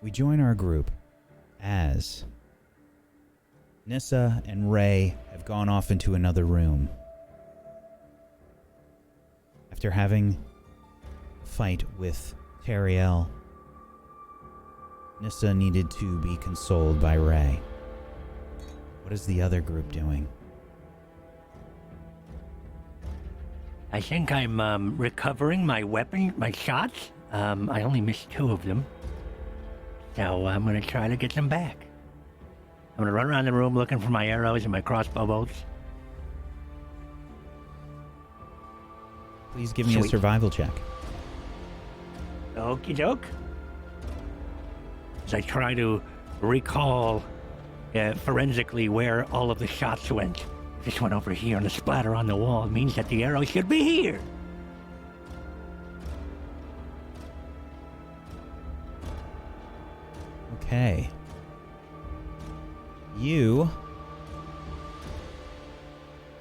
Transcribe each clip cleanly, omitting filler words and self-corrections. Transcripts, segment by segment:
we join our group as Nissa and Ray have gone off into another room. After having a fight with Teriel, Nissa needed to be consoled by Ray. What is the other group doing? I think I'm recovering my weapon, my shots. I only missed 2 of them. So I'm going to try to get them back. I'm going to run around the room looking for my arrows and my crossbow bolts. Please give me a survival check. Okie doke. As I try to recall forensically where all of the shots went. This one over here and the splatter on the wall means that the arrow should be here. Okay. You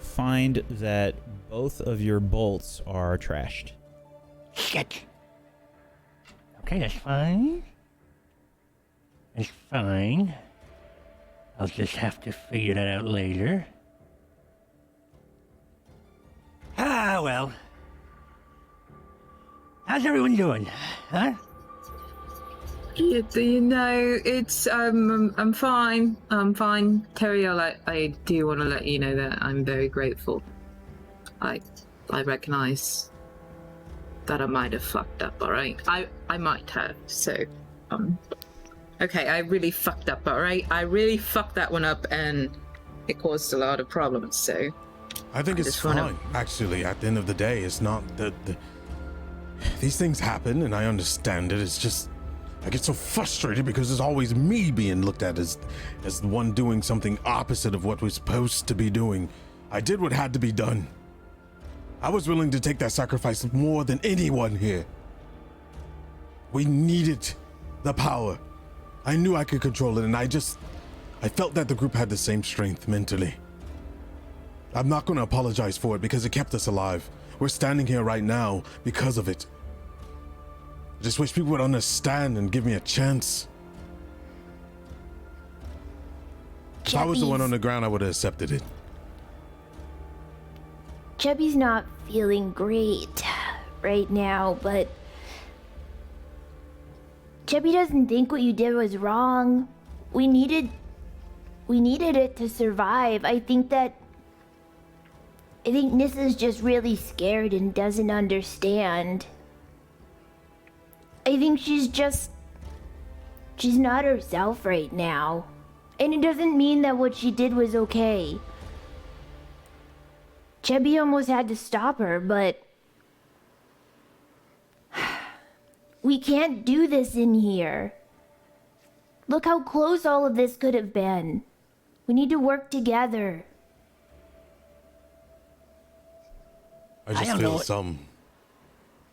find that both of your bolts are trashed. Shit. Okay, that's fine. That's fine. I'll just have to figure that out later. Ah, well. How's everyone doing? Huh? You know, it's I'm fine. I'm fine. Teriel, I do want to let you know that I'm very grateful. I recognize that I might have fucked up, alright? I might have, so okay, I really fucked up, alright? I really fucked that one up and it caused a lot of problems, so I think it's fine. Actually, at the end of the day, it's not the these things happen and I understand it. It's just I get so frustrated because it's always me being looked at as the one doing something opposite of what we're supposed to be doing. I did what had to be done. I was willing to take that sacrifice more than anyone here. We needed the power. I knew I could control it, and I felt that the group had the same strength mentally. I'm not going to apologize for it because it kept us alive. We're standing here right now because of it. I just wish people would understand and give me a chance. If I was the one on the ground, I would have accepted it. Chubby's not feeling great right now, but Chubby doesn't think what you did was wrong. We needed it to survive. I think Nissa's just really scared and doesn't understand. I think she's not herself right now. And it doesn't mean that what she did was okay. Chubby almost had to stop her, but we can't do this in here. Look how close all of this could have been. We need to work together. I just feel some...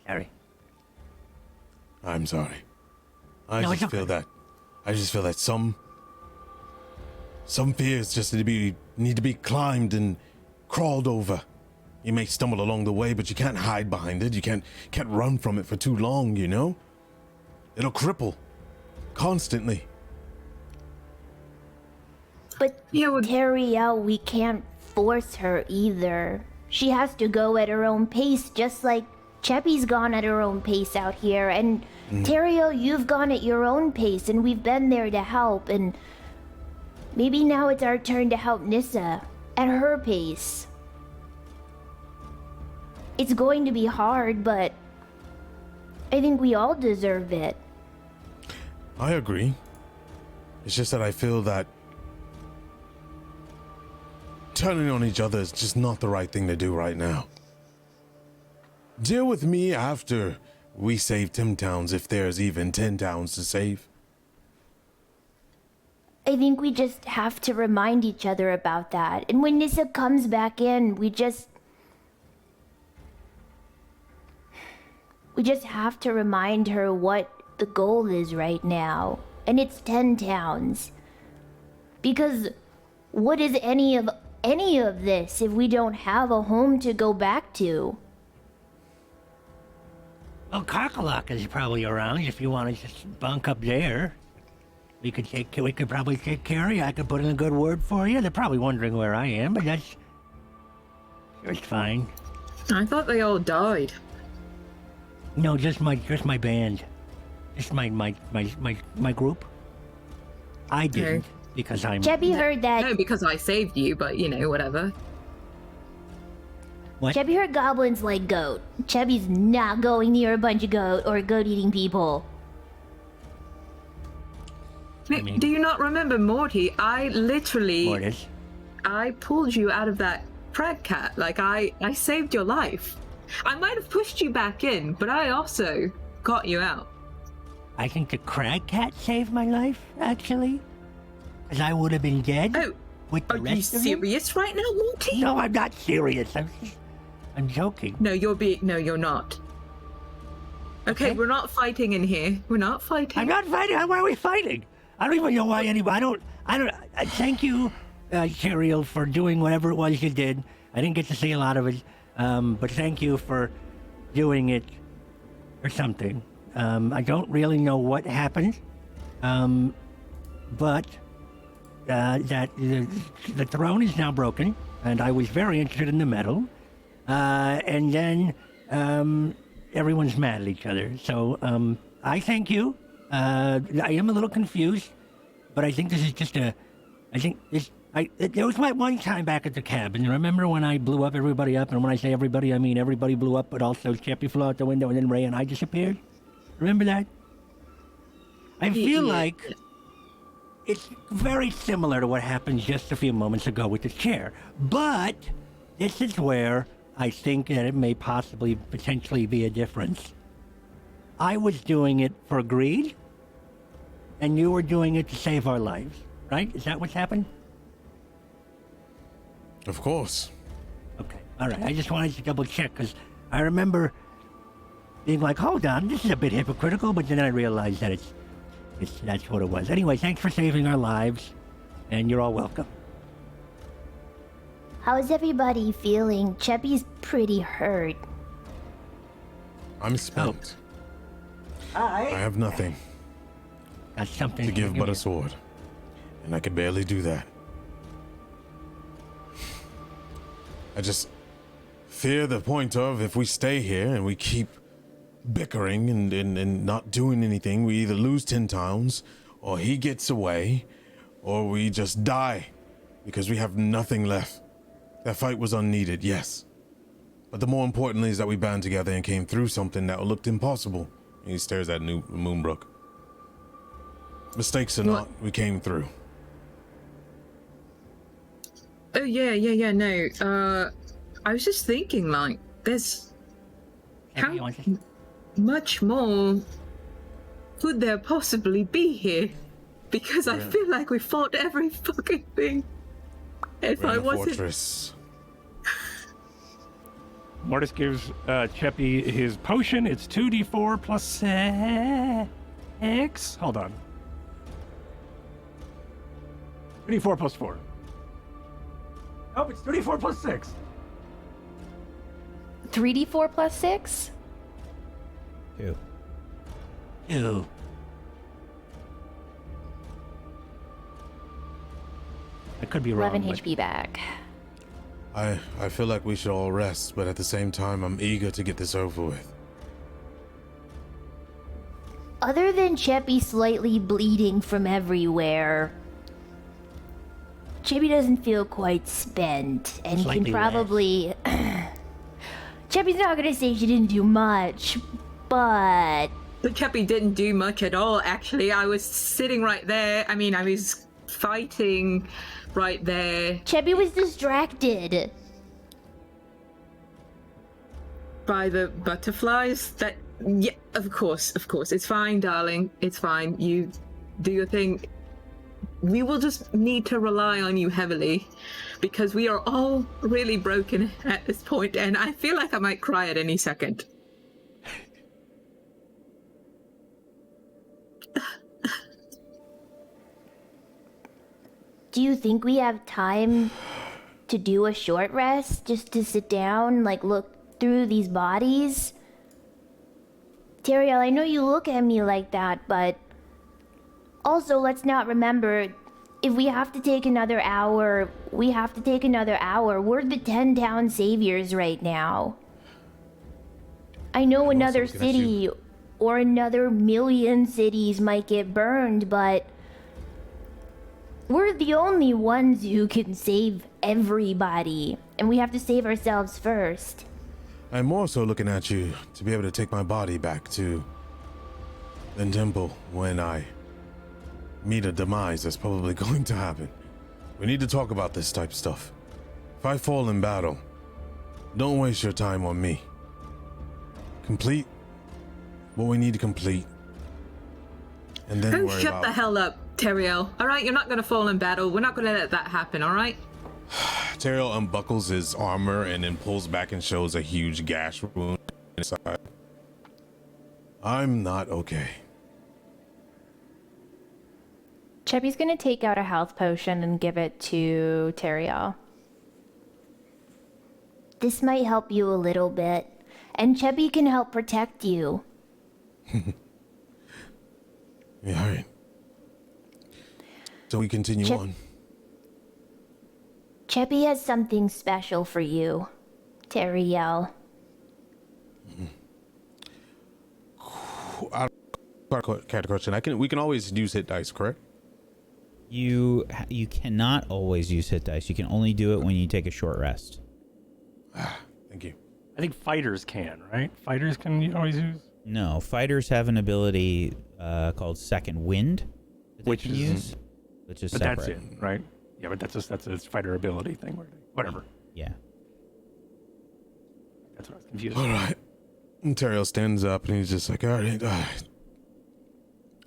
Sorry. I'm sorry. I just feel that some fears just need to be climbed and crawled over. You may stumble along the way, but you can't hide behind it. You can't run from it for too long, you know? It'll cripple. Constantly. But Teriel, we can't force her either. She has to go at her own pace, just like Cheppy's gone at her own pace out here. And Teriel, you've gone at your own pace, and we've been there to help. And maybe now it's our turn to help Nissa at her pace. It's going to be hard, but I think we all deserve it. I agree. It's just that I feel that turning on each other is just not the right thing to do right now. Deal with me after we save 10 towns, if there's even 10 towns to save. I think we just have to remind each other about that. And when Nissa comes back in, we just have to remind her what the goal is right now. And it's 10 towns. Because what is any of this if we don't have a home to go back to? Well, Karkalak is probably around if you want to just bunk up there. We could probably take care of you. I could put in a good word for you. They're probably wondering where I am, but it's fine. I thought they all died. No, just my band. Just my group. I didn't because I'm. Chebby heard that. No, because I saved you, but whatever. What? Chebby heard goblins like goat. Chebby's not going near a bunch of goat or goat-eating people. Do you not remember Morty? I literally... Mortis. I pulled you out of that frag cat. Like, I saved your life. I might have pushed you back in, but I also got you out. I think the crag cat saved my life, actually. Because I would have been dead. Oh, with the are you rest of them. serious right now, Morty? No, I'm not serious. I'm joking. No, you're not. Okay, we're not fighting in here. We're not fighting. I'm not fighting. Why are we fighting? I don't even know why anybody. I don't. Thank you, Teriel, for doing whatever it was you did. I didn't get to see a lot of it, but thank you for doing it, or something. I don't really know what happened, but that the throne is now broken, and I was very interested in the metal, and then everyone's mad at each other. So I thank you. I am a little confused, but I think this is just there was my one time back at the cabin. Remember when I blew up everybody up? And when I say everybody, I mean everybody blew up, but also Chappie flew out the window, and then Ray and I disappeared. Remember that? I feel like it's very similar to what happened just a few moments ago with the chair. But this is where I think that it may potentially be a difference. I was doing it for greed, and you were doing it to save our lives, right? Is that what's happened? Of course. Okay, all right. I just wanted to double check, because I remember being like, hold on, this is a bit hypocritical, but then I realized that that's what it was. Anyway, thanks for saving our lives, and you're all welcome. How's everybody feeling? Chebby's pretty hurt. I'm spent. I have nothing Got something to give but a sword, and I could barely do that. I just fear the point of if we stay here and we keep bickering and not doing anything, we either lose 10 towns, or he gets away, or we just die because we have nothing left. That fight was unneeded, yes. But the more importantly is that we band together and came through something that looked impossible. And he stares at Moonbrook. Mistakes or not, we came through. Oh, yeah, no. I was just thinking, like, there's... How much more could there possibly be here? Because I feel like we fought every fucking thing. If I wasn't... Fortress. Mortis gives Cheppy his potion. It's 2d4 plus 6. Hold on. 2d4 plus 4. Nope, it's 2d4 plus 6. 3d4 plus 6? 2. Ew. I could be wrong. 11 but- HP back. I feel like we should all rest, but at the same time, I'm eager to get this over with. Other than Cheppy slightly bleeding from everywhere, Cheppy doesn't feel quite spent, and Slightly can probably... Cheppy's not gonna say she didn't do much, but... But Cheppy didn't do much at all, actually. I was sitting right there. I mean, I was fighting right there. Cheppy was distracted. By the butterflies? That... Yeah, of course. It's fine, darling. It's fine. You do your thing. We will just need to rely on you heavily, because we are all really broken at this point, and I feel like I might cry at any second. Do you think we have time to do a short rest? Just to sit down, like, look through these bodies? Teriel, I know you look at me like that, but Also, let's not remember, if we have to take another hour, we have to take another hour. We're the 10-town saviors right now. I know I'm also another looking at city or another million cities might get burned, but we're the only ones who can save everybody, and we have to save ourselves first. I'm also looking at you to be able to take my body back to the temple when I meet a demise that's probably going to happen. We need to talk about this type of stuff. If I fall in battle, don't waste your time on me. Complete what we need to complete, and then Oh, worry shut about... the hell up, Teriel. All right, you're not going to fall in battle. We're not going to let that happen, all right? Teriel unbuckles his armor and then pulls back and shows a huge gash wound inside. I'm not okay. Cheppy's gonna take out a health potion and give it to Teriel. This might help you a little bit, and Cheppy can help protect you. Yeah, all right. So we continue on. Cheppy has something special for you, Teriel. Cat question. We can always use hit dice, correct? You cannot always use hit dice. You can only do it when you take a short rest. Thank you. I think fighters can, right? Fighters can you always use? No, fighters have an ability called Second Wind, that they Which can is- use, which is But separate. that's it, right? Yeah, but that's a fighter ability thing. Whatever. Yeah. That's what I was confused. All right. And Teriel stands up and he's just like, all right.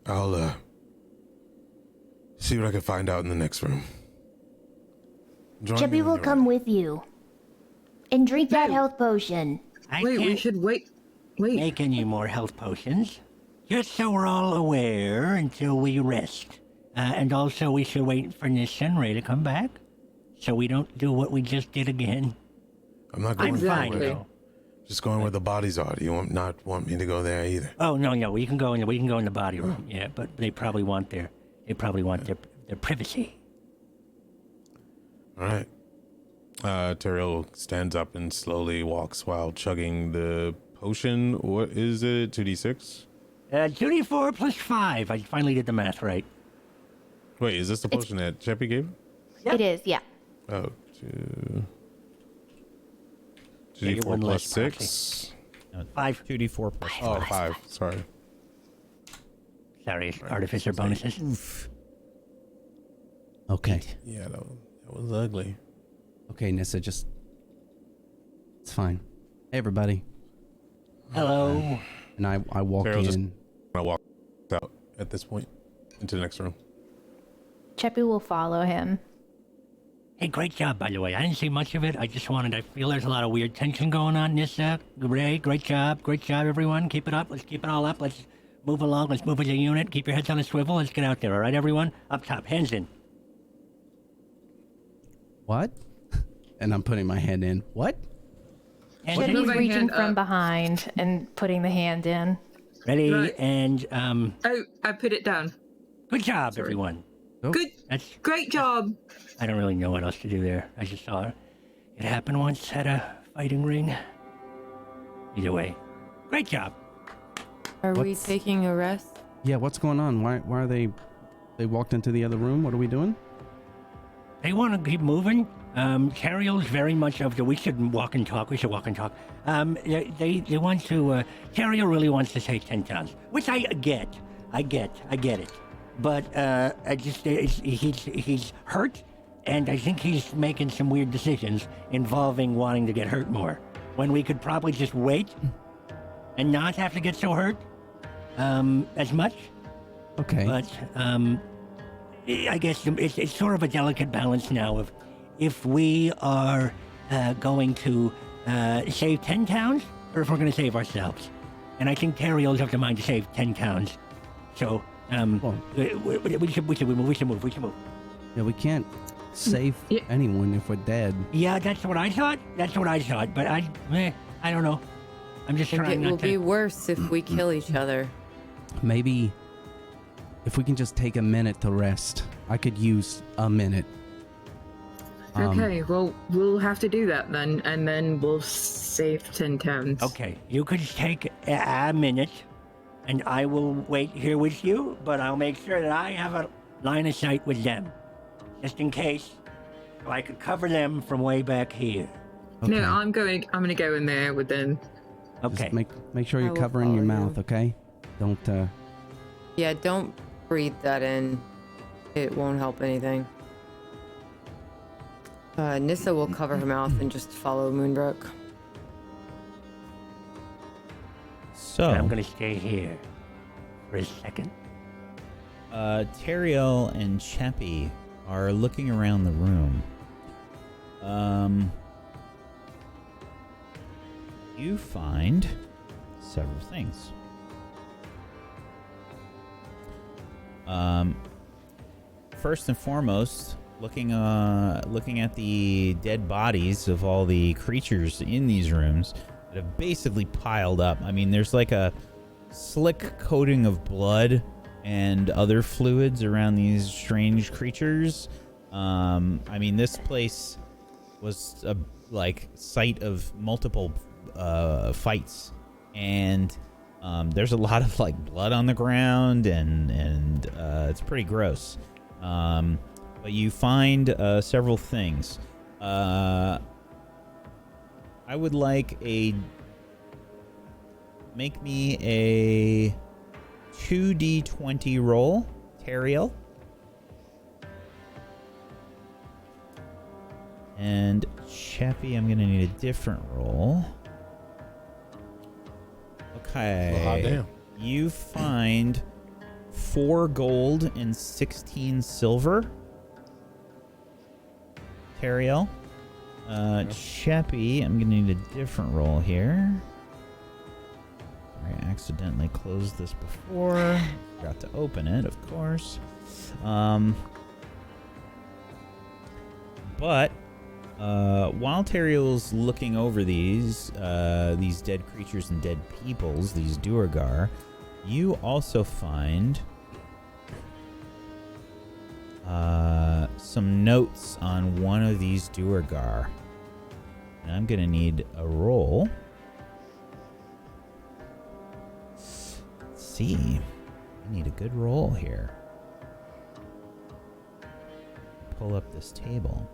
I'll see what I can find out in the next room. Join me Cheppy when will you're come ready. with you. And drink that No. health potion. I Wait, we can't should wait. Wait. make any more health potions. Just so we're all aware until we rest. And also we should wait for Nissa and Ray to come back. So we don't do what we just did again. I'm not going I'm fine Exactly. though. just going where the bodies are. Do you not want me to go there either? Oh no, we can go in the body room. Yeah, but they probably want their privacy. All right. Teriel stands up and slowly walks while chugging the potion. What is it? 2d6? 2d4 plus 5. I finally did the math right. Wait, is this the potion that Cheppy gave? It is, yeah. Oh, 2d4 you won plus less, 6. No, 5. 2d4 plus Oh, 5. 5. Sorry. Sorry, artificer bonuses. Oof. Okay. Yeah, that was ugly. Okay, Nissa, just... It's fine. Hey, everybody. Hello. And I walk Teriel just- in. I walk out at this point into the next room. Cheppy will follow him. Hey, great job, by the way. I didn't see much of it. I feel there's a lot of weird tension going on. Nissa, Ray, great job, everyone. Keep it up. Let's keep it all up. Let's move along. Let's move as a unit. Keep your heads on a swivel. Let's get out there, all right, everyone? Up top, hands in. What? And I'm putting my hand in. What? Hands What in. Cheppy's moving reaching hand from up. behind and putting the hand in. Ready, Right. and, Oh, I put it down. good job, Sorry. everyone. Oh. Good. That's, Great job. I don't really know what else to do there. I just saw it happen once at a fighting ring. Either way, great job. Are we What's- taking a rest? Yeah, what's going on? Why are they... They walked into the other room? What are we doing? They want to keep moving. Teriel's very much of the we should walk and talk. We should walk and talk. They want to. Teriel really wants to take 10 tons, which I get. I get it. But he's hurt, and I think he's making some weird decisions involving wanting to get hurt more. When we could probably just wait and not have to get so hurt as much. Okay. But I guess it's sort of a delicate balance now of if we are going to save 10 towns or if we're going to save ourselves. And I think Teriel's of the mind to save 10 towns. So Well, we should move. yeah, we can't save Yeah. anyone if we're dead. Yeah, that's what I thought. But I don't know. I'm just I think trying it will not be to. worse if we kill each other. Maybe if we can just take a minute to rest. I could use a minute. Okay, well, we'll have to do that then, and then we'll save 10 turns. Okay, you could take a minute, and I will wait here with you, but I'll make sure that I have a line of sight with them, just in case, so I could cover them from way back here. Okay. No, I'm gonna go in there with them. Okay. Just make sure I you're will covering your follow you. mouth, okay? Don't. Yeah, don't breathe that in. It won't help anything. Nissa will cover her mouth and just follow Moonbrook. So, I'm gonna stay here for a second. Teriel and Chappie are looking around the room. You find several things. First and foremost, looking at the dead bodies of all the creatures in these rooms that have basically piled up. I mean, there's like a slick coating of blood and other fluids around these strange creatures. I mean, this place was a site of multiple fights, and there's a lot of blood on the ground, and it's pretty gross. But you find several things. I would like make me a 2d20 roll, Teriel. And Chappie, I'm gonna need a different roll. Okay. Well, hot damn. You find 4 gold and 16 silver. Teriel. Chappie, I'm gonna need a different roll here. I accidentally closed this before. Forgot to open it, of course. But while Teriel's looking over these dead creatures and dead peoples, these Duergar, you also find some notes on one of these Duergar. And I'm gonna need a roll. Let's see. I need a good roll here. Pull up this table.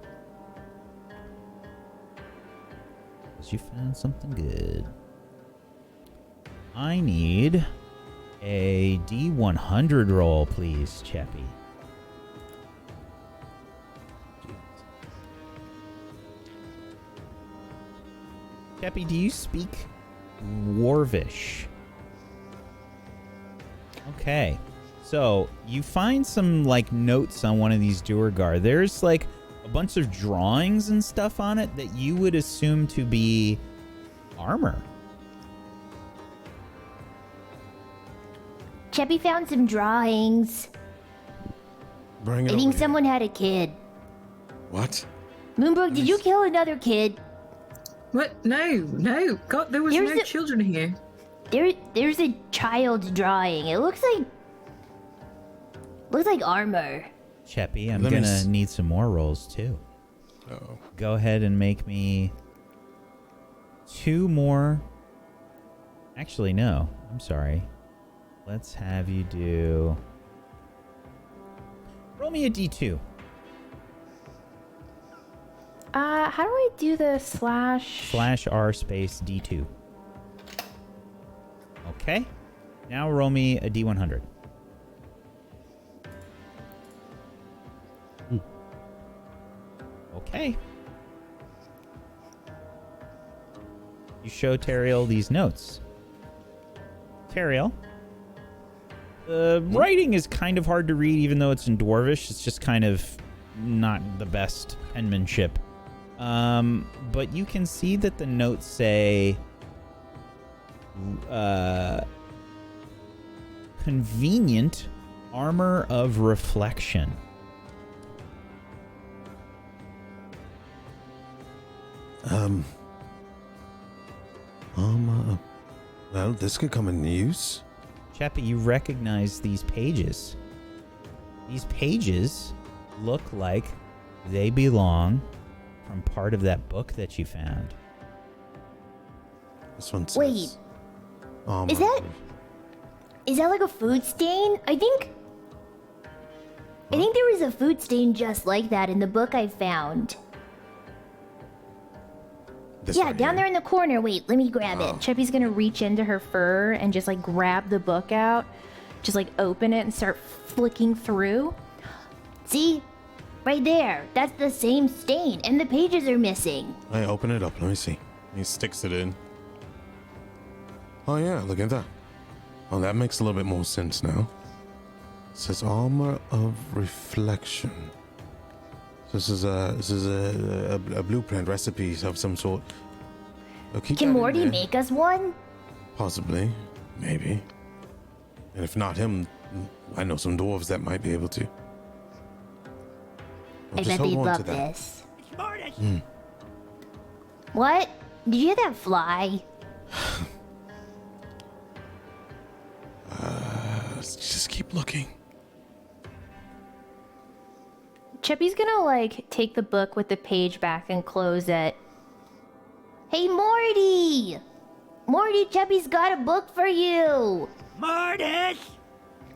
You found something good. I need a D100 roll, please, Chappie. Chappie, do you speak Dwarvish? Okay. So, you find some, notes on one of these Duergar. There's, a bunch of drawings and stuff on it that you would assume to be armor. Cheppy found some drawings. Bring it I over think here. someone had a kid. What? Moonbrook, did you kill another kid? What? No. God, there was no children here. There's a child's drawing. It looks like armor. Chappie, I'm gonna need some more rolls too. Uh-oh. Go ahead and make me 2 more. Actually, no. I'm sorry. Let's have you do. Roll me a D2. How do I do the slash? Slash R space D2. Okay. Now roll me a D100. Okay. You show Teriel these notes. Teriel, the writing is kind of hard to read, even though it's in Dwarvish. It's just kind of not the best penmanship. But you can see that the notes say convenient armor of reflection. Well, this could come in use. Chappie, you recognize these pages. These pages look like they belong from part of that book that you found. This one says... Wait. Is that like a food stain? I think there was a food stain just like that in the book I found. This Yeah, right down here? there in the corner. Wait, let me grab it. Cheppy's gonna reach into her fur and just like grab the book out. Just like open it and start flicking through. See? Right there. That's the same stain. And the pages are missing. I open it up. Let me see. He sticks it in. Oh yeah, look at that. Oh, that makes a little bit more sense now. It says armor of reflection. So this is a blueprint recipe of some sort. Can Morty make us one? Possibly, maybe. And if not him, I know some dwarves that might be able to. I bet they'd love this. It's Mortis. What? Did you hear that fly? Let's just keep looking. Chippy's gonna like take the book with the page back and close it. Hey, Morty! Morty, Cheppy's got a book for you! Mortis!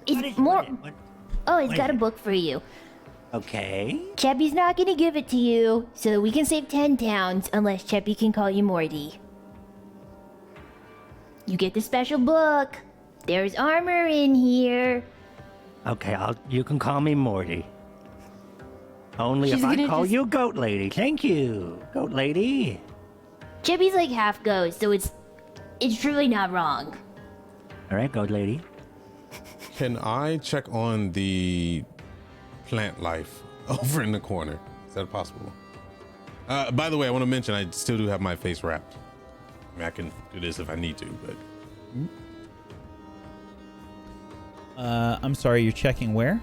It's more. Oh, he's Wait. got a book for you. Okay. Cheppy's not gonna give it to you, so that we can save 10 towns unless Cheppy can call you Morty. You get the special book. There's armor in here. Okay, you can call me Morty. Only She's if I gonna call just- you Goat Lady. Thank you, Goat Lady. Cheppy's like half ghost, so it's truly not wrong. All right, Goat Lady. Can I check on the plant life over in the corner? Is that possible? By the way, I want to mention I still do have my face wrapped. I mean, I can do this if I need to, but... I'm sorry, you're checking where?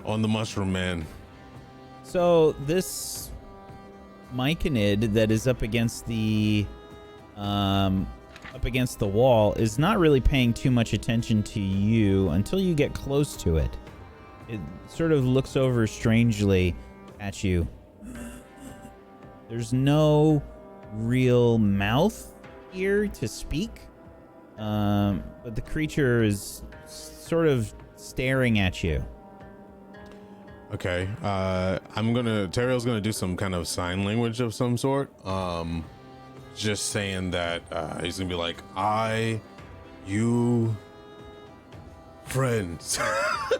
On the mushroom man. So this myconid that is up against the wall is not really paying too much attention to you until you get close to it. It sort of looks over strangely at you. There's no real mouth here to speak, but the creature is sort of staring at you. Okay, Teriel's gonna do some kind of sign language of some sort. Just saying that he's gonna be like, you, friends,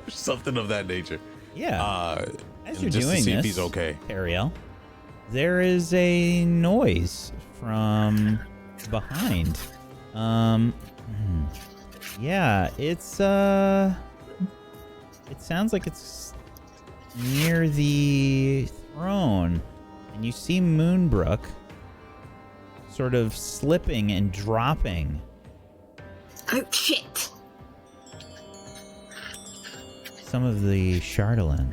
something of that nature. Yeah. As you're just doing to see this, if he's okay. Teriel, there is a noise from behind. Yeah, it's it sounds like it's near the throne, and you see Moonbrook sort of slipping and dropping. Oh shit! Some of the Chardalyn.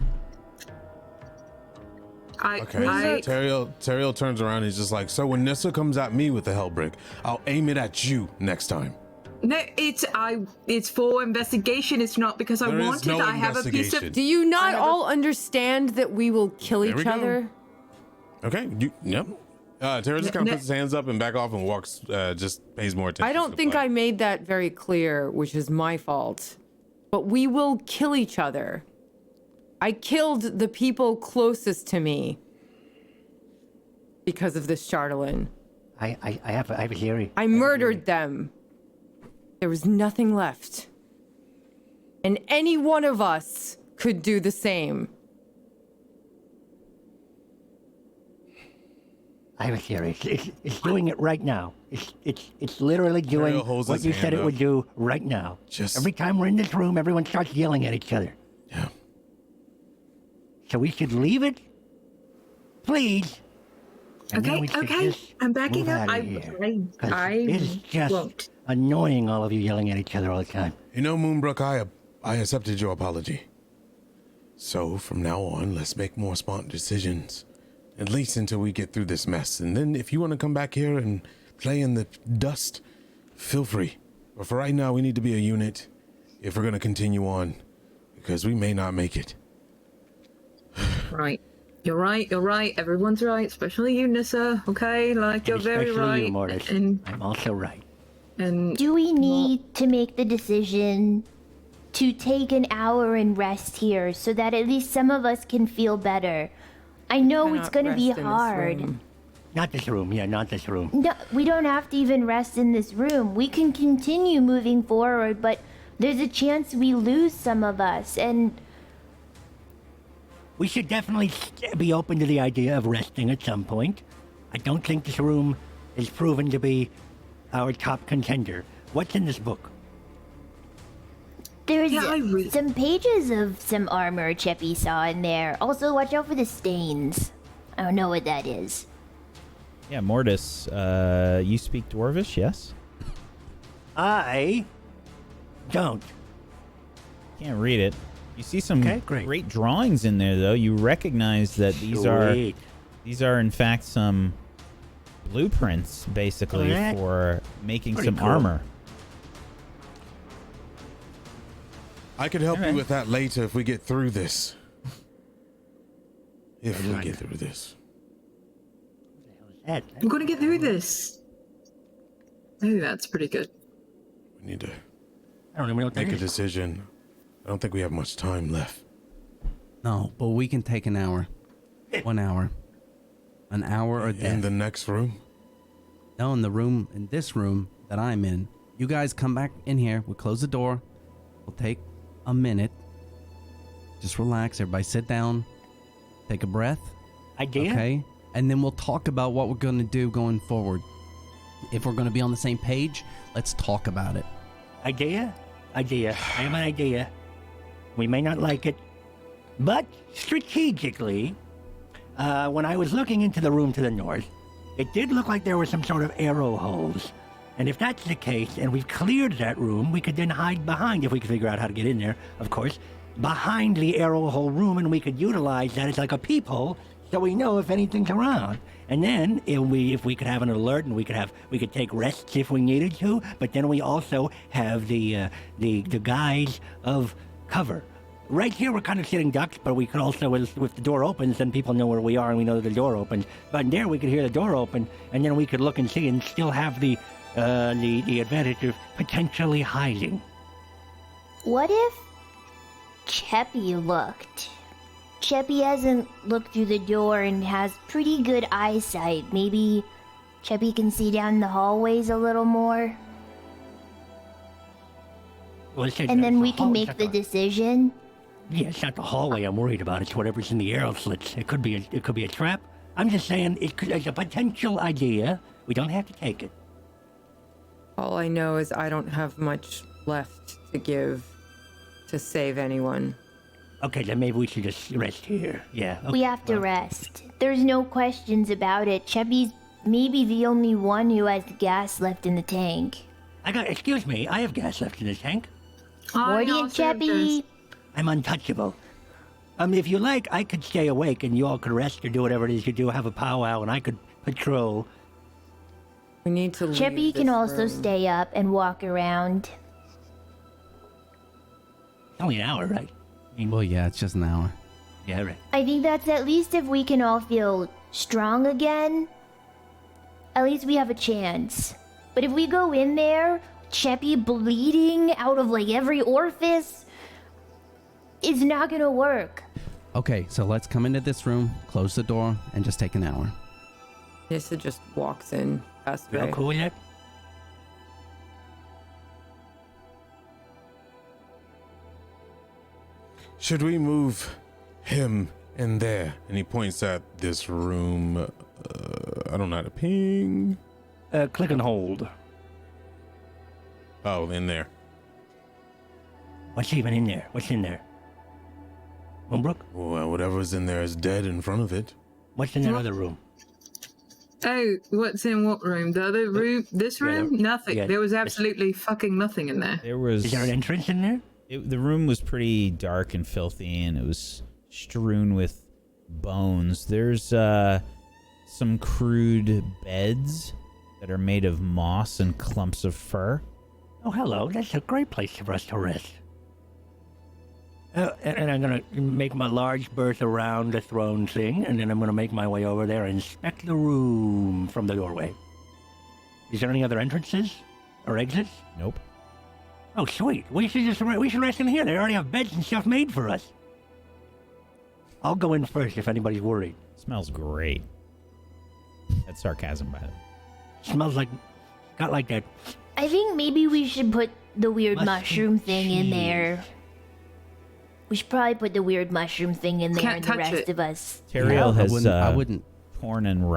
Teriel turns around and he's just like, so when Nissa comes at me with the Hellbrick, I'll aim it at you next time. No, it's for investigation. It's not because I There is wanted. no I have a piece of. investigation. Do you not I have all understand that we will kill There we each go. other? Okay, yep. Teriel just kind of puts his hands up and back off and walks, just pays more attention. I don't think I made that very clear, which is my fault. But we will kill each other. I killed the people closest to me because of this Chardalyn. I have a theory. I murdered them. There was nothing left. And any one of us could do the same. I have a theory. It's doing it right now. It's literally doing Teriel holds what his you said hand it would up. do right now. Just- Every time we're in this room, everyone starts yelling at each other. Yeah. So we should leave it, please. And then Okay, we should okay. just I'm backing move up. outta here. 'Cause I it's just won't. annoying, all of you yelling at each other all the time. You know, Moonbrook, I accepted your apology. So from now on, let's make more smart decisions. At least until we get through this mess. And then if you want to come back here and play in the dust, feel free. But for right now, we need to be a unit if we're going to continue on. because we may not make it. Right. You're right. Everyone's right, especially you, Nissa. Okay, like you're very Especially right. you, Mortis. And I'm also right. Do we need to make the decision to take an hour and rest here so that at least some of us can feel better? I know it's going to be hard. Not this room. Yeah, not this room. No, we don't have to even rest in this room. We can continue moving forward, but there's a chance we lose some of us, and We should definitely be open to the idea of resting at some point. I don't think this room is proven to be our top contender. What's in this book? there's some pages of some armor Cheppy saw in there. Also, watch out for the stains. I don't know what that is. Yeah, Mortis, you speak Dwarvish, yes? I don't. Can't read it. You see some great. great drawings in there, though. You recognize that these are in fact some blueprints, basically, for making some armor. I could help you with that later if we get through this. If we get through this. we're gonna get through this. Oh, that's pretty good. We need to I don't even know what that make a is. decision. I don't think we have much time left. No, but we can take an hour. 1 hour. An hour or death. In the next room? No, in this room that I'm in. You guys come back in here. We'll close the door. We'll take a minute. Just relax. Everybody sit down. Take a breath. Idea? Okay? And then we'll talk about what we're going to do going forward. If we're going to be on the same page, let's talk about it. Idea? I have an idea. We may not like it, but strategically, when I was looking into the room to the north, it did look like there were some sort of arrow holes. And if that's the case, and we've cleared that room, we could then hide behind, if we could figure out how to get in there, of course, behind the arrow hole room, and we could utilize that as like a peephole, so we know if anything's around. And then if we could have an alert, and we could take rests if we needed to, but then we also have the guise of cover. Right here, we're kind of sitting ducks, but we could also, if the door opens, then people know where we are and we know that the door opened. But there, we could hear the door open, and then we could look and see and still have the advantage of potentially hiding. What if Cheppy looked? Cheppy hasn't looked through the door and has pretty good eyesight. Maybe Cheppy can see down the hallways a little more. And then we can make the decision. Yeah, it's not the hallway I'm worried about. It's whatever's in the arrow slits. It could be a trap. I'm just saying it's a potential idea. We don't have to take it. All I know is I don't have much left to give to save anyone. Okay, then maybe we should just rest here. Yeah. Okay. We have to rest. There's no questions about it. Cheppy's maybe the only one who has gas left in the tank. Excuse me, I have gas left in the tank. Morty and Cheppy. I'm untouchable. If you like, I could stay awake and you all could rest or do whatever it is you do, have a powwow, and I could patrol. We need to leave Cheppy can this also room. stay up and walk around. It's only an hour, right? Well, yeah, it's just an hour. Yeah, right. I think that's at least if we can all feel strong again. At least we have a chance. But if we go in there, Cheppy bleeding out of like every orifice, it's not gonna work. Okay, so let's come into this room, close the door, and just take an hour. Nissa just walks in past You all Ray. cool with that? Should we move him in there? And he points at this room. I don't know how to ping. Click and hold. Oh, in there. What's even in there? What's in there? Moonbrook? Well, whatever's in there is dead in front of it. What's in that other room? Oh, what's in what room? The other room? This room? Nothing. yeah, There was absolutely fucking nothing in there. There was... Is there an entrance in there? The room was pretty dark and filthy, and it was strewn with bones. There's some crude beds that are made of moss and clumps of fur. Oh, hello. That's a great place for us to rest. And I'm gonna make my large berth around the throne thing, and then I'm gonna make my way over there and inspect the room from the doorway. Is there any other entrances or exits? Nope. Oh, sweet. We should rest in here. They already have beds and stuff made for us. I'll go in first if anybody's worried. Smells great. That's sarcasm, by the way. Smells like, got like that. I think maybe we should put the weird Mushroom mushroom thing in cheese. there. We should probably put the weird mushroom thing in there, Can't and the touch rest it. of us. Teriel has I wouldn't. torn and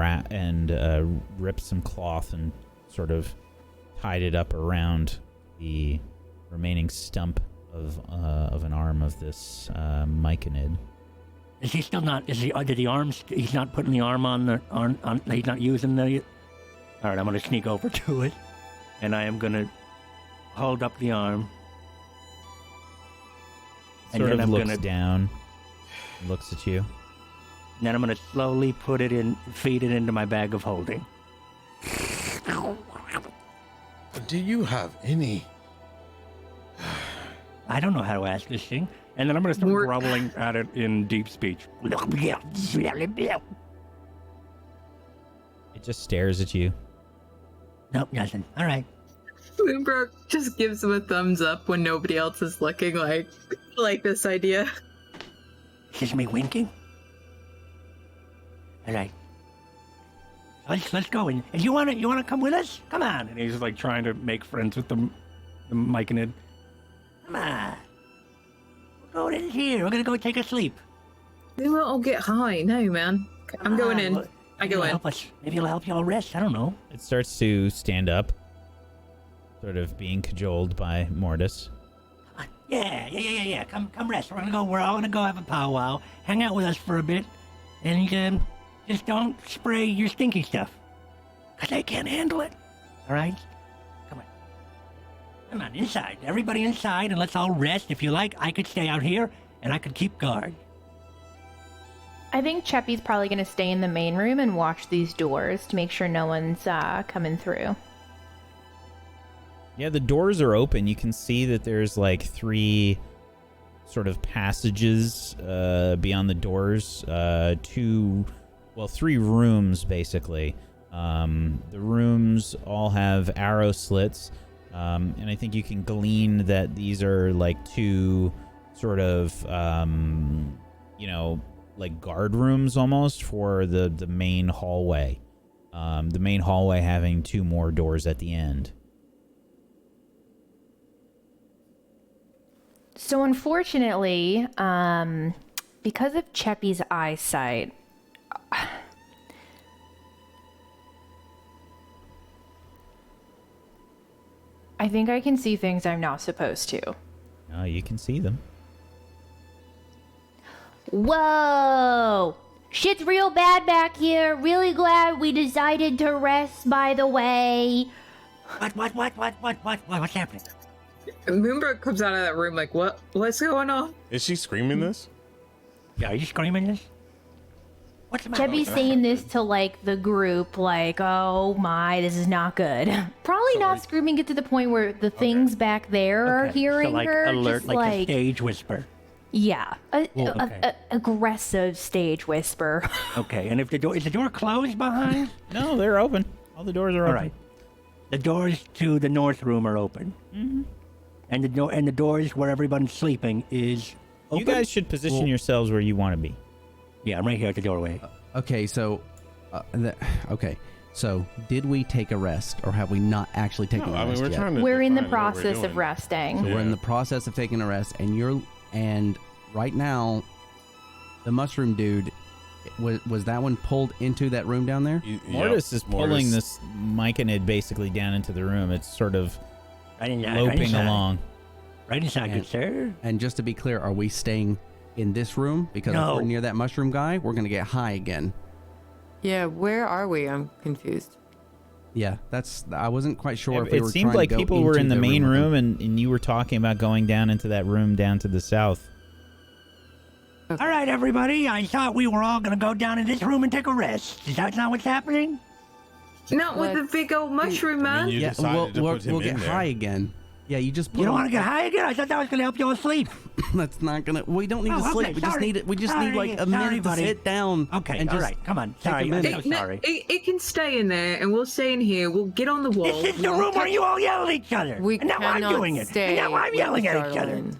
ripped some cloth and sort of tied it up around the remaining stump of an arm of this myconid. Is he still not? Is he? Did the arms? He's not putting the arm on the on. He's not using the. All right, I'm gonna sneak over to it, and I am gonna hold up the arm. And Sort then of I'm looks gonna down, looks at you. And then I'm gonna slowly put it in, feed it into my bag of holding. Do you have any? I don't know how to ask this thing. And then I'm gonna start More- groveling at it in deep speech. It just stares at you. Nope, nothing. All right. Bloomberg just gives him a thumbs up when nobody else is looking, like this idea. Is this me winking? All right. Let's go. And you wanna come with us? Come on. And he's like trying to make friends with the myconid. Come on. We're going in here. We're gonna go take a sleep. We won't all get high. No, man. I'm going in. Well, I go maybe it'll in. help us. Maybe it'll help you all rest. I don't know. It starts to stand up, sort of being cajoled by Mortis. Come on. Yeah. Come rest. We're all gonna go have a powwow. Hang out with us for a bit, and just don't spray your stinky stuff, 'cause they can't handle it. All right. Come on, inside. Everybody inside, and let's all rest. If you like, I could stay out here, and I could keep guard. I think Cheppy's probably going to stay in the main room and watch these doors to make sure no one's coming through. Yeah, the doors are open. You can see that there's like 3 sort of passages beyond the doors. 3 rooms, basically. The rooms all have arrow slits. And I think you can glean that these are like 2 sort of, like guard rooms almost for the main hallway. The main hallway having 2 more doors at the end. So unfortunately, because of Cheppy's eyesight, I think I can see things I'm not supposed to. You can see them. Whoa! Shit's real bad back here. Really glad we decided to rest, by the way. What's happening? Moonbrook comes out of that room like, what's going on? Is she screaming this? Yeah, are you screaming this? What's the matter? Cheppy's saying this to, like, the group, like, oh my, this is not good. Probably not screaming it to the point where the things back there are hearing so like her. alert, just like a stage whisper. Yeah, okay. aggressive stage whisper. Okay, and if is the door closed behind? No, they're open. All the doors are All open. right. The doors to the north room are open. Mm-hmm. And the doors where everyone's sleeping is open. You guys should position yourselves where you want to be. Yeah, I'm right here at the doorway. Okay, so, so did we take a rest, or have we not actually taken a rest yet? We're in the process of resting. So we're in the process of taking a rest, and right now, the mushroom dude, was that one pulled into that room down there? Mortis is pulling this myconid basically down into the room. It's sort of loping along. Right inside, good sir. And just to be clear, are we staying in this room? Because if we're near that mushroom guy, we're going to get high again. Yeah, where are we? I'm confused. Yeah, I wasn't quite sure if we were It seemed trying like to go people were into in the main with room, them. and you were talking about going down into that room down to the south. All right, everybody. I thought we were all going to go down in this room and take a rest. Is that not what's happening? Not with the big old mushroom man. You Yeah, decided to we'll put him get in there. high again. Yeah, you just put You don't them- want to get high again? I thought that was going to help you all sleep. That's not gonna. We don't need to Oh, sleep. okay, We just sorry. need it. We just need Sorry, like a sorry, minute buddy. to sit down. Okay, and all just right. Come on. take a Sorry, I'm minute. so sorry. It can stay in there, and we'll stay in here. We'll get on the wall. This is the room where you all yell at each other. We and now I'm cannot doing it. stay. And now I'm with yelling at each other. Chardalyn.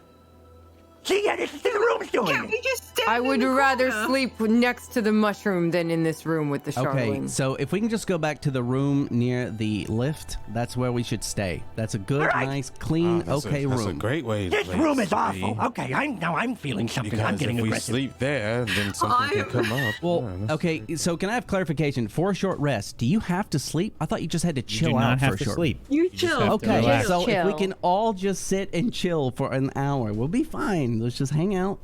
See, yeah, this is the room's doing Can't it. we just stand I in would the rather corner? sleep next to the mushroom than in this room with the Okay, Chardalyn. so if we can just go back to the room near the lift, that's where we should stay. That's a good, All right. nice, clean, That's okay That's a room. great way. This place room is to awful. be, Okay, I'm feeling something. I'm Because getting if we aggressive. sleep there, then something can come up. Well, Yeah, that's- okay, so can I have clarification? For a short rest, do you have to sleep? I thought you just had to You chill do out not for have a to short. sleep. You just chill. have to Okay, relax. so if we Chill. can all just sit and chill for an hour, we'll be fine. Let's just hang out,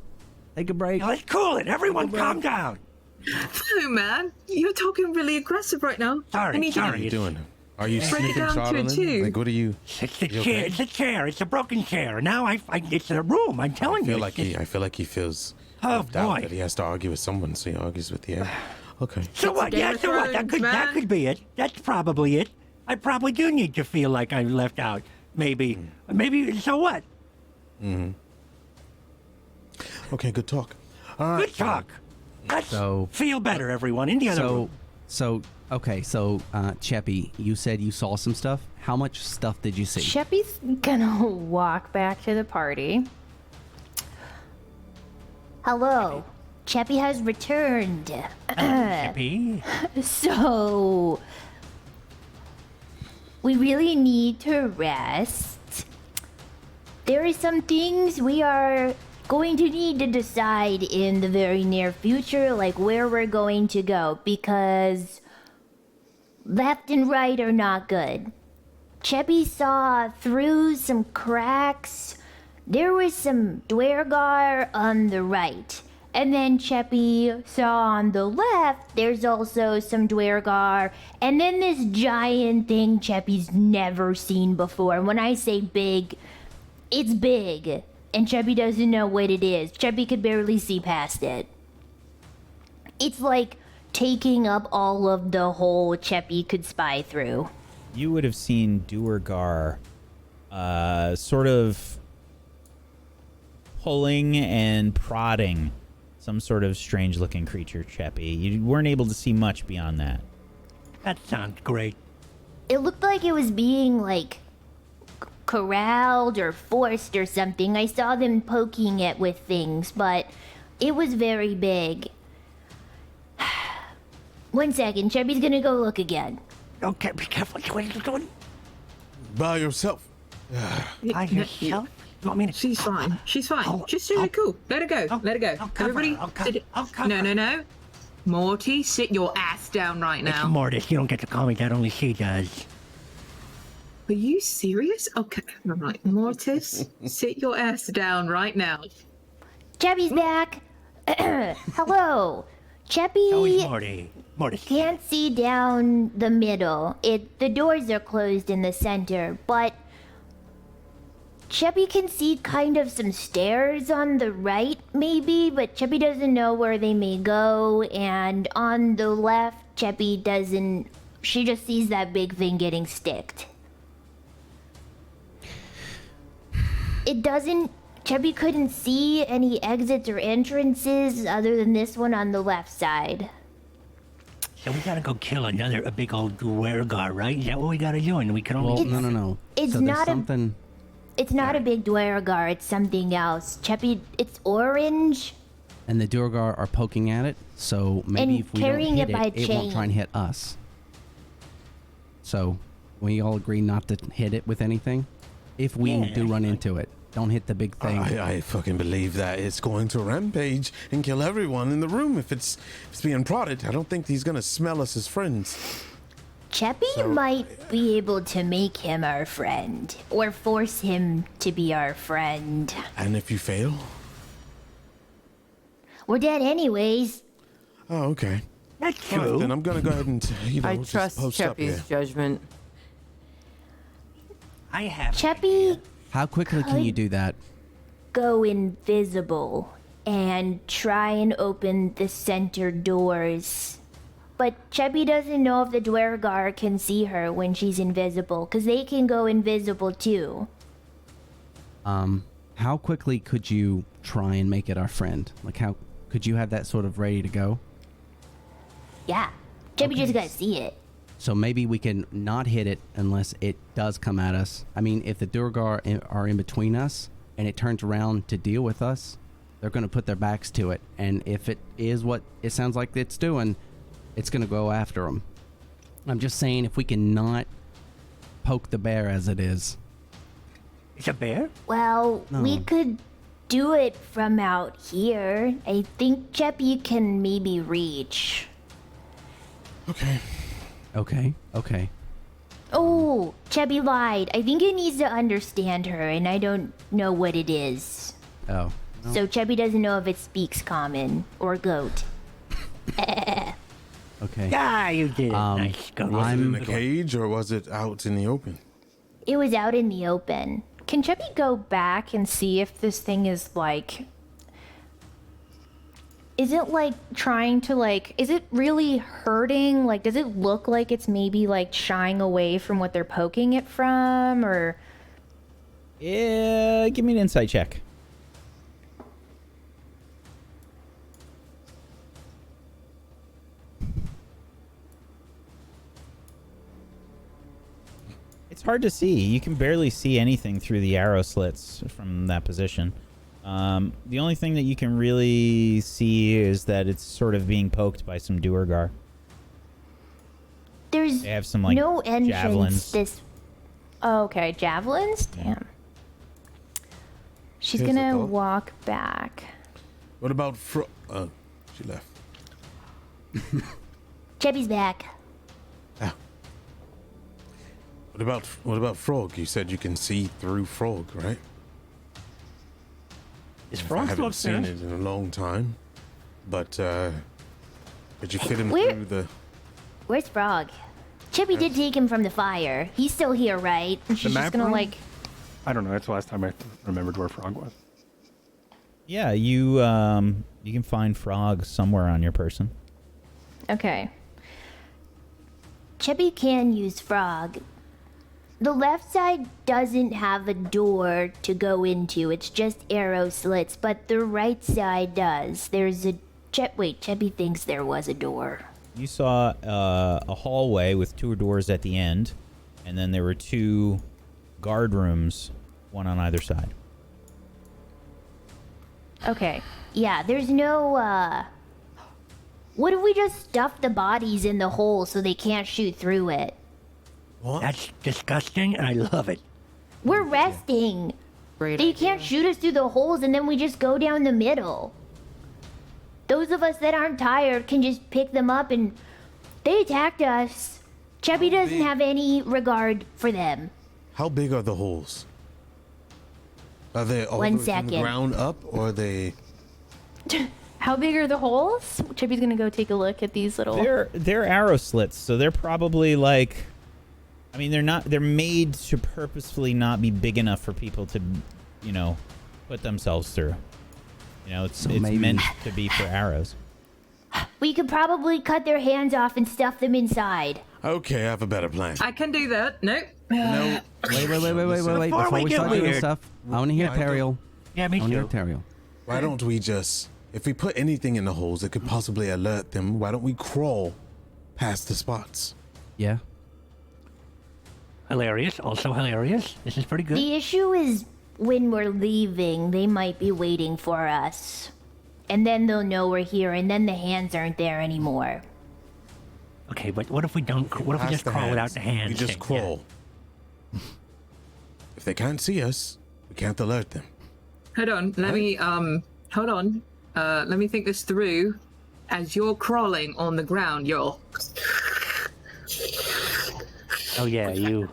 take a break. Now, let's cool it. Everyone calm down. No, man. You're talking really aggressive right now. Sorry, I need sorry. What are you doing? Are you Break it sniffing down to a Chardalyn? two. Like, what are you? It's the You chair. okay? It's a chair. It's a broken chair. Now it's a room. I'm telling you. I feel like he feels Oh, left out boy. that he has to argue with someone, so he argues with you. Okay. So what? Game Yeah, of so what? That Thrones, that man. could be it. That's probably it. I probably do need to feel like I'm left out. Maybe. So what? Okay, good talk. All right. Good talk. Let's So- feel better, everyone. In the other room. Okay, Cheppy, you said you saw some stuff. How much stuff did you see? Sheppy's gonna walk back to the party. Hello. Cheppy has returned. Happy. So, we really need to rest. There are some things we are going to need to decide in the very near future, like where we're going to go, because left and right are not good. Cheppy saw through some cracks. There was some Dwergar on the right. And then Cheppy saw on the left, there's also some Dwergar. And then this giant thing Cheppy's never seen before. And when I say big, it's big. And Cheppy doesn't know what it is. Cheppy could barely see past it. It's like taking up all of the hole Cheppy could spy through. You would have seen Duergar sort of pulling and prodding some sort of strange-looking creature, Cheppy. You weren't able to see much beyond that. That sounds great. It looked like it was being, like, corralled or forced or something. I saw them poking it with things, but it was very big. 1 second, Cheppy's gonna go look again. Okay, be careful. What are you doing? By yourself. By yourself? You want me to? She's fine. She's fine. I'll- Just let her cool. Let her go. Let her go. I'll cover Everybody, her. I'll cover- sit- I'll cover no, her. no, no. Morty, sit your ass down right It's now. Mortis. You don't get to call me that. Only she does. Are you serious? Okay, all right. Mortis, sit your ass down right now. Cheppy's back. Hello. So is Cheppy Morty. Mortis. can't see down the middle. The doors are closed in the center, but Cheppy can see kind of some stairs on the right, maybe, but Cheppy doesn't know where they may go. And on the left, Cheppy doesn't. She just sees that big thing getting sticked. It doesn't. Cheppy couldn't see any exits or entrances other than this one on the left side. So we gotta go kill a big old Dwergar, right? Is that what we gotta do? And we can only. Well, no. it's so there's not a- something. It's not a big Dwergar, it's something else. Cheppy, it's orange. And the Durgar are poking at it, so maybe And if we don't carrying hit it by it won't try and chain. hit us. So, we all agree not to hit it with anything? If we Yeah, do run into it, don't hit the big thing. I fucking believe that it's going to rampage and kill everyone in the room if it's being prodded. I don't think he's gonna smell us as friends. Cheppy might be able to make him our friend, or force him to be our friend. And if you fail? We're dead anyways. Oh, okay. That's All right, true. then I'm gonna go ahead and I just trust post up Cheppy's here. judgment. I have. Cheppy, How quickly can you do that? go invisible and try and open the center doors. But Cheppy doesn't know if the Dwergar can see her when she's invisible, because they can go invisible too. How quickly could you try and make it our friend? Like, how could you have that sort of ready to go? Yeah. Chubby just gotta see it. So maybe we can not hit it unless it does come at us. I mean, if the Durgar are in between us and it turns around to deal with us, they're going to put their backs to it. And if it is what it sounds like it's doing, it's going to go after them. I'm just saying, if we can not poke the bear as it is. It's a bear? Well, No. we could do it from out here. I think Cheppy can maybe reach. Okay. Oh, Cheppy lied. I think he needs to understand her, and I don't know what it is. Oh. No. So Cheppy doesn't know if it speaks common or goat. Okay. Yeah, you did it. Nice. Go. Was it in a cage or was it out in the open? It was out in the open. Can Cheppy go back and see if this thing is like... Is it like trying to like... Is it really hurting? Like, does it look like it's maybe like shying away from what they're poking it from? Or... Yeah, give me an insight check. It's hard to see. You can barely see anything through the arrow slits from that position. The only thing that you can really see is that it's sort of being poked by some Duergar. There's They have some, like, no entrance javelins. this... Oh, okay, javelins? Damn. She's Here's a gonna thought. walk back. What about she left. Cheppy's back. What about Frog? You said you can see through Frog, right? Is I Frog still haven't seen upstairs? it in a long time, but could you fit him Where- through the? Where's Frog? Cheppy did take him from the fire. He's still here, right? And she's map just gonna room? like... I don't know. That's the last time I remembered where Frog was. Yeah, you can find Frog somewhere on your person. Okay. Cheppy can use Frog. The left side doesn't have a door to go into. It's just arrow slits, but the right side does. There's a... Wait, Cheppy thinks there was a door. You saw a hallway with two doors at the end, and then there were two guard rooms, one on either side. Okay. Yeah, there's no, What if we just stuff the bodies in the hole so they can't shoot through it? What? That's disgusting, and I love it. We're resting. Great They idea. can't shoot us through the holes and then we just go down the middle. Those of us that aren't tired can just pick them up and... They attacked us. Cheppy doesn't big- have any regard for them. How big are the holes? Are they all One the way from the second. ground up, or are they? How big are the holes? Cheppy's gonna go take a look at these little... They're arrow slits, so they're probably like... I mean, they're made to purposefully not be big enough for people to, put themselves through. It's maybe- meant to be for arrows. We could probably cut their hands off and stuff them inside. Okay, I have a better plan. I can do that. No. No. Wait. Before Before we we get start doing weird. stuff, I want to hear I don't- Teriel. Yeah, I me want to hear too. Teriel. Why don't we just, if we put anything in the holes that could possibly alert them, why don't we crawl past the spots? Yeah. Hilarious. Also hilarious. This is pretty good. The issue is when we're leaving, they might be waiting for us. And then they'll know we're here, and then the hands aren't there anymore. Okay, but what if we don't? What if we Past just the crawl without hands, the hands? We just thing? Yeah. crawl. If they can't see us, we can't alert them. Hold on. Let me hold on. Let me think this through. As you're crawling on the ground, you're Oh yeah, you.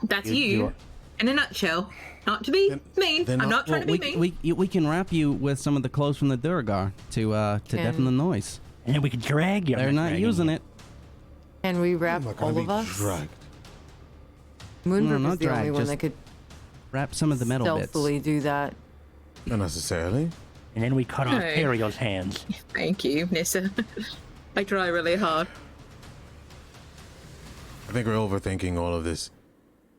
that's You- you, you're- in a nutshell. Not to be mean. they're I'm not trying to be mean. we can wrap you with some of the clothes from the Duragar to deafen the noise. And then we can drag you. They're not using it. Can we wrap I'm not all gonna of be us? dragged. Moonbrook not is the only drag, one just that could Wrap some of the metal bits. stealthily do that. Not necessarily. And then we cut off Hey. Teriel's hands. Thank you, Nissa. I try really hard. I think we're overthinking all of this.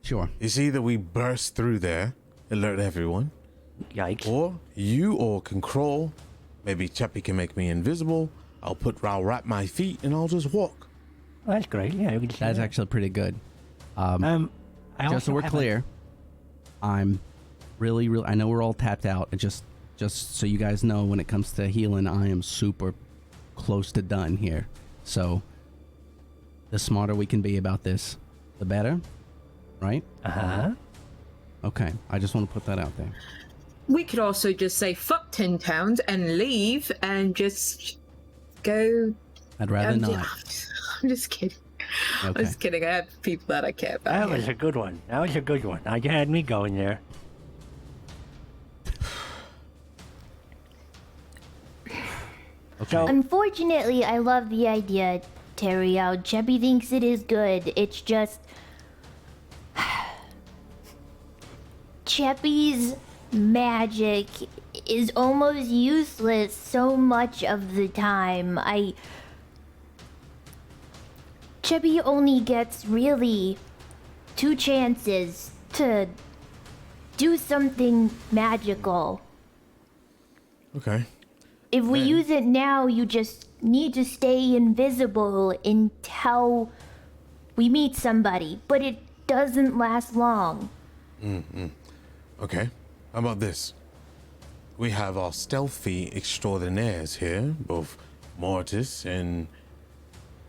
Sure. It's either we burst through there, alert everyone. Yikes. Or you all can crawl. Maybe Cheppy can make me invisible. I'll wrap my feet and I'll just walk. Oh, that's great. Yeah, we can do That's that. actually pretty good. I Just also so we're have clear, I'm really, I know we're all tapped out. And just so you guys know, when it comes to healing, I am super close to done here. So the smarter we can be about this, the better, right? Okay, I just want to put that out there. We could also just say fuck Tin Towns and leave and just go. I'd rather not. I'm just kidding. Okay. I'm just kidding. I have people that I care about. That here. was a good one. That was a good one. I had me going there. So, Unfortunately, I love the idea, Terrio. Cheppy thinks it is good. It's just... Cheppy's magic is almost useless so much of the time. Cheppy only gets really 2 chances to do something magical. Okay. If we use it now, you just need to stay invisible until we meet somebody, but it doesn't last long. Okay. How about this? We have our stealthy extraordinaires here, both Mortis and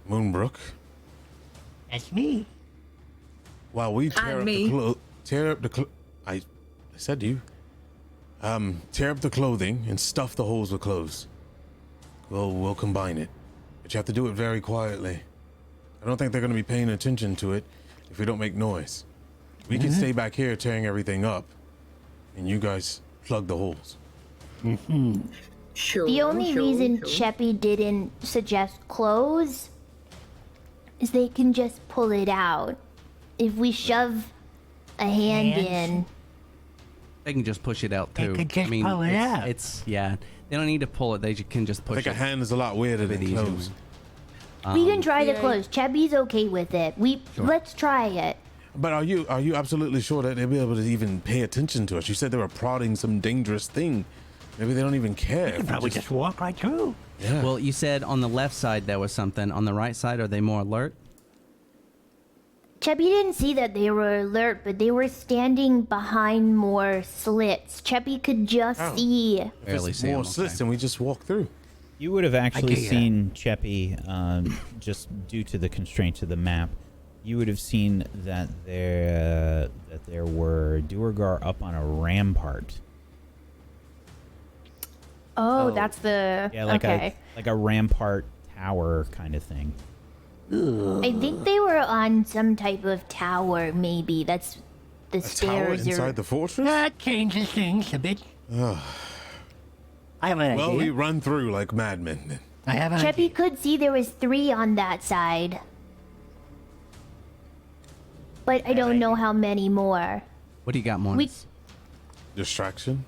Moonbrook. that's me. While we tear And up me. I said you. Tear up the clothing and stuff the holes with clothes. We'll combine it. But you have to do it very quietly. I don't think they're going to be paying attention to it if we don't make noise. We can stay back here tearing everything up, and you guys plug the holes. Sure. The only sure, reason sure. Cheppy didn't suggest clothes is they can just pull it out. If we shove a hand Hands? in, They can just push it out They too. could just pull it out. It's yeah. They don't need to pull it. They can just I push think a it. hand is a lot weirder bit than easier. clothes. we can try the yeah. clothes. Cheppy's okay with it. Let's try it. But are you absolutely sure that they'll be able to even pay attention to us? You said they were prodding some dangerous thing. Maybe they don't even care. You can probably just walk right through. Yeah. Well, you said on the left side there was something. On the right side, are they more alert? Cheppy didn't see that they were alert, but they were standing behind more slits. Cheppy could just Oh. see. if Barely it's see more 'em, slits, okay. then we just walk through. You would have actually get that. seen Cheppy, just due to the constraints of the map. You would have seen that there were Duergar up on a rampart. Oh, that's the. Yeah, like okay. a rampart tower kind of thing. I think they were on some type of tower, maybe. That's the A tower stairs inside are. the fortress? That changes things a bit. I have an Well, we idea. run through like madmen then. I have an Cheppy idea. could see there was 3 on that side. But I don't know how many more. What do you got, We Mortis? Distraction?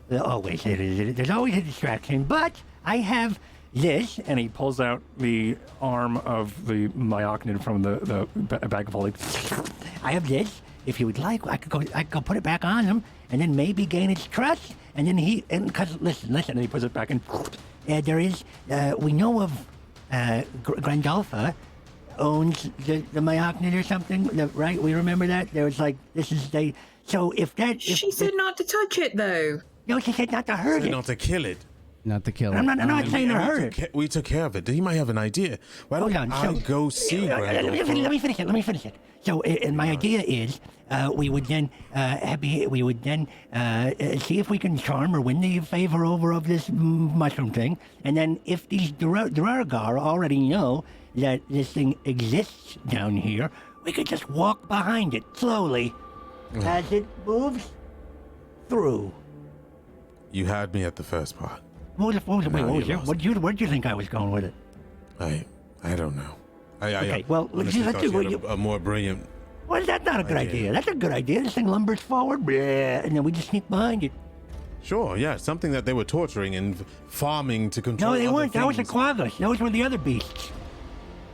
There's always a distraction, but I have this, and he pulls out the arm of the myconid from the bag of holding. I have this. If you would like, I could go put it back on him, and then maybe gain its trust. And then because listen, and he puts it back in. There is, we know of Grandalfa owns the myconid or something, right? We remember that. There was like So if that, She said not to touch it, though. no, she said not to hurt Said it. not to kill it. Not the killer. I'm not saying to hurt it. We took care of it. He might have an idea. Why don't Hold on, I so- go see Let Grandolphin? me finish it. So, and my idea is, we would then see if we can charm or win the favor over of this mushroom thing, and then if these Duergar already know that this thing exists down here, we could just walk behind it slowly as it moves through. You had me at the first part. What did you think I was going with it? I don't know. Okay, well, honestly let's thought do you what had a more brilliant. Well, that's not a good idea. That's a good idea. This thing lumbers forward, bleh, and then we just sneak behind it. Sure, yeah, something that they were torturing and farming to control. No, they other weren't. That was the things Quaggas. Those were the other beasts.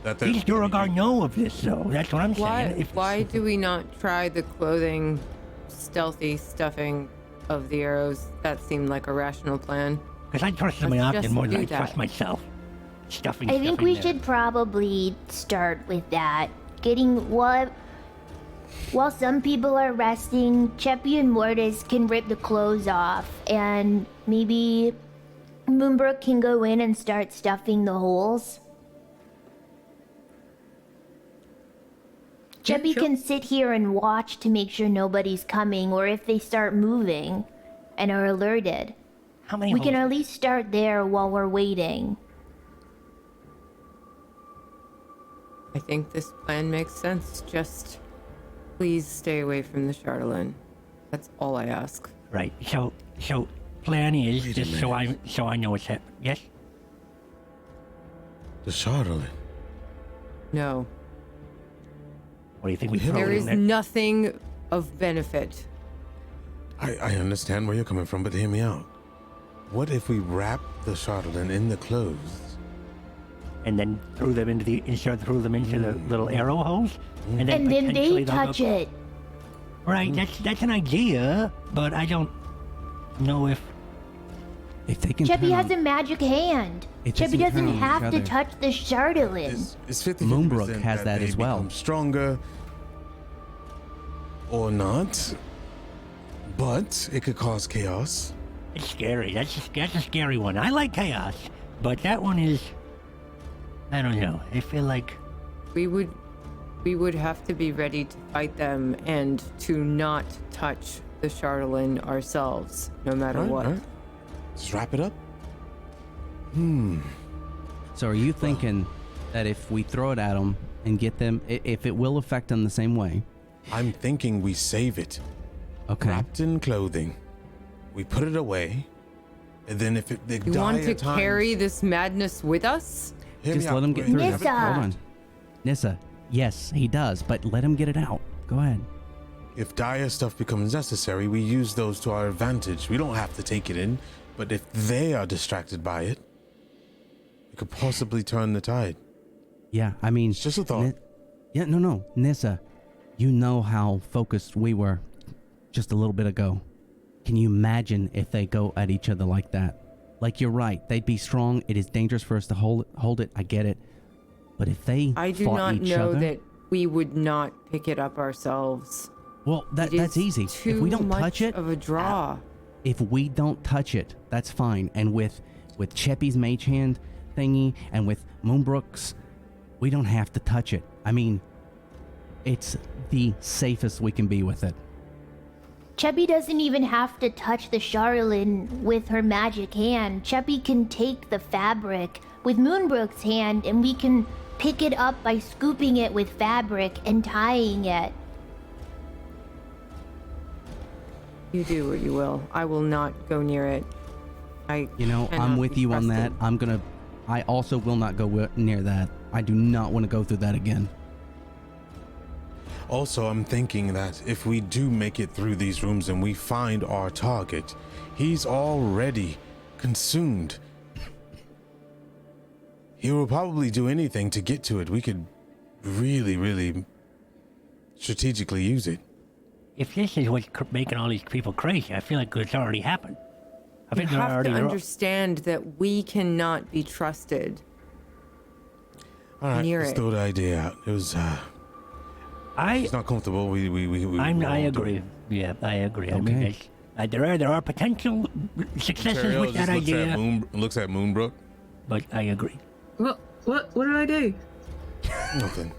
that they're- These Duergar know of this, though. That's what I'm Why, saying. why do we not try the clothing stealthy stuffing of the arrows. That seemed like a rational plan. Because I trust my Let's option just more than do I trust that. myself. Stuffing. I think stuffing we there. should probably start with that. Getting while some people are resting, Cheppy and Mortis can rip the clothes off, and maybe Moonbrook can go in and start stuffing the holes. Yeah, Cheppy sure. can sit here and watch to make sure nobody's coming, or if they start moving and are alerted. How many? We can holes? at least start there while we're waiting. I think this plan makes sense. Just please stay away from the Chardalyn. That's all I ask. Right. So plan is Wait a just so I know what's happening. Yes. The Chardalyn. No. What do you think we throw There it is in there? nothing of benefit. I understand where you're coming from, but hear me out. What if we wrap the Chardalyn in the clothes? And then threw them into the little arrow holes, and then And then potentially they they'll touch go- it. Right. That's an idea, but I don't know if. If they can Cheppy turn has a magic hand. It Cheppy doesn't turn doesn't on each have to other. touch the Chardalyn. It's 50 Moonbrook has that they as well. become stronger or not, but it could cause chaos. It's scary. That's a scary one. I like chaos, but that one is. I don't know. I feel like We would have to be ready to fight them and to not touch the Chardalyn ourselves, no matter Right, what. right. Just wrap it up. So are you thinking that if we throw it at them and get them, if it will affect them the same way? I'm thinking we save it, Okay. wrapped in clothing. We put it away, and then if they You die want to at times, carry this madness with us? hear Just me let out. him get Wait, through wait, this. Nissa. Hold on. Nissa, yes, he does, but let him get it out. Go ahead. If dire stuff becomes necessary, we use those to our advantage. We don't have to take it in, but if they are distracted by it, it could possibly turn the tide. Yeah, I mean, It's just a thought. yeah, no, Nissa, you know how focused we were just a little bit ago. Can you imagine if they go at each other like that? Like, you're right, they'd be strong. It is dangerous for us to hold it. I get it. But if they I do fought not each know other, that we would not pick it up ourselves. well, It that's is easy. Too If we don't much touch it, of a draw. if we don't touch it, that's fine. And with Cheppy's mage hand thingy and with Moonbrook's, we don't have to touch it. I mean, it's the safest we can be with it. Cheppy doesn't even have to touch the Chardalyn with her magic hand. Cheppy can take the fabric with Moonbrook's hand, and we can pick it up by scooping it with fabric and tying it. You do what you will. I will not go near it. I'm cannot with be you on that. trusted. I also will not go near that. I do not want to go through that again. Also, I'm thinking that if we do make it through these rooms and we find our target, he's already consumed. He will probably do anything to get to it. We could really, really strategically use it. if this is what's making all these people crazy, I feel like it's already happened. I You think they're have already. to understand that we cannot be trusted. All right, Near let's it. throw the idea out. It was, it's not comfortable. We I all do agree. it. Yeah, I agree. I mean, Okay. there are potential successes Terrell with just that looks idea, at looks at Moonbrook. but I agree. What did I do? Nothing.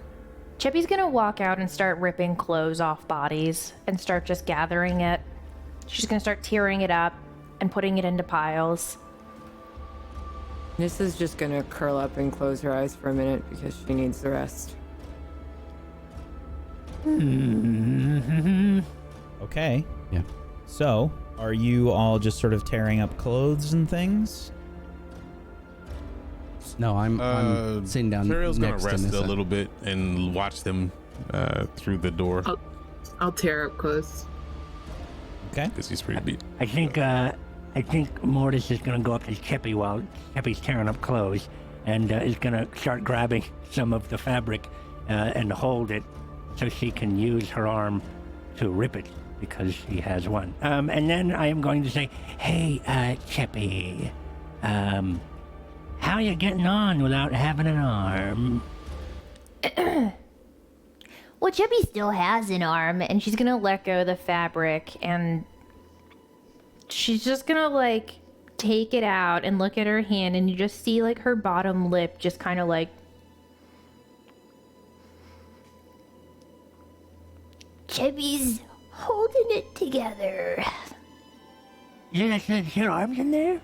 Chippy's gonna walk out and start ripping clothes off bodies and start just gathering it. She's gonna start tearing it up and putting it into piles. Nissa's just gonna curl up and close her eyes for a minute because she needs the rest. Okay. Yeah. So, are you all just sort of tearing up clothes and things? No, I'm sitting down Terrell's gonna next to rest a Nissa. little bit and watch them through the door I'll tear up clothes. Okay. because he's pretty beat. I think Mortis is gonna go up to Chippy while Chippy's tearing up clothes, and is gonna start grabbing some of the fabric and hold it so she can use her arm to rip it because she has one. And then I am going to say, hey, Chippy, how you getting on without having an arm? Well, Chippy still has an arm, And she's gonna let go of the fabric, and she's just gonna like take it out and look at her hand, and you just see like her bottom lip just kind of like. Chippy's holding it together. Yeah, that's your arms in there?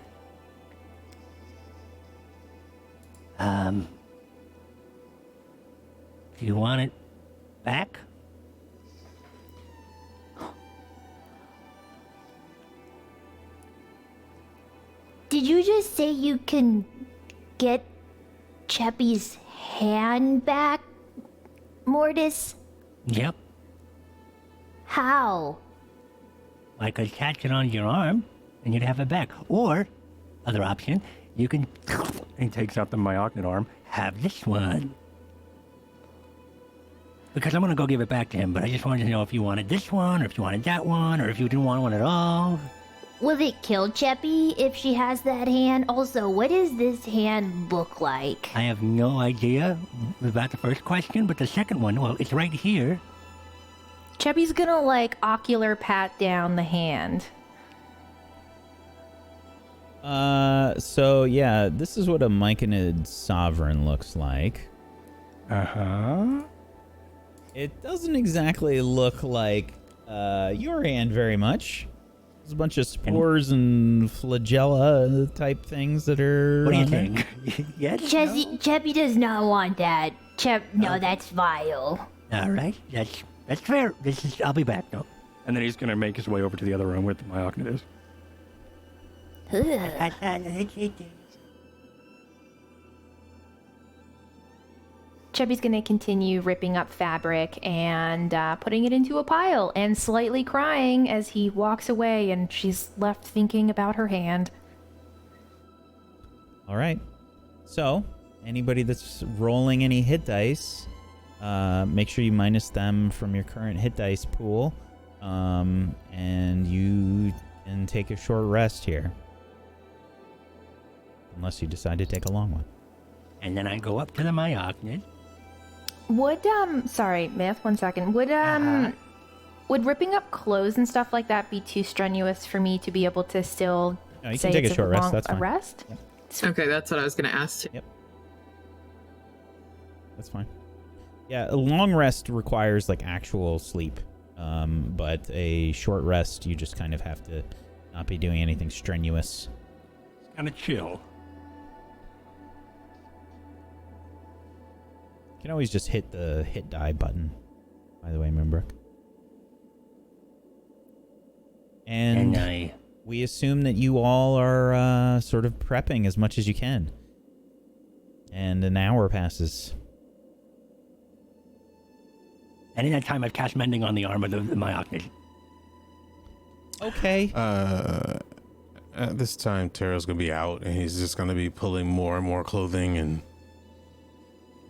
Do you want it back? Did you just say you can get Chippy's hand back, Mortis? Yep. How? I could attach it on your arm, and you'd have it back. Or, other option, you can... He takes out the myconid arm. Have this one. Because I'm going to go give it back to him, but I just wanted to know if you wanted this one, or if you wanted that one, or if you didn't want one at all. Will it kill Chippy if she has that hand? Also, what does this hand look like? I have no idea about the first question, but the second one, well, it's right here. Chubby's gonna like ocular pat down the hand. So yeah, this is what a myconid sovereign looks like. Uh-huh. It doesn't exactly look like your hand very much. There's a bunch of spores and flagella type things that are. What do you on there. think? Yes? Chippy does not want that. No, that's vile. All right, that's fair. I'll be back, though. And then he's gonna make his way over to the other room where the myconid is. Chubby's gonna continue ripping up fabric and putting it into a pile and slightly crying as he walks away, and she's left thinking about her hand. All right. So anybody that's rolling any hit dice, make sure you minus them from your current hit dice pool, and you can take a short rest here. Unless you decide to take a long one. And then I go up to the myconid. Would sorry, Myth, 1 second. Would ripping up clothes and stuff like that be too strenuous for me to be able to still No, you say can take it's a short rest. That's a fine. rest? Yep. Okay, that's what I was going to ask. Yep. That's fine. Yeah, a long rest requires like actual sleep, but a short rest you just kind of have to not be doing anything strenuous. It's kind of chill. You can always just hit the hit die button, by the way, Moonbrook. And we assume that you all are sort of prepping as much as you can. And an hour passes. And in that time, I've cast Mending on the arm of the myconid. Okay. At this time, Terrell's gonna be out, and he's just gonna be pulling more and more clothing and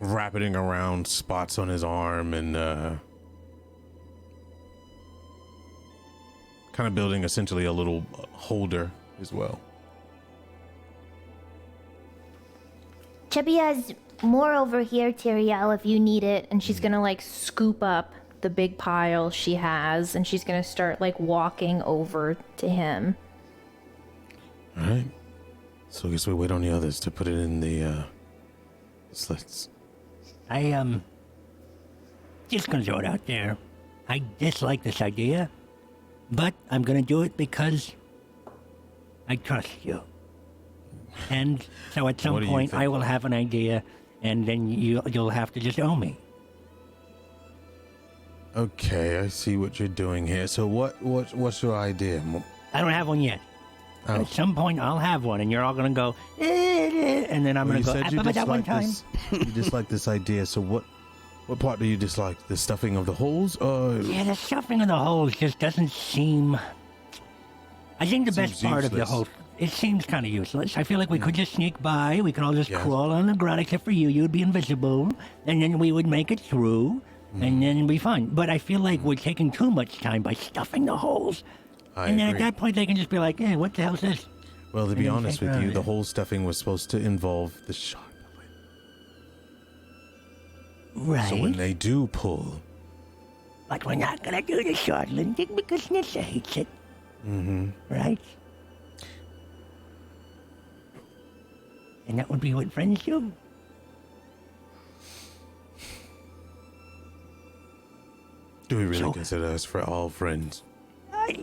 wrapping around spots on his arm, and kind of building essentially a little holder as well. Chubby has more over here, Teriel, if you need it. And she's gonna like scoop up the big pile she has, and she's gonna start like walking over to him. All right. So I guess we wait on the others to put it in the slits. Just gonna throw it out there. I dislike this idea, but I'm gonna do it because I trust you. And so at some point I will have an idea, and then you'll have to just owe me. Okay, I see what you're doing here. So what's your idea? I don't have one yet. Oh. At some point I'll have one, and you're all gonna go, and then I'm gonna go, but that one time. You dislike this idea. So what part do you dislike? The stuffing of the holes, or Yeah, the stuffing of the holes just doesn't seem. I think the best part of the whole. It seems kind of useless. I feel like we could just sneak by. We could all just crawl on the ground, except for you. You'd be invisible, and then we would make it through. and then it'll be fine. But I feel like we're taking too much time by stuffing the holes. I And then at agree. that point, they can just be like, hey, what the hell's this? Well, to be then honest take with her you, out. the whole stuffing was supposed to involve the Chardalyn. Right. So when they do pull, But we're not going to do the Chardalyn thing because Nissa hates it. Right? And that would be what friends do. do we really So- consider us for all friends?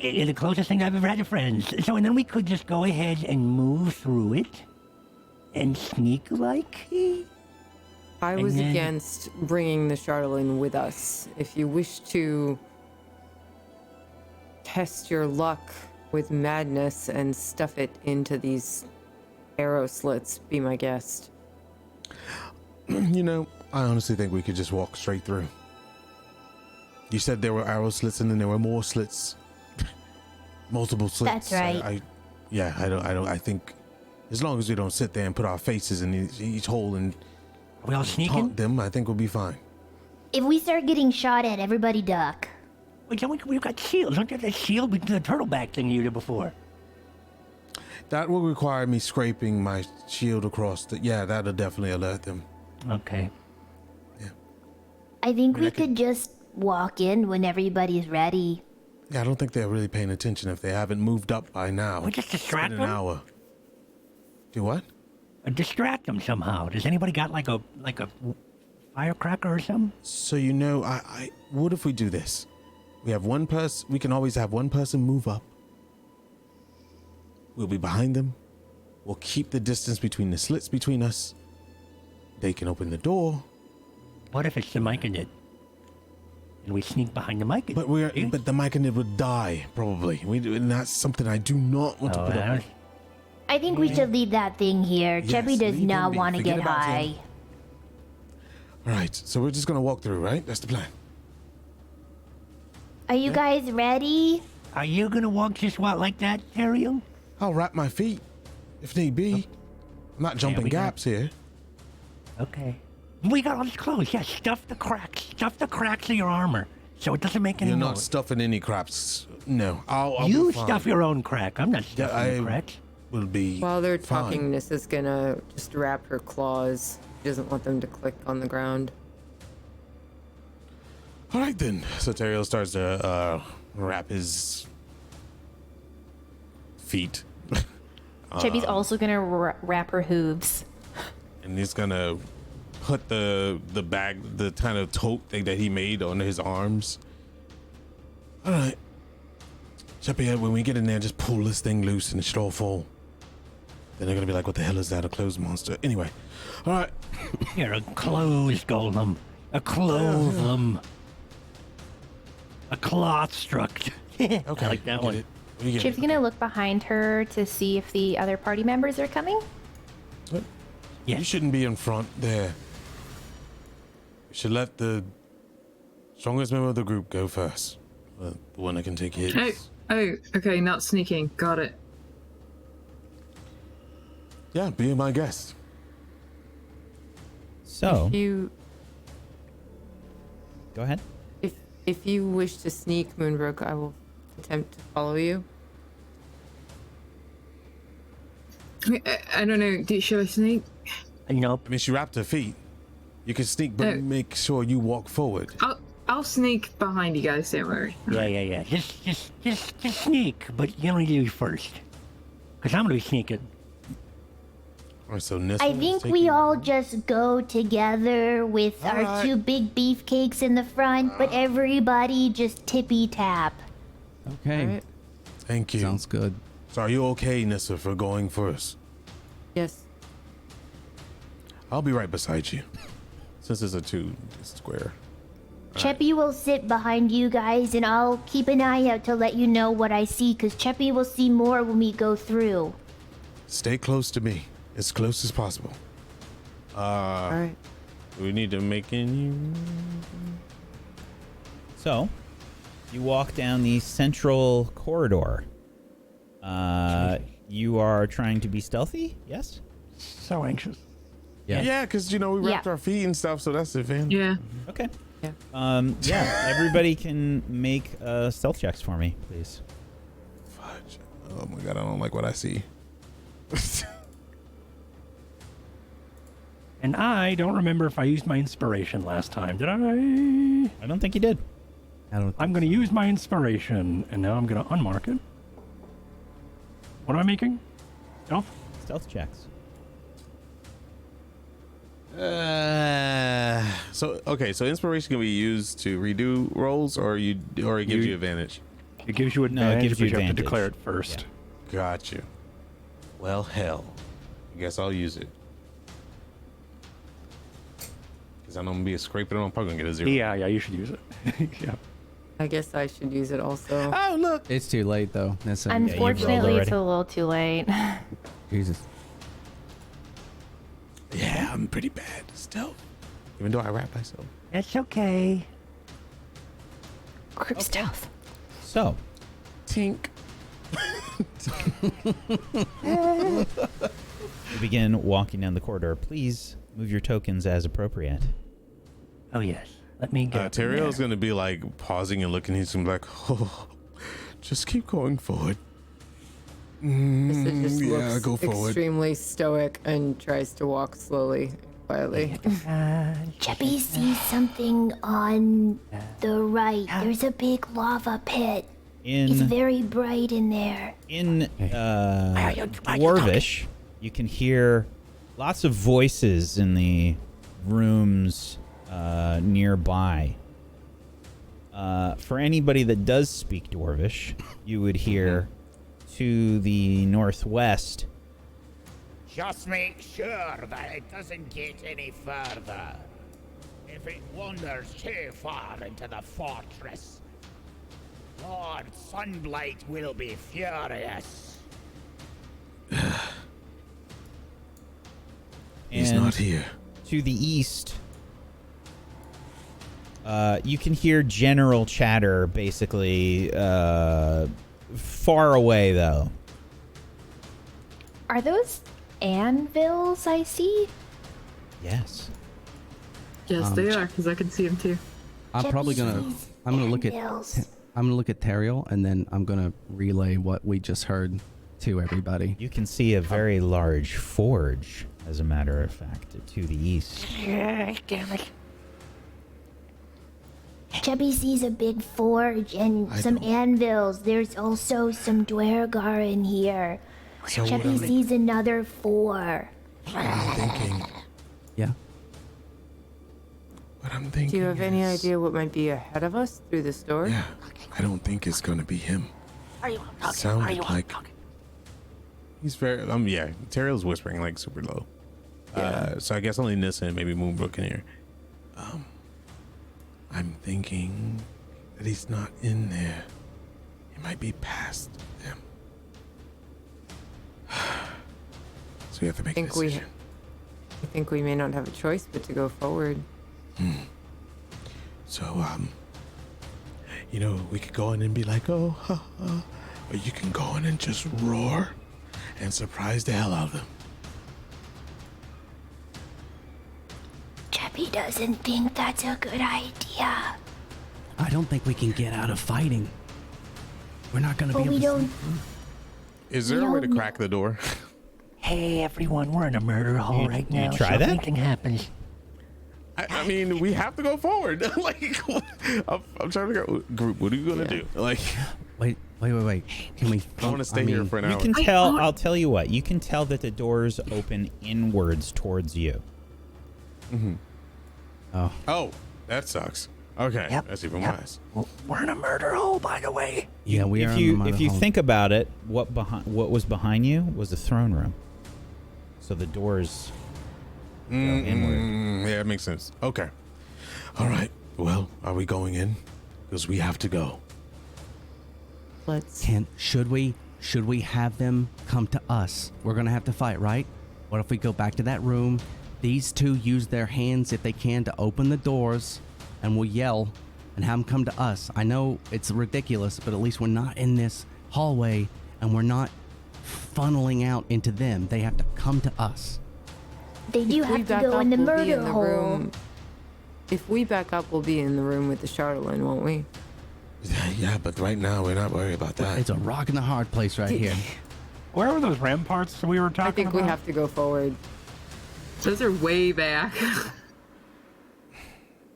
You're the closest thing I've ever had to friends. So, and then we could just go ahead and move through it and sneak like. I And was then- against bringing the Chardalyn with us. If you wish to test your luck with madness and stuff it into these arrow slits, be my guest. You know, I honestly think we could just walk straight through. You said there were arrow slits and then there were more slits. Multiple slits. That's right. I think as long as we don't sit there and put our faces in each hole and Are we all sneaking? taunt them, I think we'll be fine. If we start getting shot at, everybody duck. Wait, so we've got shields. Don't you have that shield with the turtleback thing you did before? That will require me scraping my shield across the... Yeah, that'll definitely alert them. Okay. I think I mean, we I could- could just walk in when everybody's ready. Yeah, I don't think they're really paying attention if they haven't moved up by now. We just It's distract been an them? hour. Do what? Distract them somehow. Does anybody got like a firecracker or something? So you know, I what if we do this? We have one person. We can always have one person move up. We'll be behind them. We'll keep the distance between the slits between us. They can open the door. What if it's the myconid? And we sneak behind the myconid? But the myconid would die probably. And that's something I do not want to put up with. I think we should leave that thing here. Yes, Chubby does leave him not be. want to Forget get about high. him. All right, so we're just gonna walk through, right? That's the plan. Are you guys ready? Are you gonna walk just like that, Ariel? I'll wrap my feet if need be. I'm not jumping we got- gaps here. Okay. We got all these clothes. Yeah, stuff the cracks of your armor so it doesn't make any You're noise. not stuffing any craps. No, I'll You be fine. stuff your own crack. I'm not Yeah, stuffing the cracks. will be While they're fine. talking, Nissa's gonna just wrap her claws. She doesn't want them to click on the ground. All right then. So Teriel starts to wrap his feet, Chubby's also gonna wrap her hooves. and he's gonna put the bag, the kind of tote thing that he made on his arms. All right, Chappie, when we get in there, just pull this thing loose and it should all fall. Then they're gonna be like, "What the hell is that? A clothes monster?" Anyway, all right. You're a clothes golem. A clothum. A cloth struct. Okay, I like that get one. it. We get Chip's it. gonna look behind her to see if the other party members are coming. You Yes. shouldn't be in front there. You should let the strongest member of the group go first. The one that can take hits. Oh, okay, not sneaking. Got it. Yeah, be my guest. So, You, go ahead. if you wish to sneak, Moonbrook, I will attempt to follow you. I don't know. Should I sneak? Nope. I mean, she wrapped her feet. You can sneak, but Oh. make sure you walk forward. I'll sneak behind you guys. Don't worry. Yeah. Just sneak, but you only do first. Because I'm gonna be sneaking. All right, so Nissa I is think we taking- all just go together with our Alright. 2 big beefcakes in the front, but everybody just tippy tap. Okay. All right. Thank you. Sounds good. So are you okay, Nissa, for going first? Yes. I'll be right beside you. Since it's a 2 square. Cheppy will sit behind you guys, and I'll keep an eye out to let you know what I see, because Cheppy will see more when we go through. Stay close to me. As close as possible. All right. Do we need to make any... So, you walk down the central corridor. You are trying to be stealthy, yes? So anxious. Yeah. Yeah, because, you know, we wrapped Yeah. our feet and stuff, so that's the advantage. Yeah. Okay. Yeah, everybody can make stealth checks for me, please. Fudge. Oh my god, I don't like what I see. And I don't remember if I used my inspiration last time. Did I? I don't think you did. I'm going to use my inspiration, and now I'm going to unmark it. What am I making? Stealth? Stealth checks. So inspiration can be used to redo rolls, or it gives you advantage. It gives you No, it advantage, gives you but you have to advantage. declare it first. Got you. Well, hell. I guess I'll use it. Because I know I'm gonna be a scraper, and I'm probably gonna get a 0. Yeah, you should use it. Yeah. I guess I should use it also. Oh, look. It's too late though. That's a, Unfortunately, it's already. a little too late. Jesus. Yeah, I'm pretty bad still. Even though I rap myself. That's okay. Group stealth. So, Tink. you begin walking down the corridor. Please move your tokens as appropriate. Oh, yes. Let me get Terriel's gonna be like pausing and looking. He's gonna be like, oh, just keep going forward. Missa just yeah, looks go forward. extremely stoic and tries to walk slowly, quietly. Chubby sees something on the right. There's a big lava pit. It's In very bright in there. Dwarvish, you can hear lots of voices in the rooms nearby. For anybody that does speak Dwarvish, you would hear to the northwest. Just make sure that it doesn't get any further. If it wanders too far into the fortress, Lord Sunblight will be furious. He's And not here. to the east, you can hear general chatter, basically, far away, though. Are those anvils I see? Yes. Yes, they are, because I can see them too. I'm probably gonna. I'm gonna look at. I'm gonna look at Teriel, and then I'm gonna relay what we just heard to everybody. You can see a very large forge, as a matter of fact, to the east. Damn it. Chubby sees a big forge and some anvils. There's also some Dwergar in here. So what Chubby sees another 4. I'm thinking. Yeah. What I'm thinking. Do you have any is- idea what might be ahead of us through this door? Yeah, I don't think it's gonna be him. Sounded like he's very. Yeah, Terriel's whispering like super low. So I guess only Nissa and maybe Moonbrook in here. I'm thinking that he's not in there. He might be past them. So we have to make a decision. I think we may not have a choice but to go forward. So, you know, we could go in and be like, oh, ha, ha. Or you can go in and just roar and surprise the hell out of them. Chubby doesn't think that's a good idea. I don't think we can get out of fighting. We're not gonna But be we able don't. Is there a way to crack the door? Hey, everyone, we're in a murder hall right now. try so that? If anything happens, I mean, we have to go forward. Like, I'm trying to figure out, group, what are you gonna do? Like, Wait. Can we? I want to stay here for an You hour. can tell, I'll tell you what, you can tell that the doors open inwards towards you. Oh, that sucks. Okay, Yep, that's even yep. worse. we're in a murder hole, by the way. Yeah, we are. If you think about it, what was behind you was the throne room. So the doors go inward. Yeah, it makes sense. Okay. All right. Well, are we going in? Because we have to go. Let's. Should we have them come to us? We're gonna have to fight, right? What if we go back to that room? These two use their hands if they can to open the doors, and we'll yell and have them come to us. I know it's ridiculous, but at least we're not in this hallway and we're not funneling out into them. They have to come to us. They do If we have to back go up, in the we'll be murder in the hole. room. If we back up, we'll be in the room with the Chardalyn, won't we? Yeah, but right now we're not worried about that. It's a rock and a hard place right here. Where were those ramparts we were talking about? I think we have to go forward. Those are way back.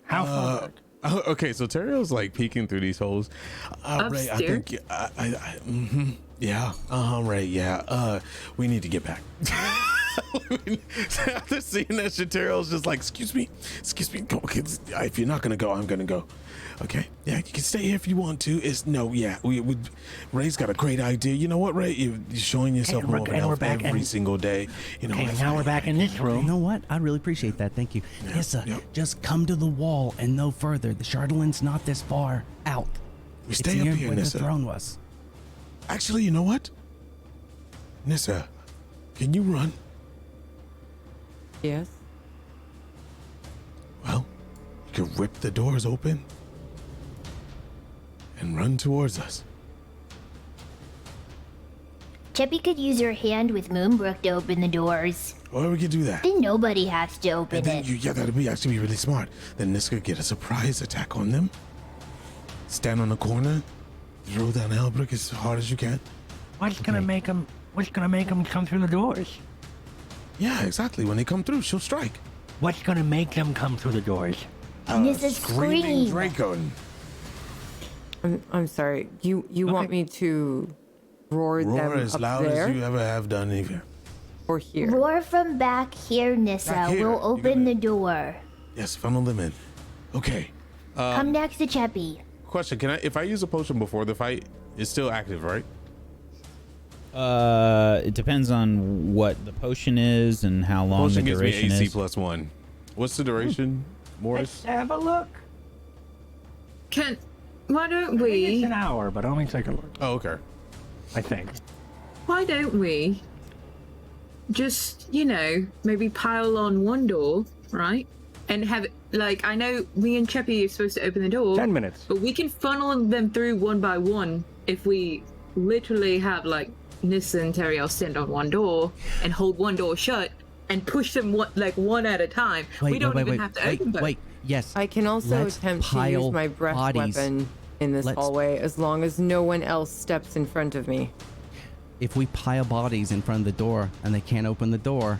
How far back? Okay, so Terriel's like peeking through these holes. Ray, I think, yeah, Ray, yeah. We need to get back. After seeing that shit, Terriel's just like, excuse me, go, kids. If you're not gonna go, I'm gonna go. Okay, yeah, you can stay here if you want to. Ray's got a great idea. You know what, Ray? You're showing yourself more of an elf every single day. You know, Okay, now we're back in this room. You know what? I really appreciate that. Thank you. Nissa, just come to the wall and no further. The Chardalyn's not this far out. We stay up here, where Nissa. the throne was. Actually, you know what? Nissa, can you run? Yes. Well, you could rip the doors open and run towards us. Cheppy could use her hand with Moonbrook to open the doors. Or we could do that. Then nobody has to open And then it. that'd be actually really smart. Then Nissa could get a surprise attack on them. Stand on the corner, throw down Elbrick as hard as you can. What's gonna make them come through the doors? Yeah, exactly. When they come through, she'll strike. What's gonna make them come through the doors? Nissa's Screaming scream. Draco. I'm sorry. You want me to roar them Roar as up loud there as you ever have done here. or here? Roar from back here, Nissa. Back here. We'll open the door. Yes, funnel them in. Okay. Come next to Cheppy. Question: if I use a potion before the fight, it's still active, right? It depends on what the potion is and how long Potion the gives me duration AC is. +1. What's the duration, Morris? Let's have a look. Why don't It's we? an hour, but only take a look. Oh, okay. I think. Why don't we just, maybe pile on one door, right? And have it, like, I know me and Cheppy are supposed to open the door. 10 minutes. But we can funnel them through one by one if we literally have, like, Nissa and Teriel stand on one door and hold one door shut and push them one at a time. We don't even have to open both. Wait. Yes. I can also Let's attempt to pile use my breath bodies. weapon in this Let's- hallway as long as no one else steps in front of me. If we pile bodies in front of the door and they can't open the door,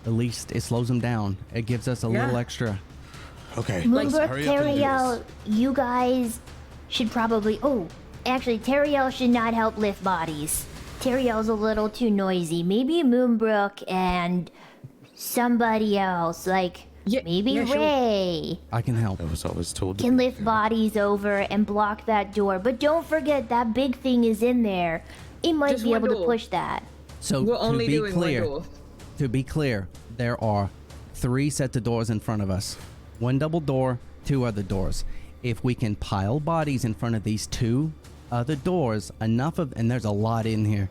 at least it slows them down. It gives us a little extra. Okay. Moonbrook, hurry up and do Teriel, you guys should probably... Oh, actually, Teriel should not help lift bodies. Teriel's a little too noisy. Maybe Moonbrook and somebody else, like maybe yeah, sure. Ray, I can help. I was always told to can be lift there. bodies over and block that door. But don't forget that big thing is in there. It might Just be one able to door. push that. So We're to only be doing clear, one door. to be clear, there are 3 sets of doors in front of us. 1 double door, 2 other doors. If we can pile bodies in front of these 2 other doors, and there's a lot in here.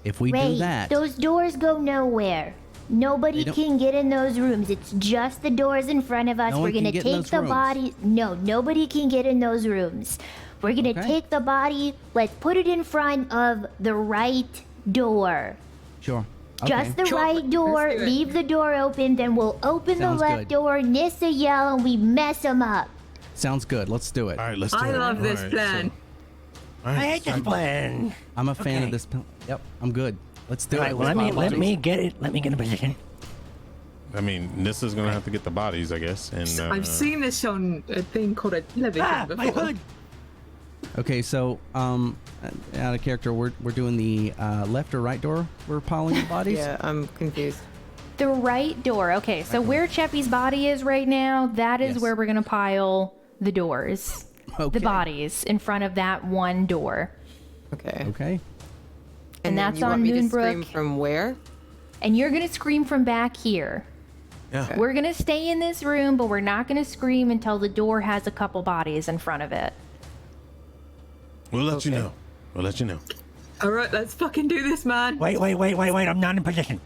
If we Ray, do that, those doors go nowhere. Nobody They don't- can get in those rooms. It's just the doors in front of us. No We're one can gonna get in take those the rooms. body. No, nobody can get in those rooms. We're gonna Okay. take the body. Let's put it in front of the right door. sure. Just the Sure, right let's door. do it. Leave the door open. Then we'll open Sounds the left good. door. Nissa yell and we mess them up. Sounds good. Let's do it. All right, let's do I it. love this All right, plan. all I right, hate this plan. I'm a fan of Okay. this. Yep, I'm good. Let's do All it. right, well, Let's pile let bodies. me get it. Let me get in position. I mean, Nissa's gonna have to get the bodies, I guess. And I've seen this on a thing called a television before. My hood. Okay, so out of character, we're doing the left or right door. We're piling the bodies. Yeah, I'm confused. The right door. Okay, so where Cheppy's body is right now, that is Yes. where we're gonna pile the doors. Okay. The bodies in front of that one door. Okay. Okay. And then that's you want on me to scream Moonbrook. from where? And you're gonna scream from back here. yeah. We're gonna stay in this room, but we're not gonna scream until the door has a couple bodies in front of it. We'll let you Okay. know. We'll let you know. All right, let's fucking do this, man. Wait. I'm not in position.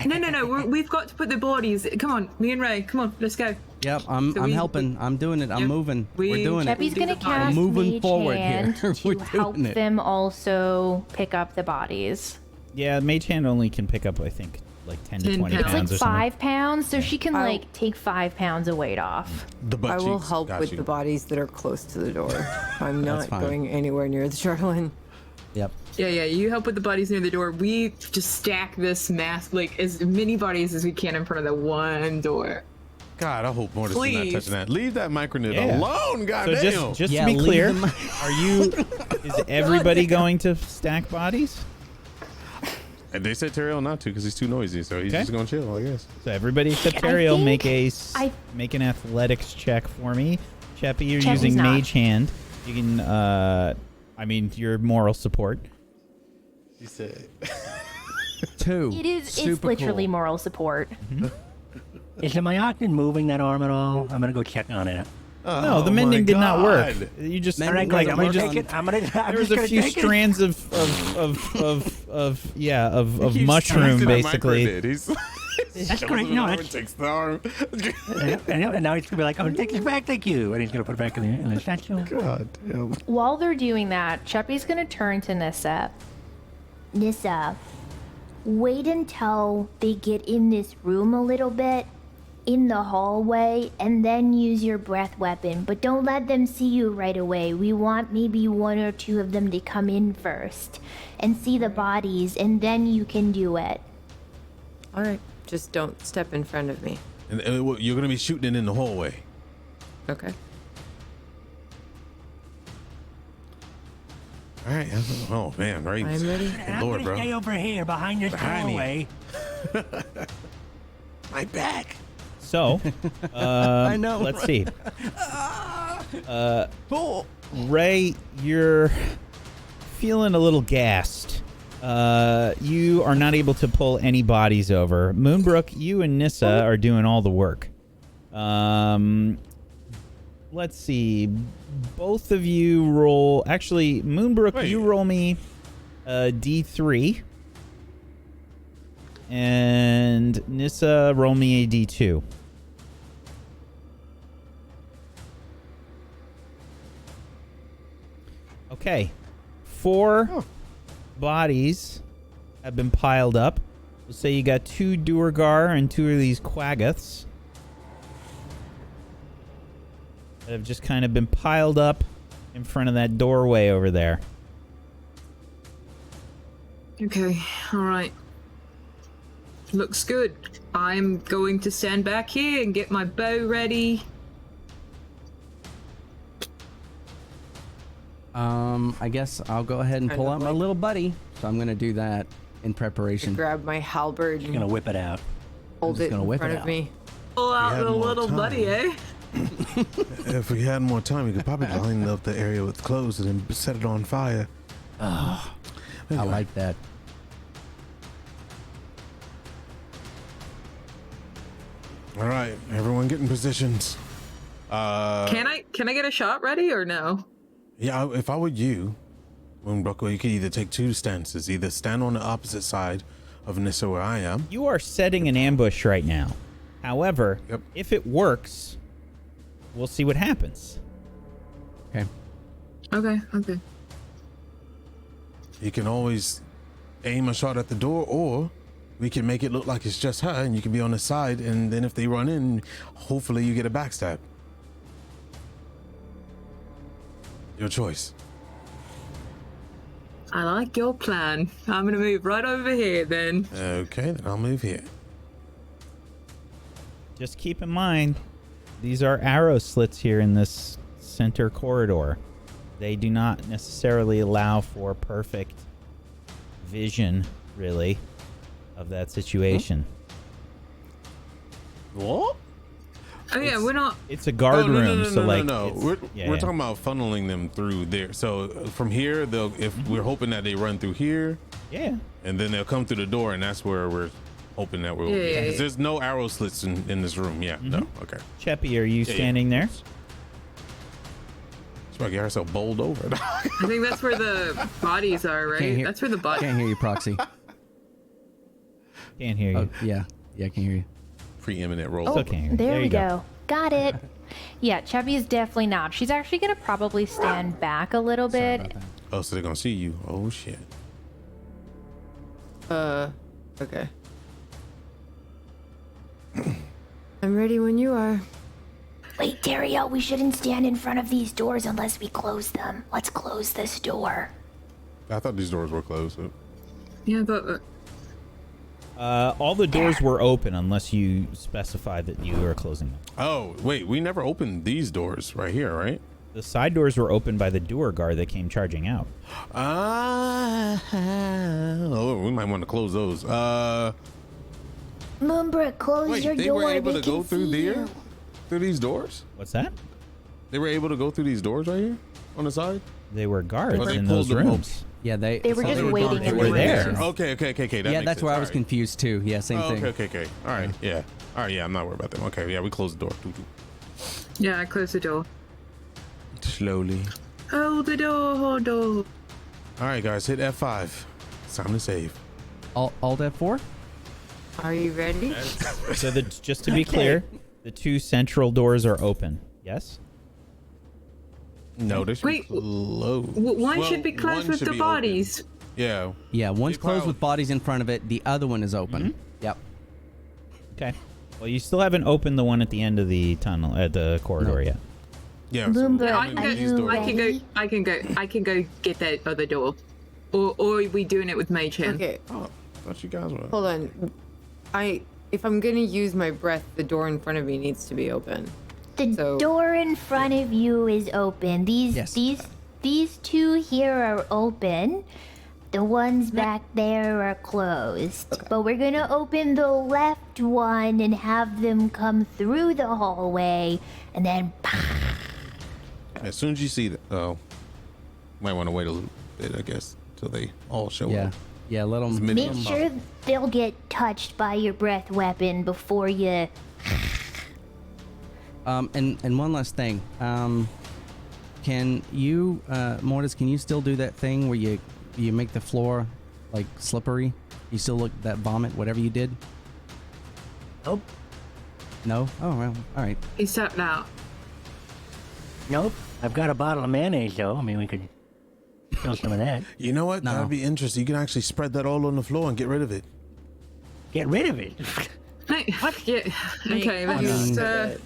No. We've got to put the bodies. Come on, me and Ray. Come on, let's go. Yep, So I'm we- helping. I'm doing it. I'm Yep. moving. We- We're doing it. Cheppy's do gonna the bodies. cast Moving Mage forward Hand here. We're to help doing it. them also pick up the bodies. Yeah, Mage Hand only can pick up, I think, like 10 to 10 20 pounds. pounds, It's like or something. 5 pounds, so she can like take 5 pounds of weight off. The butt I will cheeks, help got with you. the bodies that are close to the door. I'm not fine. going anywhere near the Chardalyn. Yep. Yeah, you help with the bodies near the door. We just stack this mass, like as many bodies as we can in front of the one door. God, I hope Mortis is not Please. touching that. Leave that myconid Yeah. alone, So goddamn. just Yeah, to be leave clear, them- is everybody going to stack bodies? And they said Teriel not to because he's too noisy, so he's Okay. just gonna chill, I guess. So everybody except I Teriel think make an athletics check for me. Cheppy, you're Cheppy's using not. Mage Hand. You can, I mean, your moral support. He said. 2. It is. It's Super literally cool. moral support. Is the myconid moving that arm at all? I'm gonna go check on it. No, the Oh mending my did not work. God. You just Mending All right, great. doesn't I'm gonna work take on- it. I'm there was just a gonna few take it. strands of He's mushroom using a basically. myconid. He's That's great. No, Arm that's, takes the arm. and now he's gonna be like, "I'm gonna take this back, thank you," and he's gonna put it back in the statue. God damn. While they're doing that, Cheppy's gonna turn to Nissa. Nissa, wait until they get in this room a little bit, in the hallway, and then use your breath weapon. But don't let them see you right away. We want maybe 1 or 2 of them to come in first and see the bodies, and then you can do it. All right, just don't step in front of me. And you're gonna be shooting it in the hallway. Okay. All right. Oh man, right. I'm ready. I'm Lord, gonna bro. stay over here behind this Behind me. doorway. My back. So, I know. let's see. Ray, you're feeling a little gassed. You are not able to pull any bodies over. Moonbrook, you and Nissa are doing all the work. Let's see. Both of you roll. Actually, Moonbrook, Wait. you roll me a D3. And Nissa, roll me a D2. Okay. 4 bodies have been piled up. We'll say you got 2 Duergar and 2 of these Quaggoths that have just kind of been piled up in front of that doorway over there. Okay, all right. Looks good. I'm going to stand back here and get my bow ready. I guess I'll go ahead and Kind pull of out my like- little buddy. So I'm gonna do that in preparation. Grab my halberd He's gonna and whip it out. hold just it gonna in whip front it of out. me. Pull out had the more little time. buddy, eh? If we had more time, we could probably line up the area with clothes and then set it on fire. I like that. All right, everyone get in positions. Can I get a shot ready or no? Yeah, if I were you, Moonbrook, you could either take 2 stances. Either stand on the opposite side of Nissa where I am. You are setting an ambush right now. However, Yep. if it works, we'll see what happens. Okay. Okay. You can always aim a shot at the door, or we can make it look like it's just her and you can be on the side, and then if they run in, hopefully you get a backstab. Your choice. I like your plan. I'm gonna move right over here then. Okay, then I'll move here. Just keep in mind, these are arrow slits here in this center corridor. They do not necessarily allow for perfect vision, really, of that situation. What? Oh yeah, we're not. It's a guard room, no, so like no. it's- We're yeah. talking about funneling them through there. So from here, they'll if we're hoping that they run through here, Yeah. and then they'll come through the door, and that's where we're hoping that we'll. Yeah, be. yeah, 'Cause yeah. there's no arrow slits in this room. Yeah, no. Okay. Cheppy, are you yeah. standing there? She's about to get herself bowled over. I think that's where the bodies are, Can't right? hear- That's where the bodies. Can't hear you, Proxy. Can't hear you. Oh, yeah. Yeah, I can hear you. Preeminent roll. Still can't hear you. There we you go. Got it. Yeah, Cheppy is definitely not. She's actually gonna probably stand back a little Sorry bit. about that. Oh, so they're gonna see you. Oh shit. Okay. I'm ready when you are. Wait, Dario, we shouldn't stand in front of these doors unless we close them. Let's close this door. I thought these doors were closed. Yeah, but all the doors were open unless you specified that you were closing them. Oh, wait, we never opened these doors right here, right? The side doors were opened by the door guard that came charging out. Oh, we might want to close those. Moonbrook, close Wait, your they door. were able to can go through see there? you. Through these doors? What's that? They were able to go through these doors right here on the side? They were guards Well, they in pulled those them rooms. Yeah, they They were so just they waiting gone in through the there. room. Okay. That Yeah, makes that's where sense. I was confused too. Yeah, same thing. Okay. All right, yeah. All right, yeah, I'm not worried about them. Okay, yeah, we closed the door. yeah, I closed the door. Slowly. Hold the door, hold door. All right, guys, hit F5. It's time to save. Alt F4. Are you ready? So just to be clear, the two central doors are open. Yes? No, they should be Wait, closed. One Well, should be closed one with should the be open. bodies. Yeah. Yeah, one's They closed probably- with bodies in front of it. The other one is open. Yep. Okay. Well, you still haven't opened the one at the end of the tunnel, at the corridor yet. Yeah. Moonbrook, Yeah, are I can go. you I can go. ready? I can go get that other door. Or are we doing it with Mage Hand? Okay, Oh, thought you guys were. hold on. If I'm gonna use my breath, the door in front of me needs to be open. The So- door in front of you is open. Yes. These two here are open. The ones back there are closed. But we're gonna open the left one and have them come through the hallway, and then As soon as you see that, might want to wait a little bit, I guess, till they all show Yeah. up. Yeah. Let them. make sure they'll get touched by your breath weapon before you. And one last thing. Can you, Mortis? Can you still do that thing where you make the floor like slippery? You still look that vomit, whatever you did? Nope. No. Oh well. All right. He's tapped out. Nope. I've got a bottle of mayonnaise, though. I mean, we could kill some of that. You know what? No. That'd be interesting. You can actually spread that all on the floor and get rid of it. Get rid of it. Hey, yeah. Okay, I let's, mean-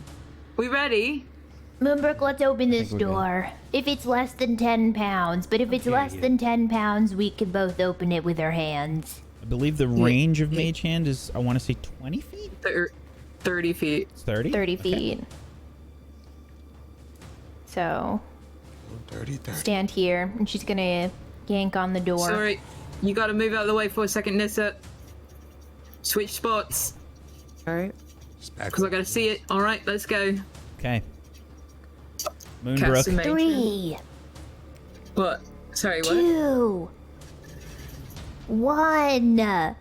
we ready? Moonbrook, let's open this we're good. door. If it's less than 10 pounds, but if it's less than 10 pounds, we can both open it with our hands. I believe the range of Mage Hand is, I want to say 20 feet? 30 feet. It's 30? 30 feet. So, Dirty. stand here, and she's gonna yank on the door. Sorry, you gotta move out of the way for a second, Nissa. Switch spots, All right. because I gotta see it. All right, let's go. Okay. Cast Moonbrook. some Mage Hand. 3, What? Sorry, what? 2, 1.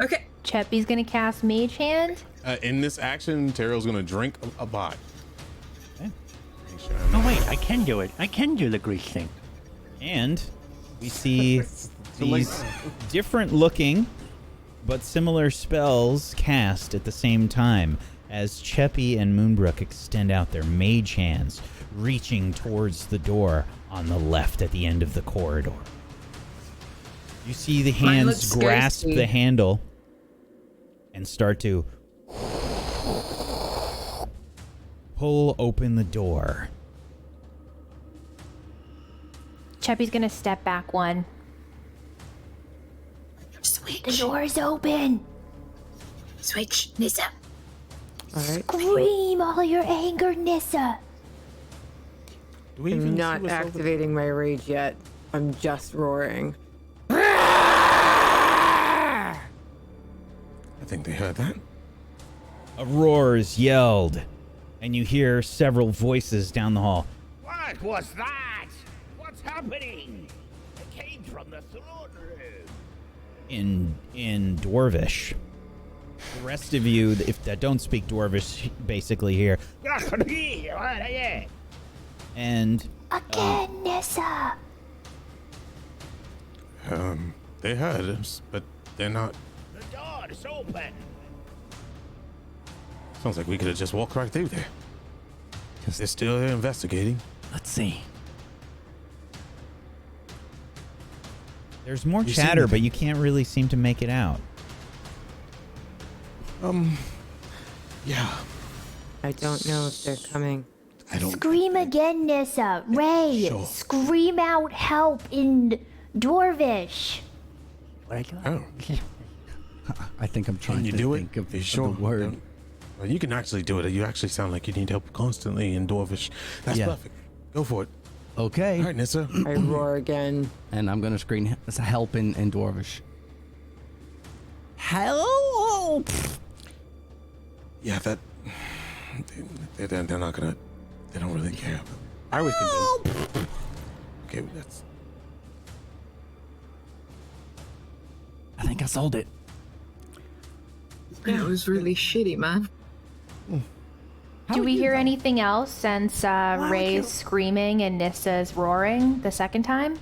Okay. Cheppy's gonna cast Mage Hand. In this action, Terrell's gonna drink a bot. Okay. Oh, wait. I can do it. I can do the grease thing. And we see these different looking but similar spells cast at the same time as Cheppy and Moonbrook extend out their mage hands, reaching towards the door on the left at the end of the corridor. You see the Mine hands looks grasp ghosty. the handle and start to pull open the door. Cheppy's gonna step back one. The door's open. Switch, Nissa. All right. Scream all your anger, Nissa. Do we I'm even not see what's over- activating my rage yet. I'm just roaring. I think they heard that. A roar is yelled, and you hear several voices down the hall. What was that? What's happening? It came from the throne room. In Dwarvish. The rest of you, if that don't speak Dwarvish, basically hear, and Again, Nissa. They heard us, but they're not. The door is open. Sounds like we could have just walked right through there. They're still there investigating. Let's see. there's more You chatter, seem- but you can't really seem to make it out. Yeah. I don't know if they're coming. I don't. Scream again, Nissa. Ray, Sure. scream out help in Dwarvish. What I do? Oh. I think I'm trying Can you to do it? think of, You of sure? the word. Well, you can actually do it. You actually sound like you need help constantly in Dwarvish. That's Yeah. perfect. Go for it. Okay. All right, Nissa. I roar again. And I'm gonna scream help in Dwarvish. Help! Yeah, that. They're not gonna. They don't really care. I was convinced. Okay, that's. I think I sold it. That was really shitty, man. Do we hear anything else since Ray's screaming and Nissa's roaring the second time?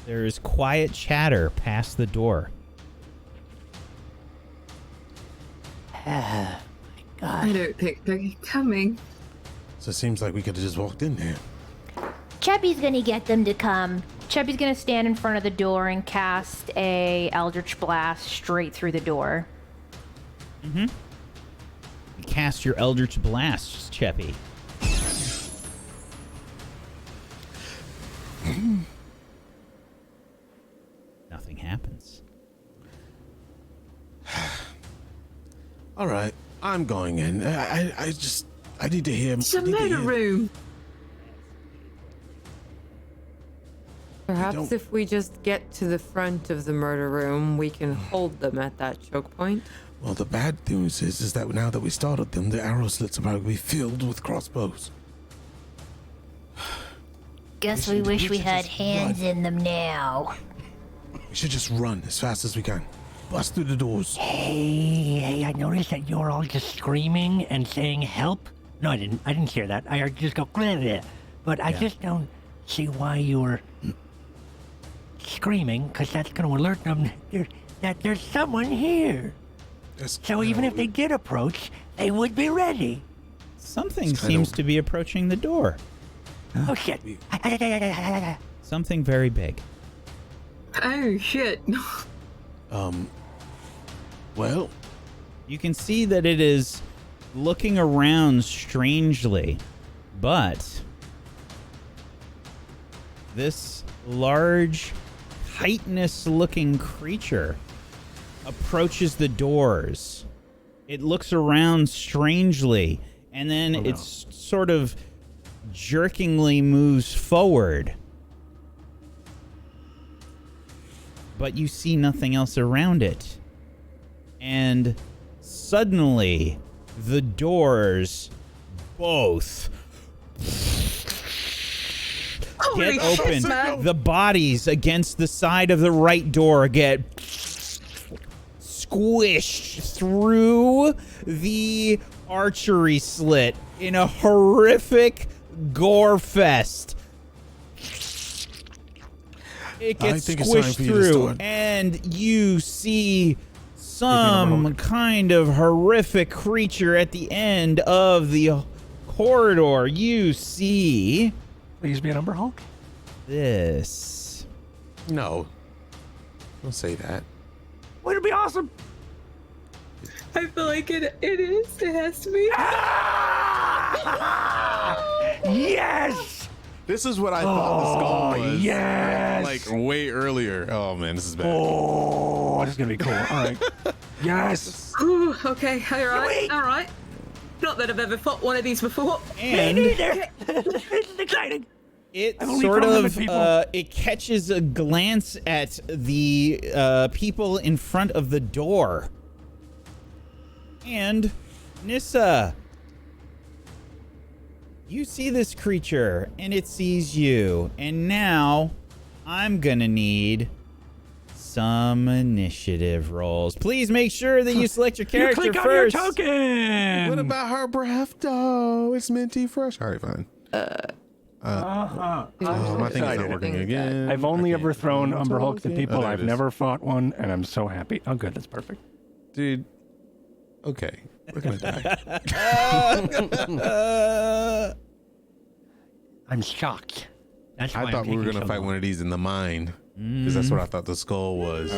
There's quiet chatter past the door. My God. I don't think they're coming. So it seems like we could have just walked in there. Cheppy's gonna get them to come. Cheppy's gonna stand in front of the door and cast a Eldritch Blast straight through the door. You cast your Eldritch Blast, Cheppy. Nothing happens. All right, I'm going in. I need to hear. It's a I need to murder hear- room. Perhaps don't- if we just get to the front of the murder room, we can hold them at that choke point. Well, the bad news is that now that we started them, the arrow slits are about to be filled with crossbows. Guess We we should- wish we we should had just hands run. in them now. We should just run as fast as we can. Bust through the doors. Hey, I noticed that you were all just screaming and saying help. No, I didn't hear that. I heard you just go, "Bleh." But I just don't see why you were screaming, because that's going to alert them that there's someone here. So even if they did approach, they would be ready. Something It's kind seems of- to be approaching the door. Oh, shit. Something very big. Oh shit. Well, You can see that it is looking around strangely, but this large, chitinous-looking creature approaches the doors. It looks around strangely, and then it sort of jerkingly moves forward. But you see nothing else around it. And suddenly, the doors both Holy get shit, open. man. The bodies against the side of the right door get squished through the archery slit in a horrific gore fest. It I gets think it's time squished for you to through, start. and you see some kind of horrific creature at the end of the corridor. You see Please be an Umber Hulk. this. no. Don't say that. Would it be awesome? I feel like it is. It has to be. Yes! This is what I thought the skull was. yes! Like way earlier. Oh man, this is bad. Oh, this is going to be cool. All right. Yes! Ooh, okay, alright, Sweet. alright. Not that I've ever fought one of these before. And Neither. This is exciting. it I've only sort thrown them of at people. it catches a glance at the people in front of the door. And Nissa, you see this creature, and it sees you. And now, I'm gonna need some initiative rolls. Please make sure that you select your character Click on first. your token. What about her breath, though? It's minty fresh. All right, fine. Uh-huh. My thing is not working again. I've only I can't- ever thrown Umber Hulk to Oh, people. there it I've is. never fought one, and I'm so happy. Oh, good. That's perfect. Dude. Okay. We're gonna die. I'm shocked. That's why I thought we were gonna fight one of these in the mine. Because that's what I thought the skull was.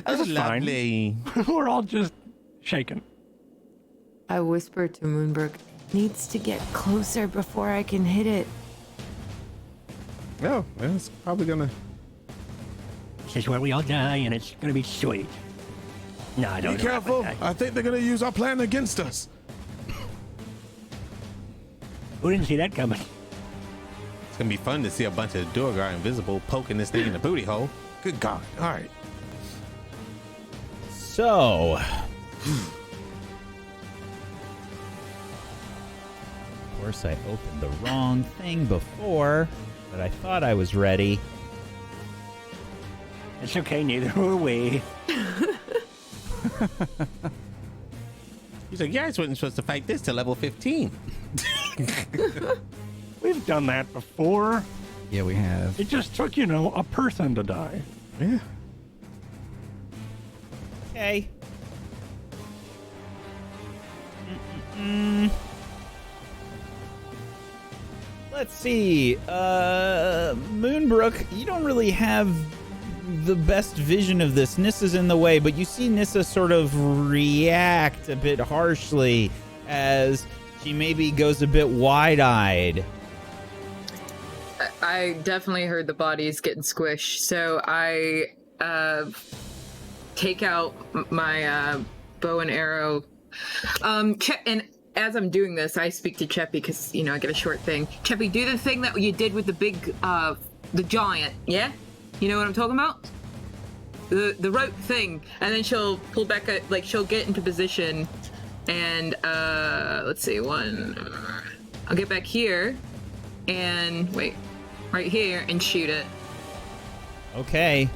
This is fine. Lovely. We're all just shaken. I whisper to Moonbrook, needs to get closer before I can hit it. Oh, it's probably gonna. This is where we all die, and it's gonna be sweet. No, I don't Be know careful. about that. I think they're gonna use our plan against us. Who didn't see that coming? It's gonna be fun to see a bunch of Durgar Invisible poking this thing in the booty hole. Good God. All right. So, of course, I opened the wrong thing before, but I thought I was ready. It's okay, neither were we. He's like, yeah, I wasn't supposed to fight this till level 15. We've done that before. Yeah, we have. It just took, a person to die. Yeah. Okay. Let's see. Moonbrook, you don't really have the best vision of this. Nissa's in the way, but you see Nissa sort of react a bit harshly as she maybe goes a bit wide-eyed. I definitely heard the bodies getting squished, so I take out my bow and arrow. And as I'm doing this, I speak to Cheppy because I get a short thing. Cheppy, do the thing that you did with the big, the giant. Yeah, you know what I'm talking about? The rope thing, and then she'll pull back, she'll get into position, and let's see, I'll get back here, and wait. Right here and shoot it. Okay.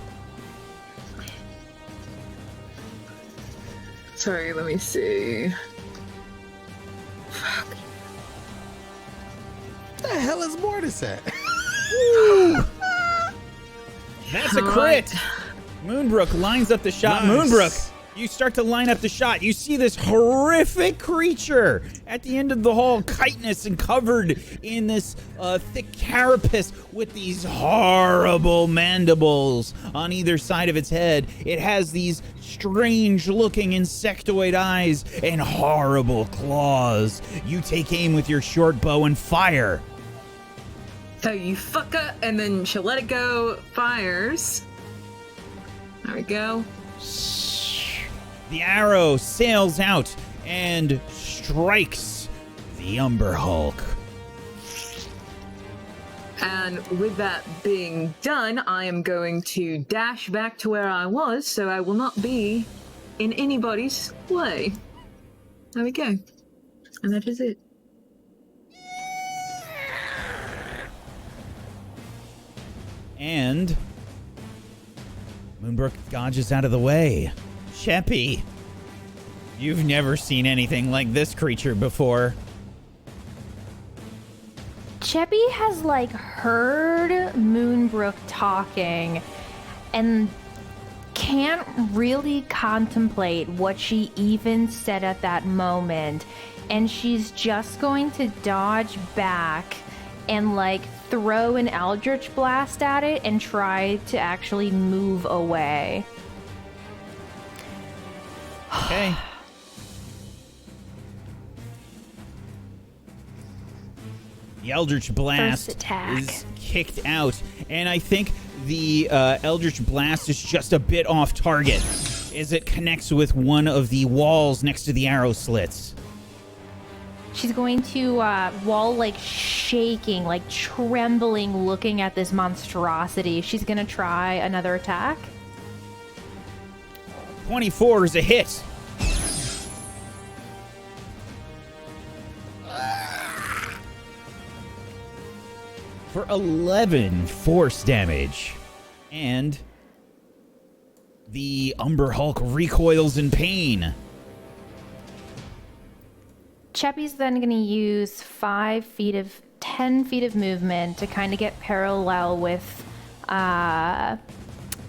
Sorry, let me see. Fuck. What the hell is Mortis at? That's a crit! Moonbrook lines up the shot. Nice. Moonbrook, you start to line up the shot. You see this horrific creature at the end of the hall, chitinous and covered in this thick carapace with these horrible mandibles on either side of its head. It has these strange-looking insectoid eyes and horrible claws. You take aim with your short bow and fire. So you fuck up, and then she'll let it go. Fires. There we go. The arrow sails out and strikes the Umber Hulk. And with that being done, I am going to dash back to where I was, so I will not be in anybody's way. There we go. And that is it. And Moonbrook dodges out of the way. Cheppy, you've never seen anything like this creature before. Cheppy has heard Moonbrook talking and can't really contemplate what she even said at that moment, and she's just going to dodge back and throw an Eldritch Blast at it and try to actually move away. Okay. The Eldritch Blast is kicked out, and I think the Eldritch Blast is just a bit off target as it connects with one of the walls next to the arrow slits. She's going to, while shaking, trembling, looking at this monstrosity, she's going to try another attack. 24 is a hit. For 11 force damage. And the Umber Hulk recoils in pain. Cheppy's then going to use 10 feet of movement to kind of get parallel with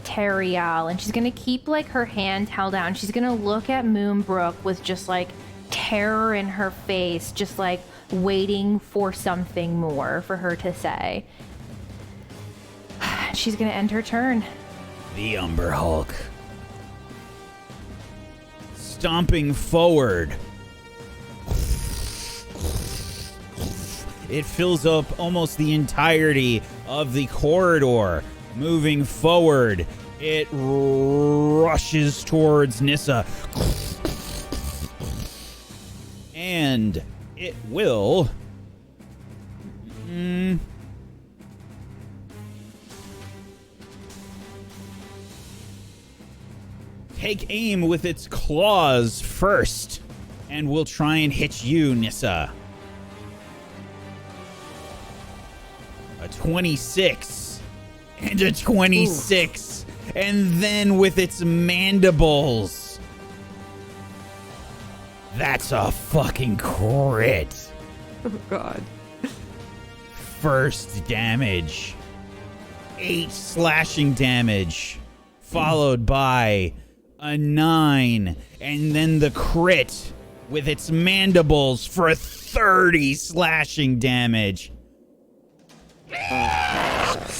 Teriel, and she's going to keep her hand held out, and she's going to look at Moonbrook with just terror in her face, just waiting for something more for her to say. She's going to end her turn. The Umber Hulk stomping forward. It fills up almost the entirety of the corridor. Moving forward, it rushes towards Nissa. And it will... take aim with its claws first. And will try and hit you, Nissa. A 26. And a 26. Ooh. And then with its mandibles. That's a fucking crit. Oh, God. First damage. 8 slashing damage. Followed by a 9. And then the crit with its mandibles for 30 slashing damage.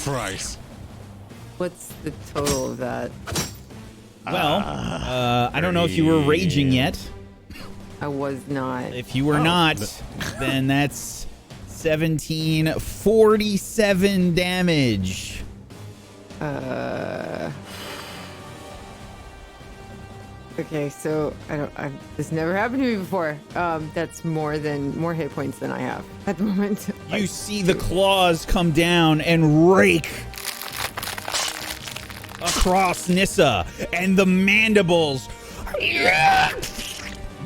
Christ. What's the total of that? Well, I don't know if you were raging yet. I was not. If you were not, then that's 1747 damage. Okay, so this never happened to me before. That's more hit points than I have at the moment. You see the claws come down and rake across Nissa, and the mandibles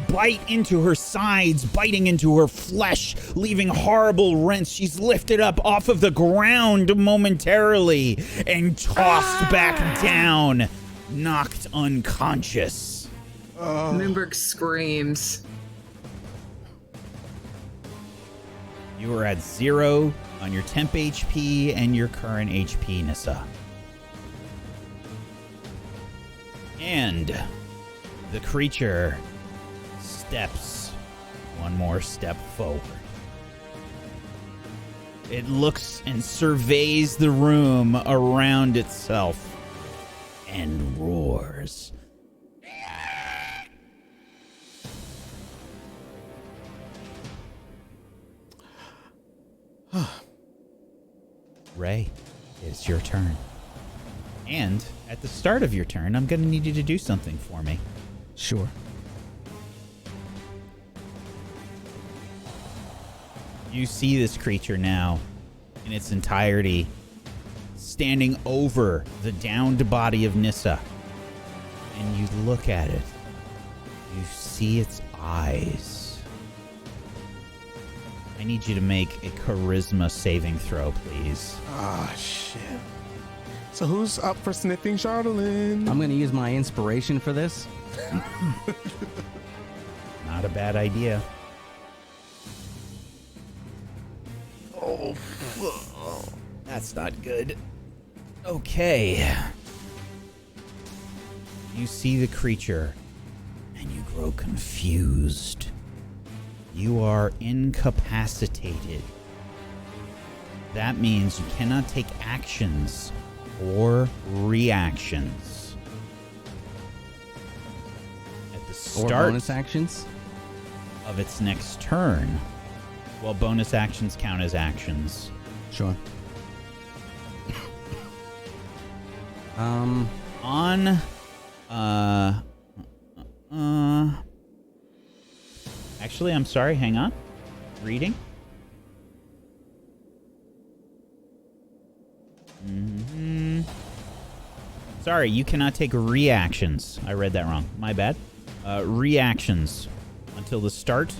bite into her sides, biting into her flesh, leaving horrible rents. She's lifted up off of the ground momentarily and tossed back down, knocked unconscious. Moonbrook screams. You are at 0 on your temp HP and your current HP, Nissa. And the creature steps one more step forward. It looks and surveys the room around itself and roars. Ray, it's your turn. And at the start of your turn, I'm going to need you to do something for me. Sure. You see this creature now in its entirety standing over the downed body of Nissa. And you look at it. You see its eyes. I need you to make a charisma saving throw, please. Ah, shit. So who's up for sniffing Chardalyn? I'm going to use my inspiration for this. Not a bad idea. Oh, that's not good. Okay. You see the creature, and you grow confused. You are incapacitated. That means you cannot take actions or reactions. At the start or bonus actions of its next turn, well, bonus actions count as actions. Sure. Actually, I'm sorry, hang on. Reading. Sorry, you cannot take reactions. I read that wrong. My bad. Reactions until the start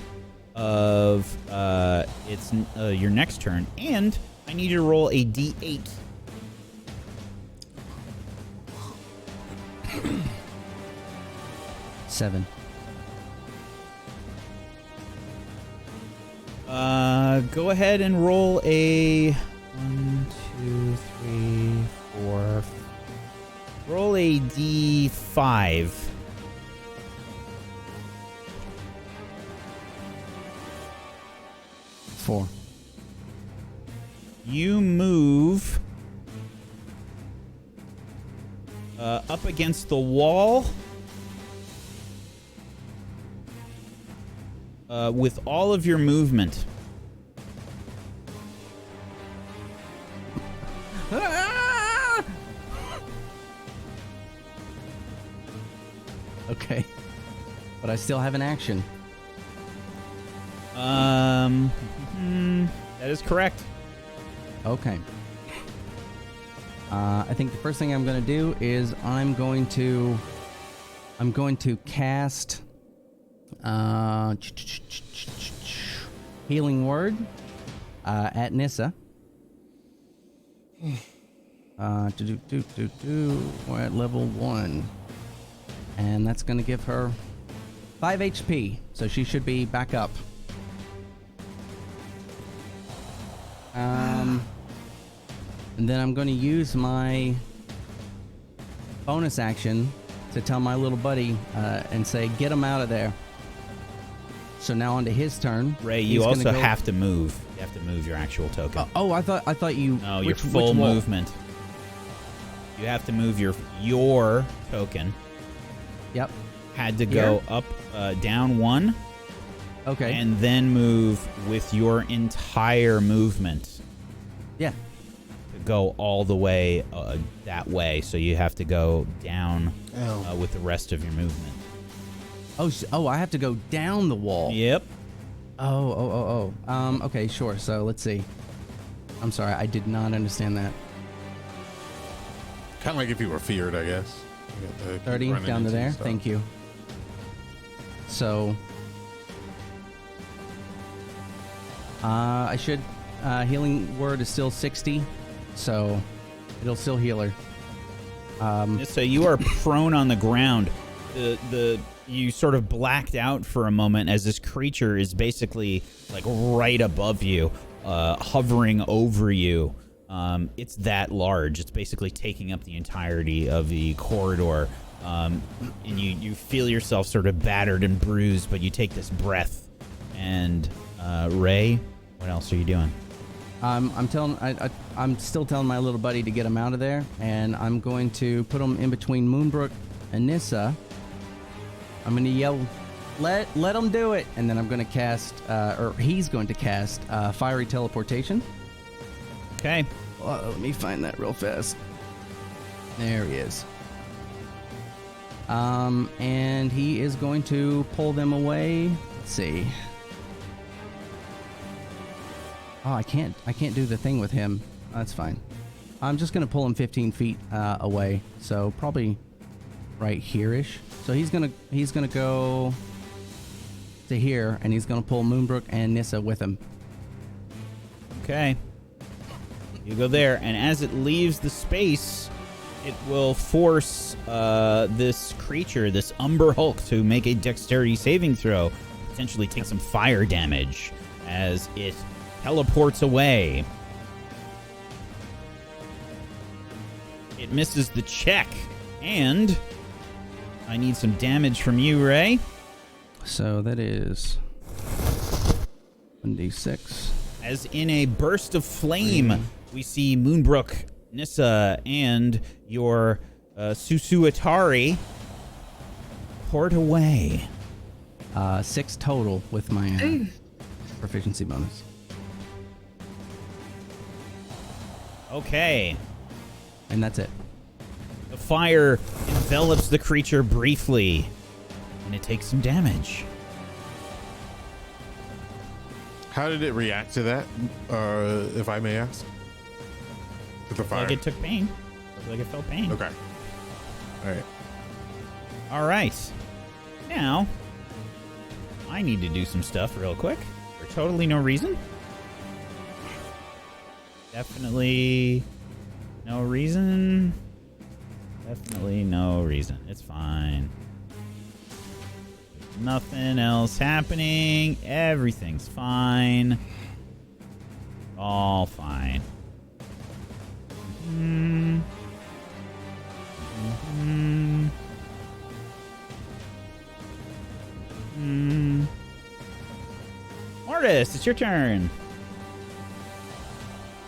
of your next turn. And I need you to roll a d8. Seven. Go ahead and roll a 1, 2, 3, 4. Roll a d5. Four. You move up against the wall with all of your movement. Okay. But I still have an action. That is correct. Okay. I think the first thing I'm going to do is I'm going to cast Healing Word at Nissa. We're at level 1. And that's going to give her 5 HP, so she should be back up. And then I'm going to use my bonus action to tell my little buddy and say, get him out of there. So now onto his turn. Ray, you also have to move. You have to move your actual token. I thought you... No, your full movement. You have to move your token. Yep. Had to go up, down 1. Okay. And then move with your entire movement. Yeah. To go all the way that way. So you have to go down with the rest of your movement. Oh, I have to go down the wall. Yep. Okay, sure. So let's see. I'm sorry, I did not understand that. Kind of like if you were feared, I guess. 30 down to there. Thank you. So I should Healing Word is still 60, so it'll still heal her. So you are prone on the ground. You sort of blacked out for a moment as this creature is basically like right above you, hovering over you. It's that large. It's basically taking up the entirety of the corridor. And you feel yourself sort of battered and bruised, but you take this breath. And Ray, what else are you doing? I'm still telling my little buddy to get him out of there, and I'm going to put him in between Moonbrook and Nissa. I'm going to yell, let him do it, and then I'm going to cast, or he's going to cast Fiery Teleportation. Okay. Let me find that real fast. There he is. And he is going to pull them away. Let's see. Oh, I can't do the thing with him. That's fine. I'm just gonna pull him 15 feet away, so probably right here-ish. So he's gonna go to here, and he's gonna pull Moonbrook and Nissa with him. Okay. You go there, and as it leaves the space, it will force this creature, this Umber Hulk, to make a dexterity saving throw, potentially take some fire damage as it teleports away. It misses the check, and I need some damage from you, Ray. So that is 1d6. As in a burst of flame, we see Moonbrook, Nissa, and your Susuatari port away. 6 total with my proficiency bonus. Okay. And that's it. The fire envelops the creature briefly, and it takes some damage. How did it react to that, if I may ask? To the fire? Like it took pain. Like it felt pain. Okay. All right. All right. Now, I need to do some stuff real quick for totally no reason. Definitely no reason. Definitely no reason. It's fine. There's nothing else happening. Everything's fine. All fine. Mortis, it's your turn.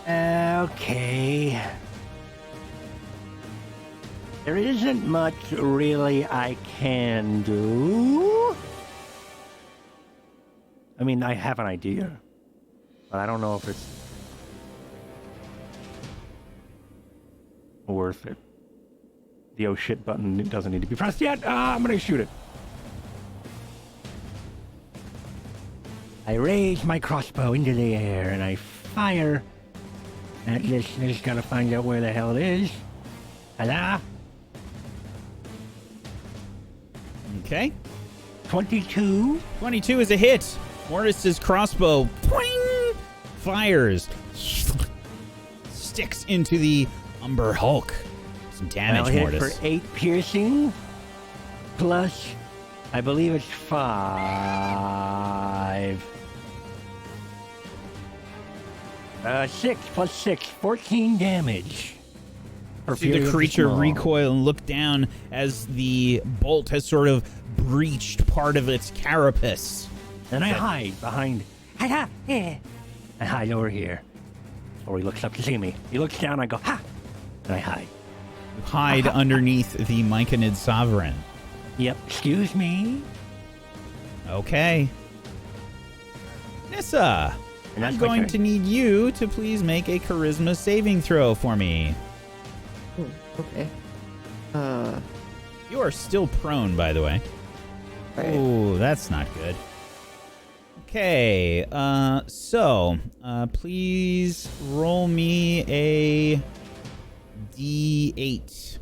Okay. There isn't much really I can do. mean, I have an idea, but I don't know if it's worth it. The oh shit button doesn't need to be pressed yet. I'm gonna shoot it. I raise my crossbow into the air and I fire at this. I just gotta find out where the hell it is. Hello? Okay. 22. 22 is a hit. Mortis's crossbow fires. Sticks into the Umber Hulk. Some damage, I'll hit Mortis. for 8 piercing. Plus, I believe it's 5. 6 plus 6, 14 damage. See the creature recoil and look down as the bolt has sort of breached part of its carapace. And I hide behind. I hide over here. Or he looks up to see me. He looks down, I go, ha! And I hide. You hide underneath the myconid sovereign. Yep, excuse me. Okay. Nissa, And that's I'm my going turn. to need you to please make a charisma saving throw for me. Ooh, okay. You are still prone, by the way. Right. Ooh, that's not good. Okay, so please roll me a D8.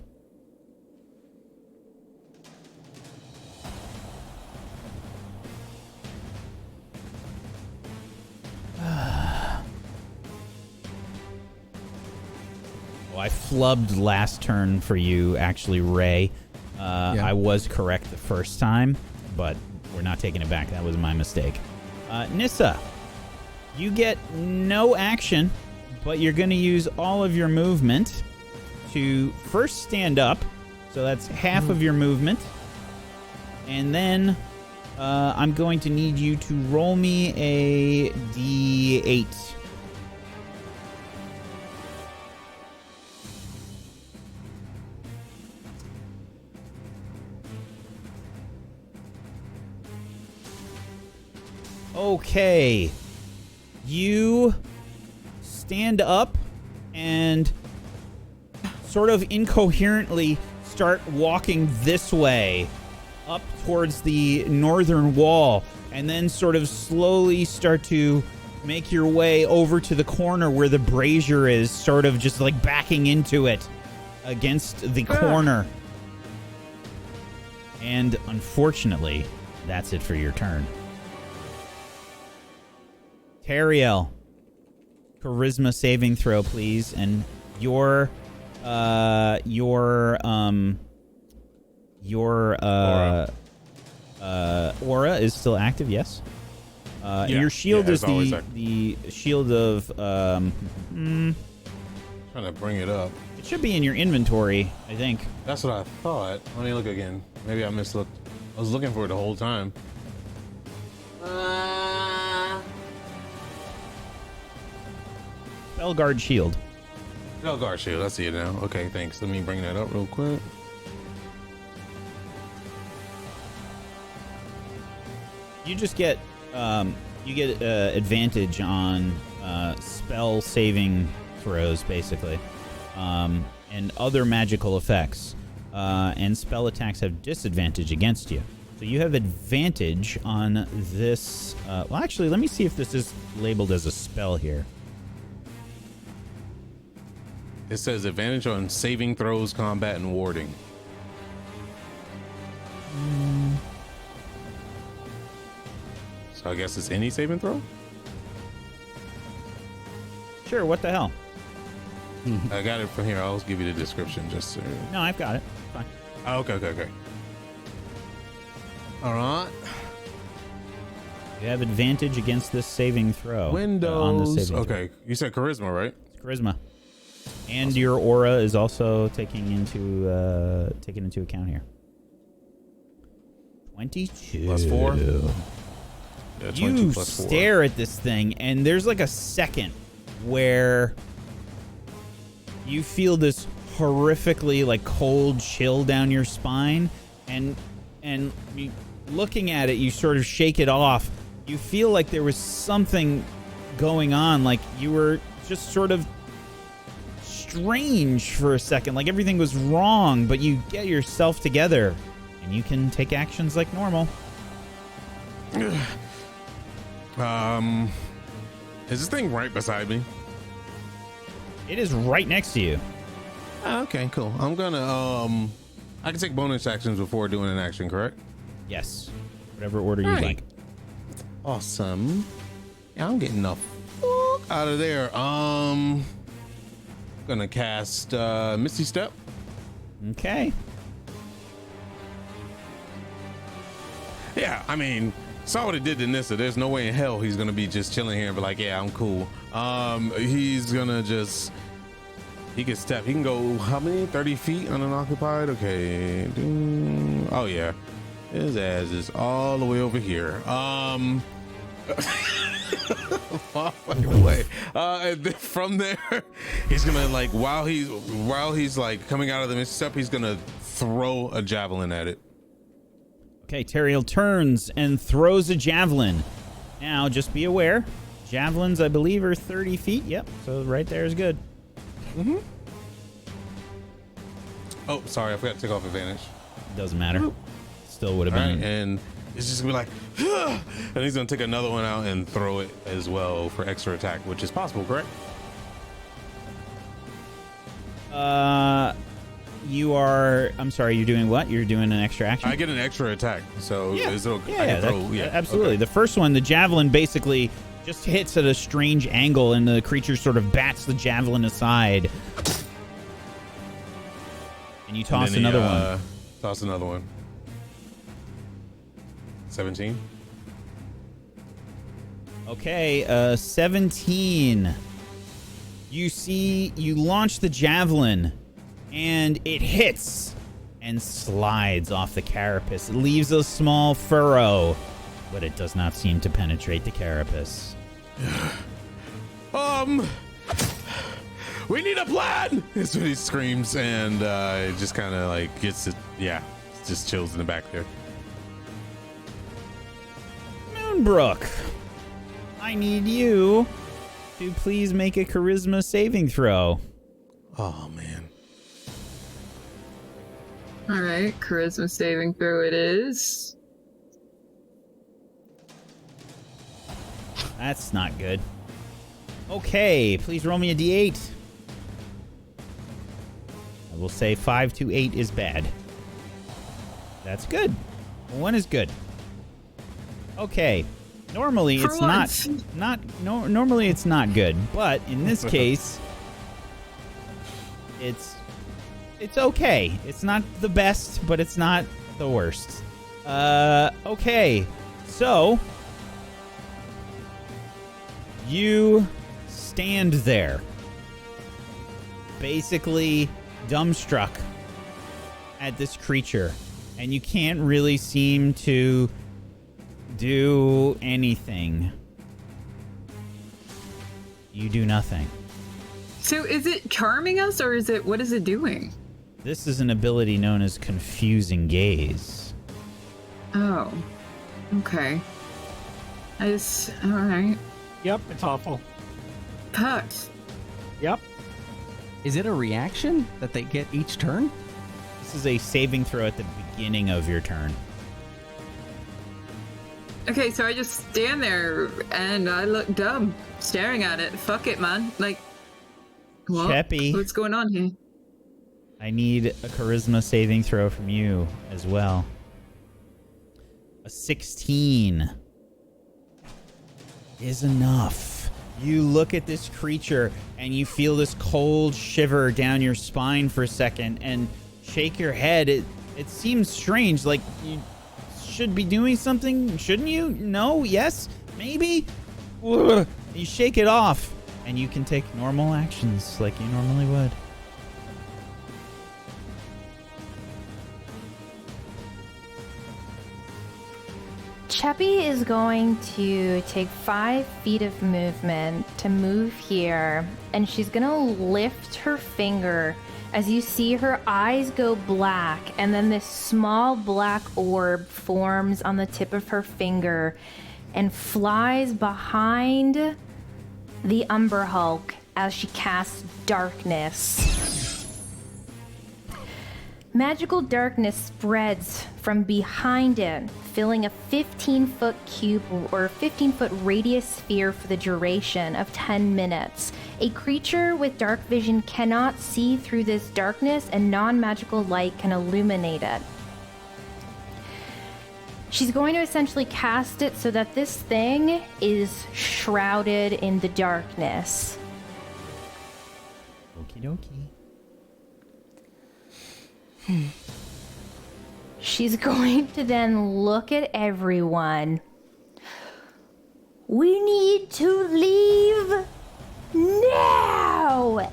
Oh, I flubbed last turn for you, actually, Ray. I was correct the first time, but we're not taking it back. That was my mistake. Nissa, you get no action, but you're going to use all of your movement to first stand up. So that's half of your movement. And then I'm going to need you to roll me a D8. Okay. You stand up and sort of incoherently start walking this way up towards the northern wall, and then sort of slowly start to make your way over to the corner where the brazier is, sort of just like backing into it against the corner. And unfortunately, that's it for your turn. Teriel, charisma saving throw, please, and your aura is still active. Yes. And your shield is the shield of. Trying to bring it up. It should be in your inventory, I think. That's what I thought. Let me look again. Maybe I mislooked. I was looking for it the whole time. Spellguard shield. Spellguard shield. I see it now. Okay, thanks. Let me bring that up real quick. You just get advantage on spell saving throws, basically, and other magical effects. And spell attacks have disadvantage against you. So you have advantage on this. Well, actually, let me see if this is labeled as a spell here. It says advantage on saving throws, combat, and warding. So I guess it's any saving throw? Sure, what the hell? I got it from here. I'll give you the description just so. No, I've got it. Fine. Oh, okay. All right. You have advantage against this saving throw. Windows. On the saving okay, you said charisma, right? It's charisma. And awesome. Your aura is also taken into account here. 22 plus 4. Yeah, you stare at this thing, and there's like a second where you feel this horrifically like cold chill down your spine, and looking at it, you sort of shake it off, you feel like there was something going on, like you were just sort of strange for a second, like everything was wrong, but you get yourself together and you can take actions like normal. Is this thing right beside me? It is right next to you. Okay, cool. I'm gonna I can take bonus actions before doing an action, correct? Yes, whatever order you like. Awesome. Yeah, I'm getting the fuck out of there. Gonna cast Misty Step. Okay. Yeah, I mean, saw what it did to Nissa. There's no way in hell he's gonna be just chilling here and be like, yeah, I'm cool. He's gonna just, he can step. He can go how many? 30 feet unoccupied. Okay. Oh yeah, his ass is all the way over here. Far away. And then from there, he's gonna like while he's like coming out of the misstep, he's gonna throw a javelin at it. Okay, Teriel turns and throws a javelin. Now, just be aware, javelins, I believe, are 30 feet. Yep, so right there is good. Mm-hmm. Oh, sorry, I forgot to take off advantage. Doesn't matter. Still would have been. Right, and it's just gonna be like, and he's gonna take another one out and throw it as well for extra attack, which is possible, correct? I'm sorry, you're doing what? You're doing an extra action? I get an extra attack, so is it okay? I can throw, absolutely. Okay. The first one, the javelin basically just hits at a strange angle, and the creature sort of bats the javelin aside. And you toss and then another one. Toss another one. 17. Okay, 17. You launch the javelin, and it hits and slides off the carapace. It leaves a small furrow, but it does not seem to penetrate the carapace. We need a plan! That's what he screams, and it just kind of like gets it. Yeah, just chills in the back there. Moonbrook, I need you to please make a charisma saving throw. Oh, man. All right, charisma saving throw it is. That's not good. Okay, please roll me a d8. I will say 5 to 8 is bad. That's good. 1 is good. Okay. Normally For it's once. normally it's not good, but in this case it's okay. It's not the best, but it's not the worst. Okay. So you stand there, basically dumbstruck at this creature, and you can't really seem to do anything. You do nothing. So is it charming us, or what is it doing? This is an ability known as Confusing Gaze. Oh, okay. All right. Yep, it's awful. Cut. Yep. Is it a reaction that they get each turn? This is a saving throw at the beginning of your turn. Okay, so I just stand there and I look dumb, staring at it. Fuck it, man. Like, what? Cheppy. What's going on here? I need a charisma saving throw from you as well. A 16 is enough. You look at this creature and you feel this cold shiver down your spine for a second and shake your head. It seems strange, like you should be doing something, shouldn't you? No? Yes? Maybe? Ugh. You shake it off and you can take normal actions like you normally would. Cheppy is going to take 5 feet of movement to move here, and she's gonna lift her finger as you see her eyes go black, and then this small black orb forms on the tip of her finger, and flies behind the Umber Hulk as she casts darkness. Magical darkness spreads from behind it, filling a 15-foot cube or 15-foot radius sphere for the duration of 10 minutes. A creature with dark vision cannot see through this darkness, and non-magical light can illuminate it. She's going to essentially cast it so that this thing is shrouded in the darkness. Okie dokie. She's going to then look at everyone. We need to leave now!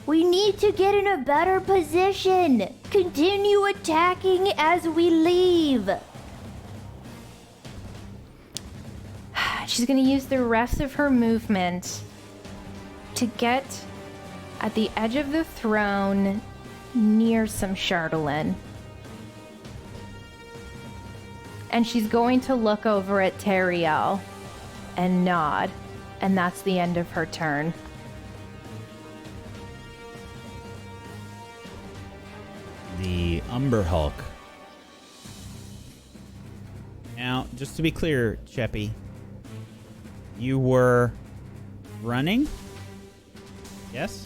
We need to get in a better position. Continue attacking as we leave. She's going to use the rest of her movement to get at the edge of the throne near some Chardalyn. And she's going to look over at Teriel and nod. And that's the end of her turn. The Umber Hulk. Now, just to be clear, Cheppy, you were running? Yes?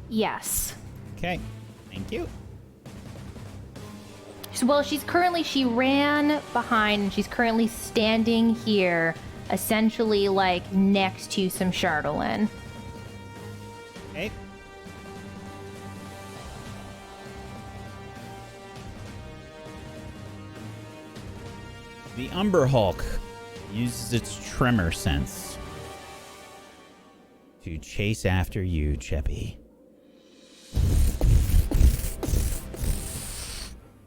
Yes. Okay. Thank you. Well, she ran behind and she's currently standing here, essentially like next to some Chardalyn. Okay. The Umber Hulk uses its tremor sense to chase after you, Cheppy.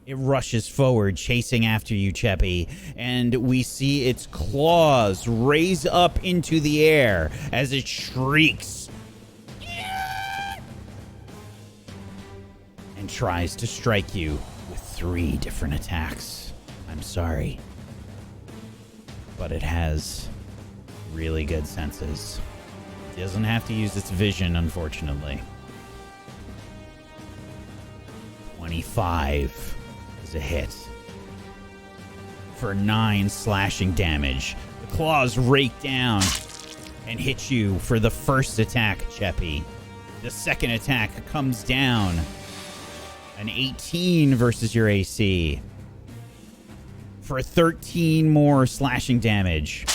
It rushes forward, chasing after you, Cheppy, and we see its claws raise up into the air as it shrieks and tries to strike you with 3 different attacks. I'm sorry, but it has really good senses. It doesn't have to use its vision, unfortunately. 25 is a hit for 9 slashing damage. The claws rake down and hit you for the first attack, Cheppy. The second attack comes down. An 18 versus your AC for 13 more slashing damage.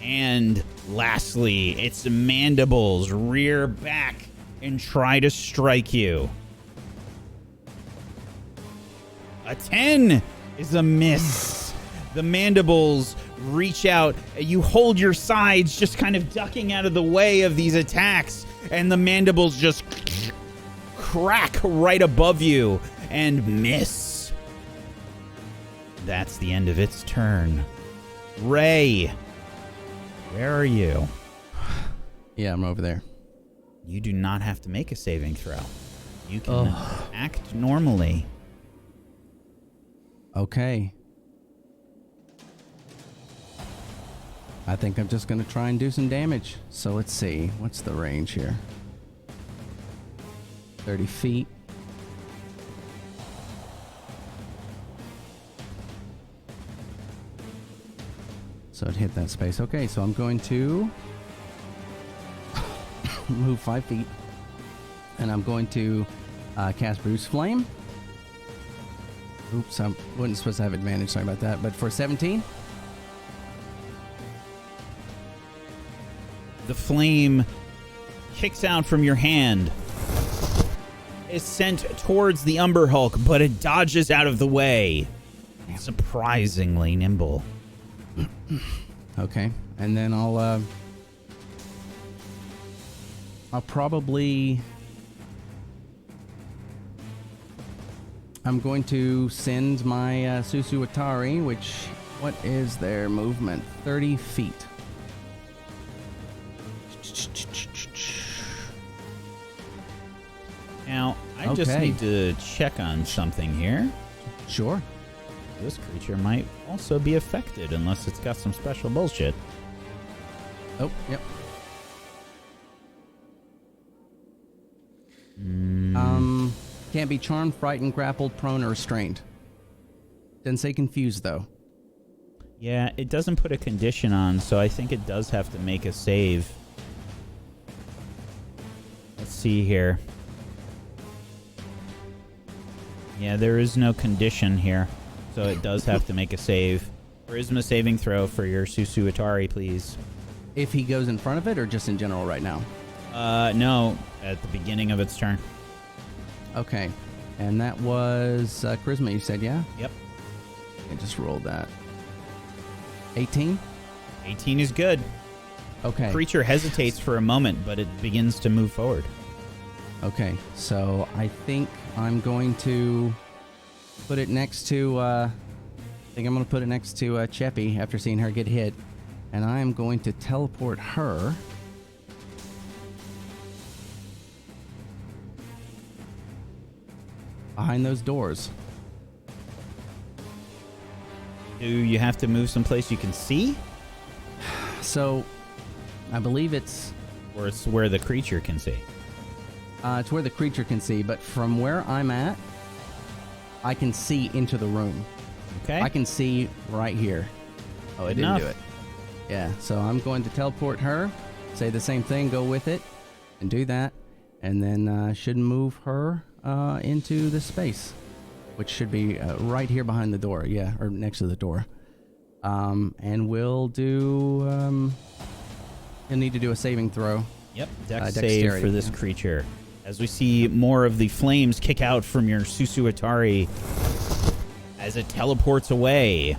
And lastly, its mandibles rear back and try to strike you. A 10 is a miss. The mandibles reach out. You hold your sides, just kind of ducking out of the way of these attacks, and the mandibles just crack right above you and miss. That's the end of its turn. Ray, where are you? Yeah, I'm over there. You do not have to make a saving throw. You can act normally. Okay. I think I'm just going to try and do some damage. So let's see. What's the range here? 30 feet. So it hit that space. Okay, so I'm going to move 5 feet. And I'm going to cast Bruce Flame. Oops, I wasn't supposed to have advantage. Sorry about that. But for 17. The flame kicks out from your hand. Is sent towards the Umber Hulk, but it dodges out of the way. Surprisingly nimble. Okay, and then I'll probably... I'm going to send my Susu Atari, which... What is their movement? 30 feet. Now, I just need to check on something here. Sure. This creature might also be affected unless it's got some special bullshit. Oh, yep. Can't be charmed, frightened, grappled, prone, or restrained. Didn't say confused, though. Yeah, it doesn't put a condition on, so I think it does have to make a save. Let's see here. Yeah, there is no condition here, so it does have to make a save. Charisma saving throw for your Susuatari, please. If he goes in front of it, or just in general right now? No, at the beginning of its turn. Okay. And that was charisma, you said, yeah? Yep. I just rolled that. 18? 18 is good. Okay. Creature hesitates for a moment, but it begins to move forward. Okay, so I think I'm going to put it next to, Cheppy after seeing her get hit. And I am going to teleport her behind those doors. Do you have to move someplace you can see? So, I believe it's... Or it's where the creature can see? It's where the creature can see, but from where I'm at, I can see into the room. Okay. I can see right here. Oh, it didn't do it. Yeah, so I'm going to teleport her, say the same thing, go with it, and do that, and then should move her into the space, which should be right here behind the door, yeah, or next to the door. And we'll do... you'll need to do a saving throw. Yep, dex save for this creature. As we see more of the flames kick out from your Susuatari as it teleports away.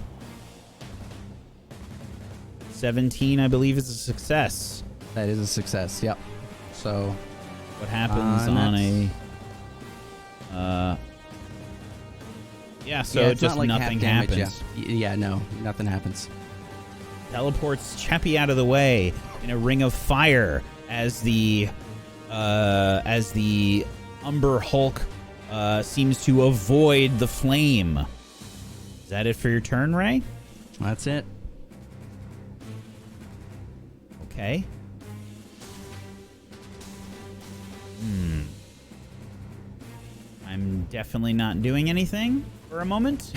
17, I believe, is a success. That is a success, yep. So... What happens on a... yeah, so just like nothing happens. Yeah, no, nothing happens. Teleports Chappie out of the way in a ring of fire as the Umber Hulk seems to avoid the flame. Is that it for your turn, Ray? That's it. Okay. I'm definitely not doing anything for a moment.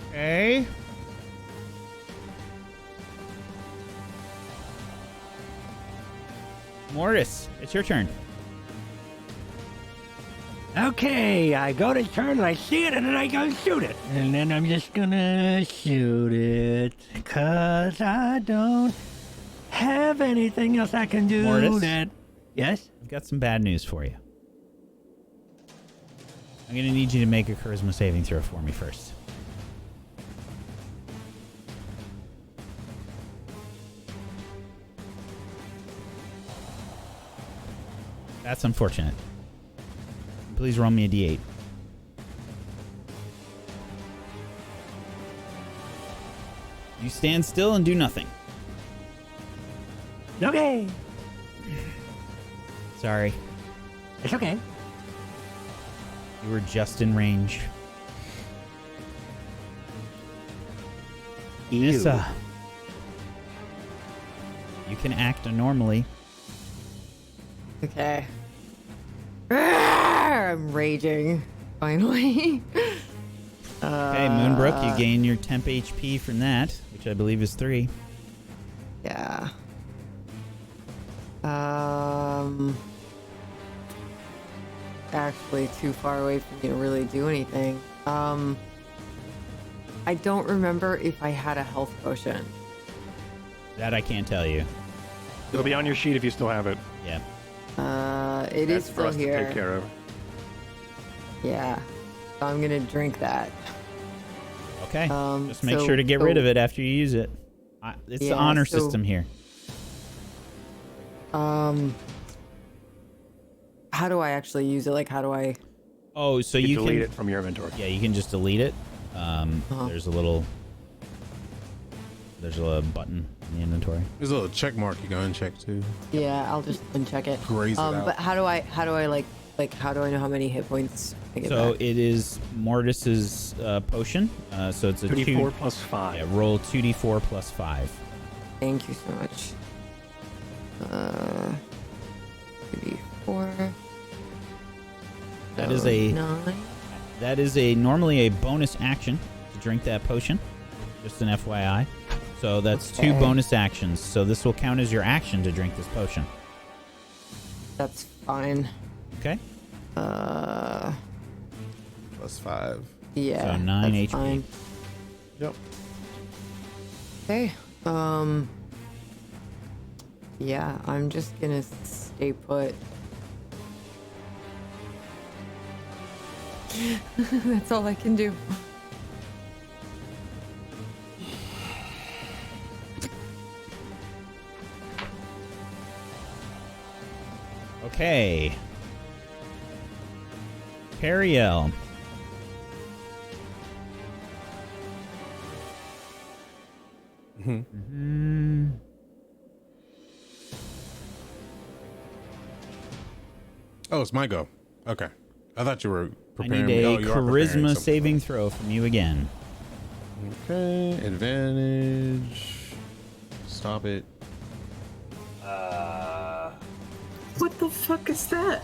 Okay. Mortis, it's your turn. Okay, I go to turn and I see it and then I go shoot it. And then I'm just gonna shoot it. Cause I don't have anything else I can do. Mortis? Yes? I've got some bad news for you. I'm gonna need you to make a charisma saving throw for me first. That's unfortunate. Please roll me a d8. You stand still and do nothing. Okay. Sorry. It's okay. You were just in range. Nissa, you can act normally. Okay. I'm raging. Finally. Okay, Moonbrook, you gain your temp HP from that, which I believe is 3. Yeah. Actually too far away from me to really do anything. I don't remember if I had a health potion. That I can't tell you. It'll be on your sheet if you still have it. Yeah. It That's is for still us here. to take care of. Yeah. So I'm gonna drink that. Okay. Just make sure to get rid of it after you use it. It's the honor system here. How do I actually use it? Like, how do I... Oh, so you can delete it from your inventory. Yeah, you can just delete it. There's a button in the inventory. There's a little check mark you can uncheck too. Yeah, I'll just uncheck it. Graze it out. But how do I how do I know how many hit points I get So back? it is Mortis's potion. So it's a 2d4 plus 5. Yeah, roll 2d4 plus 5. Thank you so much. 3d4. That is a 9. that is a normally a bonus action to drink that potion. Just an FYI. So that's 2 bonus actions. So this will count as your action to drink this potion. That's fine. Okay. Plus 5. Yeah. So 9 that's HP. Fine. Yep. Okay. Yeah, I'm just gonna stay put. That's all I can do. Okay. Periel. Oh, it's my go. Okay. I thought you were I preparing need me. a Oh, you are preparing charisma something. saving throw from you again. Okay. Advantage. Stop it. What the fuck is that?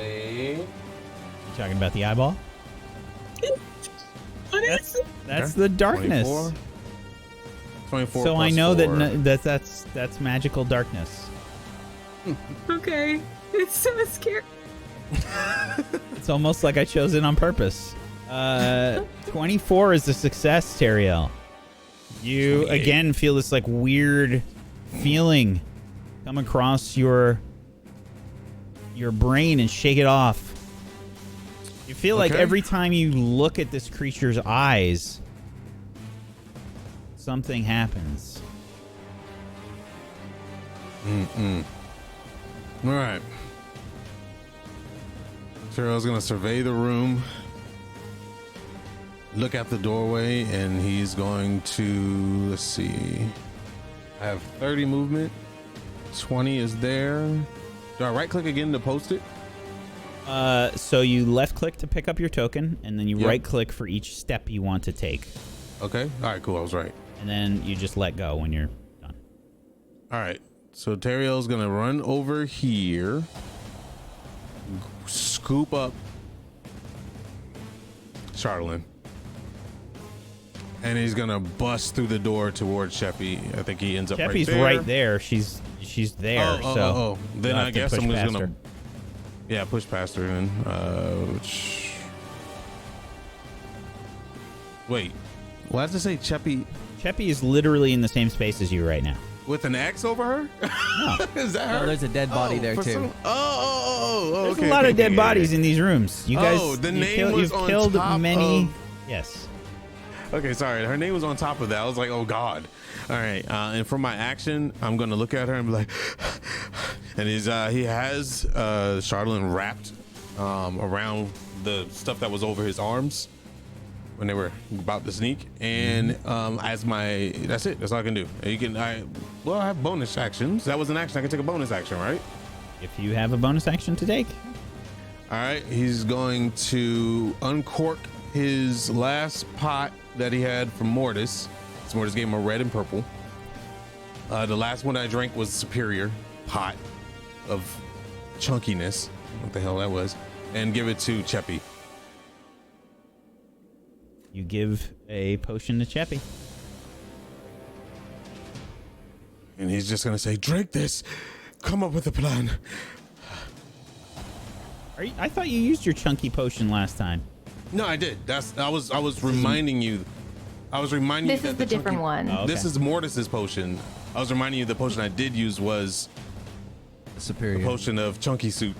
You talking about the eyeball? What is it? That's Okay. the darkness. 24 So I plus know 4. that's magical darkness. Okay. It's so scary. It's almost like I chose it on purpose. 24 is a success, Teriel. You again feel this like weird feeling come across your brain and shake it off. You feel like Okay. every time you look at this creature's eyes, something happens. All right. Cheryl's gonna survey the room, look at the doorway, and he's going to, let's see, I have 30 movement, 20 is there. Do I right click again to post it? So you left click to pick up your token, and then you Yep. right click for each step you want to take. Okay. All right, cool. I was right. And then you just let go when you're done. All right. So Teriel's gonna run over here, scoop up Chardalyn, and he's gonna bust through the door towards Sheppy. I think he ends up Sheppy's right there. right there. She's there. Oh. so Then you'll I have to guess push I'm just past gonna, her. push past her. Then, wait, why does it say Sheppy Sheppy is literally in the same space as you right now. with an X over her? No. Is that Oh, her? there's a dead body there for too. some- There's okay, a lot okay, of dead okay, bodies yeah. in these rooms. You guys, Oh, the you name was you've on killed top many. of- Yes. Okay, sorry. Her name was on top of that. I was like, oh, God. All right. And for my action, I'm going to look at her and be like, and he has Chardalyn wrapped around the stuff that was over his arms when they were about to sneak. And that's it. That's all I can do. I have bonus actions. That was an action. I can take a bonus action, right? If you have a bonus action to take. All right. He's going to uncork his last pot that he had from Mortis. So Mortis gave him a red and purple. The last one I drank was Superior pot of chunkiness. What the hell that was. And give it to Cheppy. You give a potion to Cheppy. And he's just going to say, drink this. Come up with a plan. I thought you used your chunky potion last time. No, I did. I was reminding you. I was reminding you This that is the different one. Oh, okay. This is Mortis's potion. I was reminding you the potion I did use was Superior. the potion of chunky soup.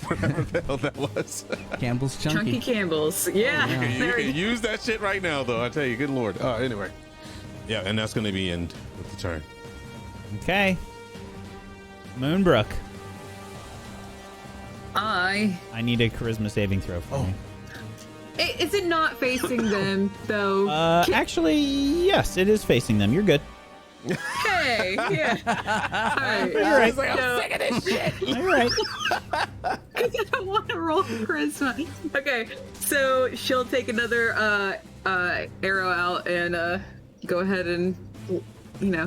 Whatever the hell that was. Campbell's Chunky Campbell's. Yeah. You There can you go. use that shit right now, though. I tell you, good lord. Anyway, yeah, and that's gonna be end with the turn. Okay. Moonbrook. I I need a charisma saving throw from you. Is it not facing them though? Actually, yes, it is facing them. You're good. Hey, yeah. All right. You're right. Like, I'm sick of this shit. You're right. Because I don't want to roll charisma. Okay, so she'll take another arrow out and go ahead and,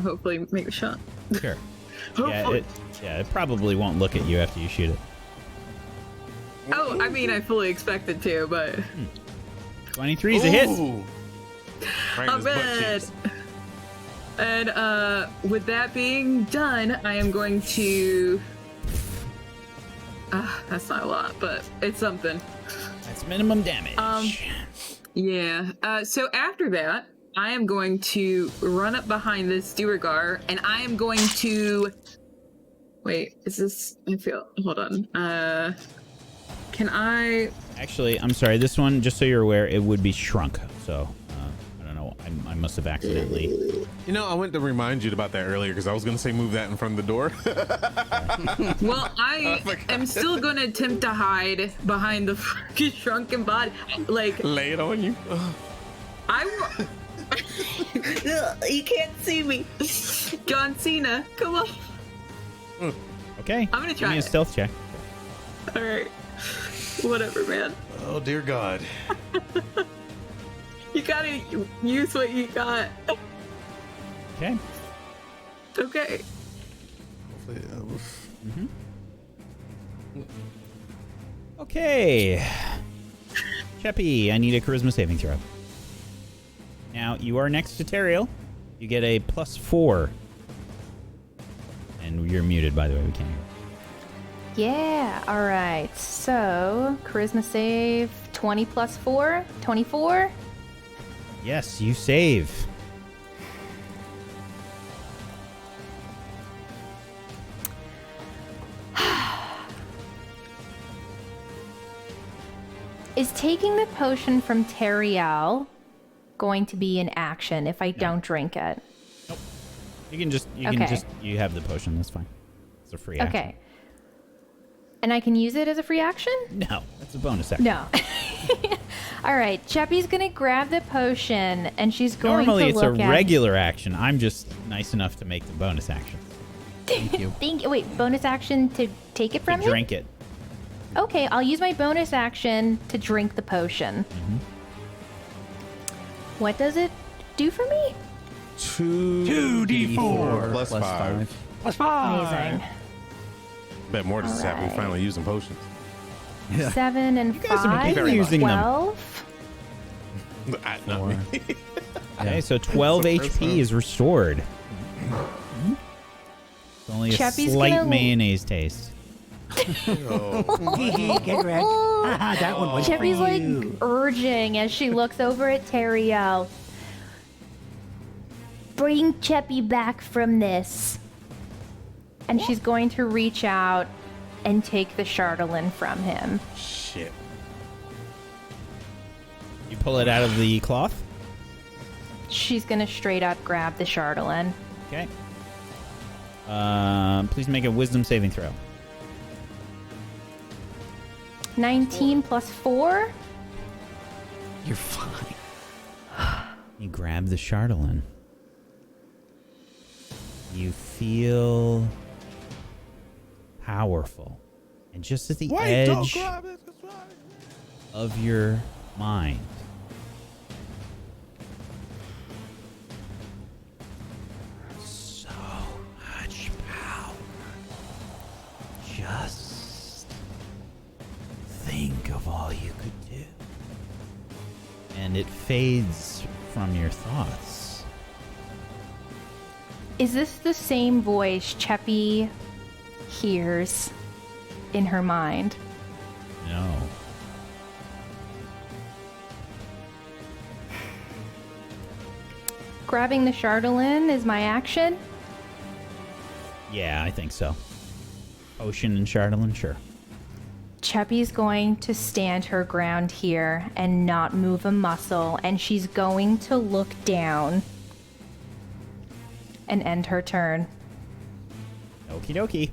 hopefully make a shot. Sure. Hopefully. It probably won't look at you after you shoot it. Oh, I mean, I fully expected to, but 23's a hit. Right in not his butt bad. cheeks. And with that being done, I am going to. That's not a lot, but it's something. That's minimum damage. Yeah. So after that, I am going to run up behind this Duergar, and I am going to. Wait, is this? Hold on. Can I? Actually, I'm sorry. This one, just so you're aware, it would be shrunk. So I don't know. I must have accidentally. I went to remind you about that earlier because I was going to say move that in front of the door. Well, I am still going to attempt to hide behind the freaking shrunken body. Like, lay it on you. You can't see me. John Cena, come on. Okay. I'm gonna Give me try a it. stealth check. All right. Whatever, man. Oh dear God. You gotta use what you got. Okay. Okay. Okay. Cheppy, I need a charisma saving throw. Now, you are next to Teriel. You get a +4. And you're muted, by the way. We can't hear. Yeah, alright. So, charisma save 20 plus 4, 24. Yes, you save. Is taking the potion from Teriel going to be an action if I don't drink it? You can just, you have the potion. That's fine. It's a free action. Okay. And I can use it as a free action? No, that's a bonus action. No. All right, Cheppy's gonna grab the potion and she's going Normally to it's a look at... regular action. I'm just nice enough to make the bonus action. Thank you. Wait, bonus action to take it from him? Drink it. Okay, I'll use my bonus action to drink the potion. Mm-hmm. What does it do for me? 2d4 plus 5. Plus 5. Amazing. Bet more just happened. We're Alright. finally using potions. 7 and guys have been 5, using them. 12. Not me. Okay, so 12 HP is restored. It's only a Cheppy's slight gonna- mayonnaise taste. Get wrecked. That one was Cheppy's for like you. urging as she looks over at Teriel. Bring Cheppy back from this. And she's going to reach out and take the Chardalyn from him. Shit. You pull it out of the cloth. She's going to straight up grab the Chardalyn. Okay. Please make a wisdom saving throw. 19 plus 4. You're fine. You grab the Chardalyn. You feel powerful. And just at the edge of your mind, so much power. Just think of all you could do. And it fades from your thoughts. Is this the same voice Cheppy hears in her mind? No. Grabbing the Chardalyn is my action. Yeah, I think so. Ocean and Chardalyn, sure. Cheppy's going to stand her ground here and not move a muscle, and she's going to look down and end her turn. Okie dokie.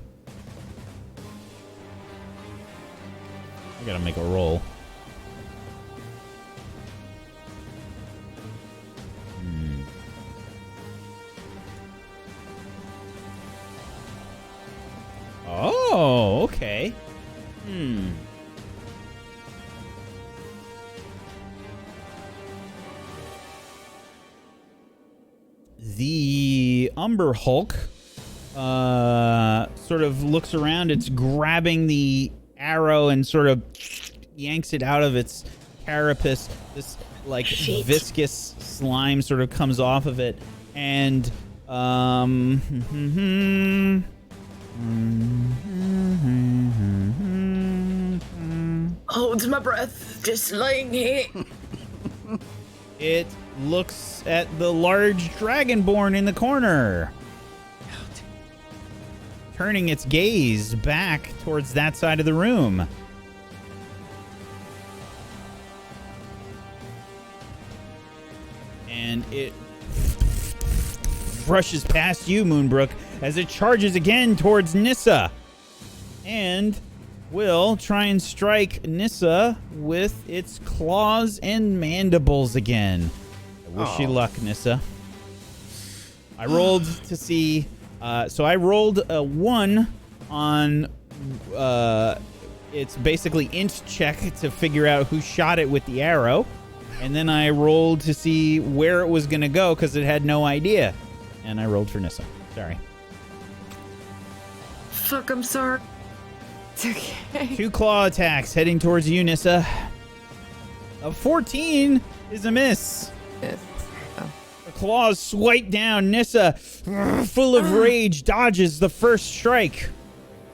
I gotta make a roll. Oh, okay. The Umber Hulk sort of looks around. It's grabbing the arrow and sort of yanks it out of its carapace. This like viscous slime sort of comes off of it, and Hold my breath, just laying here. it looks at the large dragonborn in the corner, turning its gaze back towards that side of the room. And it rushes past you, Moonbrook, as it charges again towards Nissa. And will try and strike Nissa with its claws and mandibles again. I wish you luck, Nissa. I rolled to see... so I rolled a 1 on... it's basically int check to figure out who shot it with the arrow. And then I rolled to see where it was going to go because it had no idea. And I rolled for Nissa. Sorry. Fuck, I'm sorry. It's okay. 2 claw attacks heading towards you, Nissa. A 14 is a miss. Yes. The claws swipe down. Nissa, full of rage, dodges the first strike.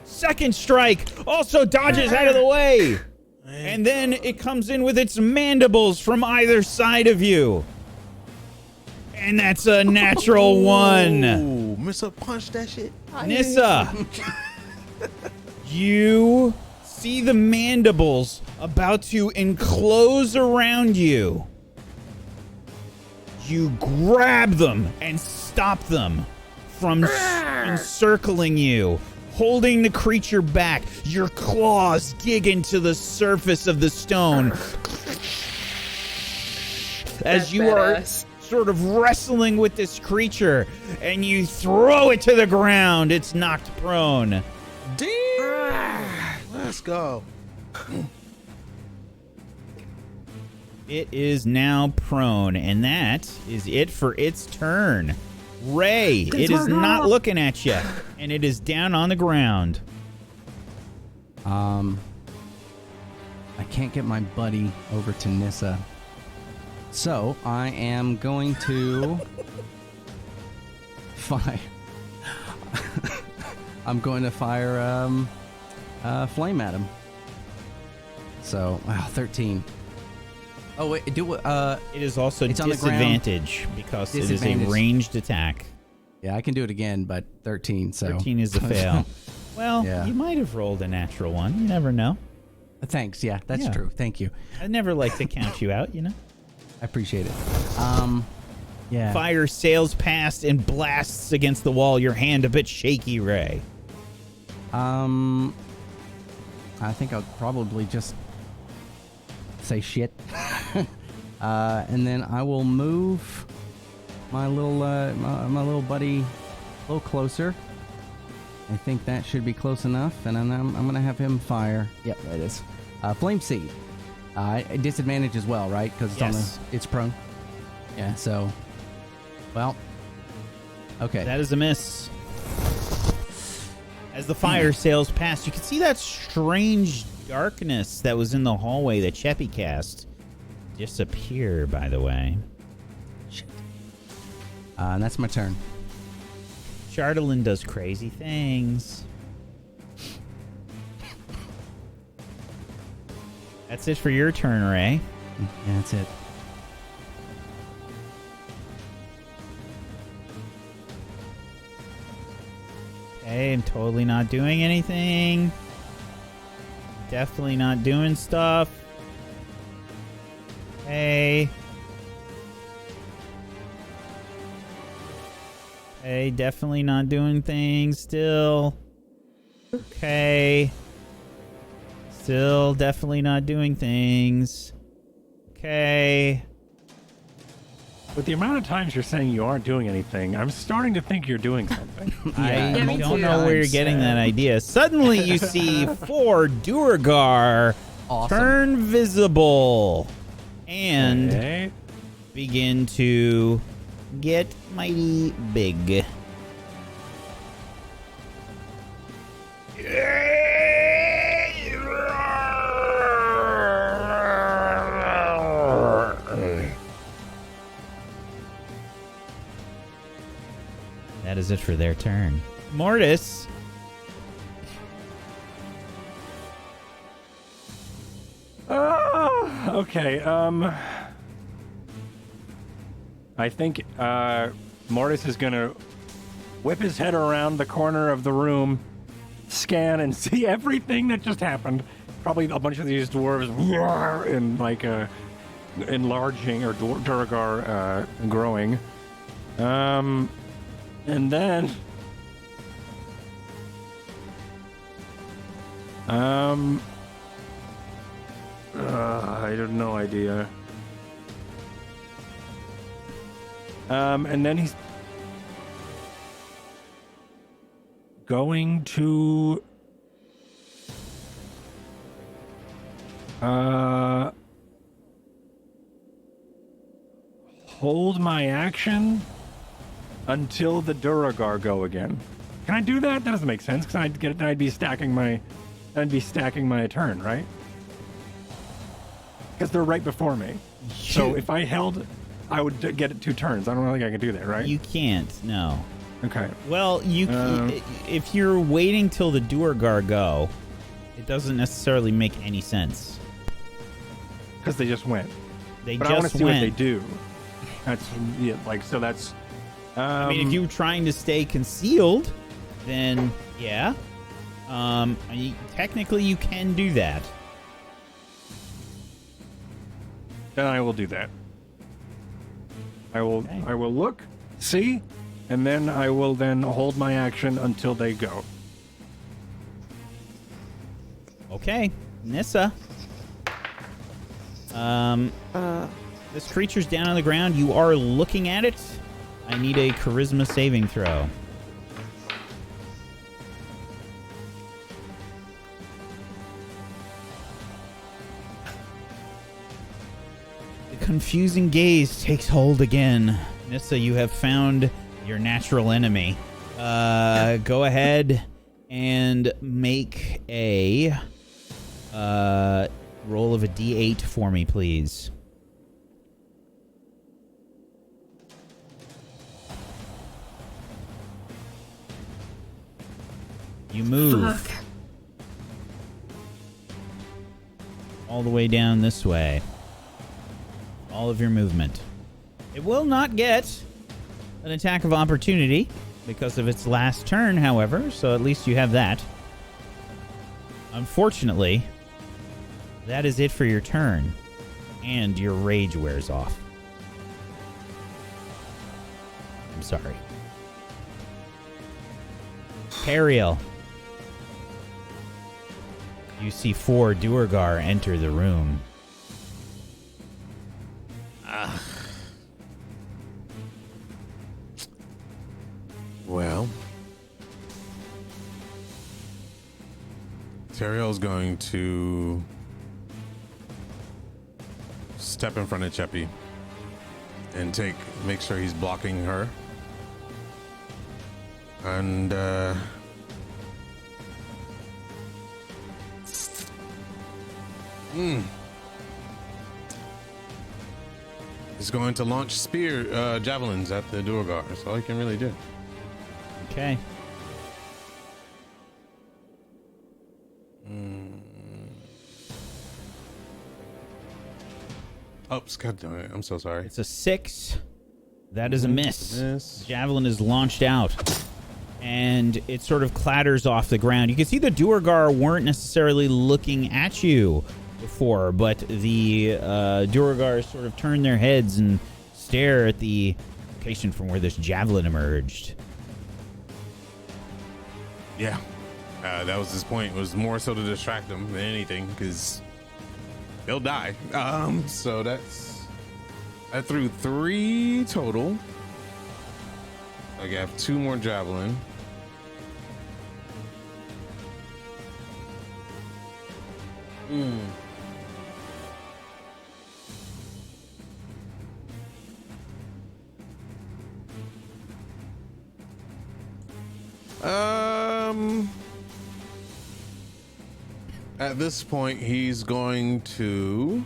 Second strike also dodges out of the way. And then it comes in with its mandibles from either side of you. And that's a natural 1. Ooh, Missa punched that shit. Nissa, you see the mandibles about to enclose around you. You grab them and stop them from encircling you, holding the creature back. Your claws dig into the surface of the stone as you are sort of wrestling with this creature, and you throw it to the ground. It's knocked prone. Damn. Let's go. It is now prone, and that is it for its turn. Ray, it is not looking at you, and it is down on the ground. I can't get my buddy over to Nissa. So I am going to fire. I'm going to fire flame at him. So, wow, 13. Oh wait, it is also it's on the ground. disadvantage because it is a ranged attack. Yeah, I can do it again, but 13. So 13 is a fail. Well, you might have rolled a natural 1. You never know. Thanks. Yeah, that's true. Thank you. I never like to count you out, you know? I appreciate it. Yeah. Fire sails past and blasts against the wall, your hand a bit shaky, Ray. I think I'll probably just say shit. And then I will move my little my little buddy a little closer. I think that should be close enough, and then I'm gonna have him fire. Yep, that is. Flame Seed. Disadvantage as well, right? Because it's it's prone. Yeah. So, well, okay. That is a miss. As the fire sails past, you can see that strange darkness that was in the hallway that Cheppy cast disappear. By the way, shit. And that's my turn. Chardalyn does crazy things. That's it for your turn, Ray. Yeah, that's it. Okay, I'm totally not doing anything. Definitely not doing stuff. Hey. Hey, definitely not doing things still. Okay. Still definitely not doing things. Okay. With the amount of times you're saying you aren't doing anything, I'm starting to think you're doing something. I me don't too. know where you're getting that idea. Suddenly you see 4 Duergar Awesome. turn visible and Okay. begin to get mighty big. That is it for their turn. Mortis. Okay, I think Mortis is gonna whip his head around the corner of the room, scan and see everything that just happened. Probably a bunch of these dwarves and like enlarging, or Duergar growing. And then I have no idea. And then he's going to hold my action until the Duergar go again. Can I do that? That doesn't make sense, because I'd be stacking my turn, right? Because they're right before me. So if I held, I would get it 2 turns. I don't think I can do that, right? You can't, no. Okay. Well, if you're waiting till the Duergar go, it doesn't necessarily make any sense. Because they just went. They but just I want to see went. what they do. That's so that's. I mean, if you're trying to stay concealed, then yeah. Technically, you can do that. Then I will do that. I will. Okay. I will look, see, and then I will then hold my action until they go. Okay, Nissa. This creature's down on the ground. You are looking at it. I need a charisma saving throw. The confusing gaze takes hold again. Nissa, you have found your natural enemy. Go ahead and make a roll of a d8 for me, please. You move Fuck. all the way down this way. All of your movement. It will not get an attack of opportunity because of its last turn, however, so at least you have that. Unfortunately, that is it for your turn, and your rage wears off. I'm sorry. Periel. You see 4 Duergar enter the room. Well, Teriel's going to step in front of Cheppy and make sure he's blocking her. And he's going to launch javelins at the Duergar. That's all he can really do. Okay. Oops, God damn it. I'm so sorry. It's a 6. That is a miss. Miss. Javelin is launched out, and it sort of clatters off the ground. You can see the Duergar weren't necessarily looking at you before, but the Duergar sort of turn their heads and stare at the location from where this javelin emerged. Yeah. That was his point. It was more so to distract them than anything, because they'll die. So that's I threw 3 total. I got 2 more javelin. At this point, he's going to.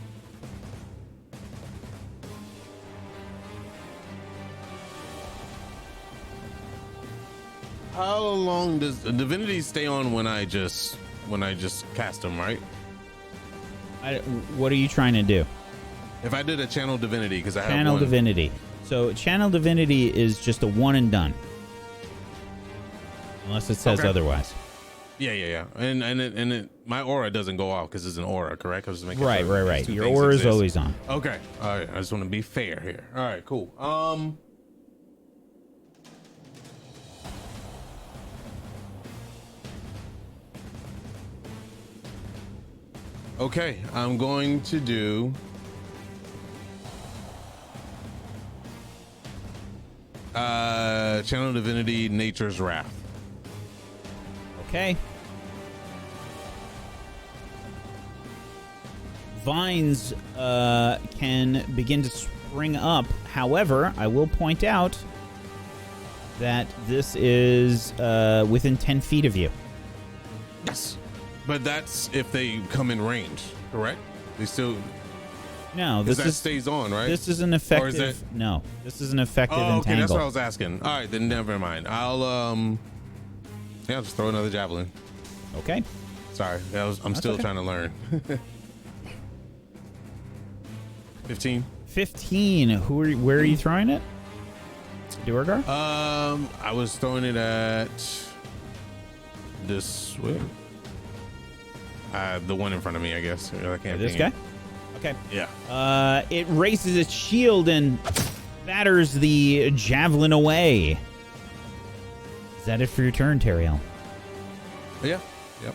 How long does divinity stay on when I just cast him, right? What are you trying to do? If I did a channel divinity, because I have Channel one. divinity. So channel divinity is just a one and done, unless it says Okay. otherwise. Yeah. And my aura doesn't go off because it's an aura, correct? I was just making Right. sure these two Your things aura is exist. always on. Okay. All right. I just want to be fair here. All right. Cool. Okay. I'm going to do. Channel divinity, nature's wrath. Okay. Vines can begin to spring up. However, I will point out that this is within 10 feet of you. Yes. But that's if they come in range, correct? They still. No, this stays on, right? This is an effective. Or is it? No, this is an effective Oh, okay. entangle. That's what I was asking. All right, then never mind. I'll just throw another javelin. Okay. Sorry, I'm still okay. trying to learn. 15. 15. Where are you throwing it? Duergar? I was throwing it at this way. The one in front of me, I guess. I can't. This think guy? it. Okay. Yeah. It raises its shield and batters the javelin away. Is that it for your turn, Teriel? Yeah. Yep.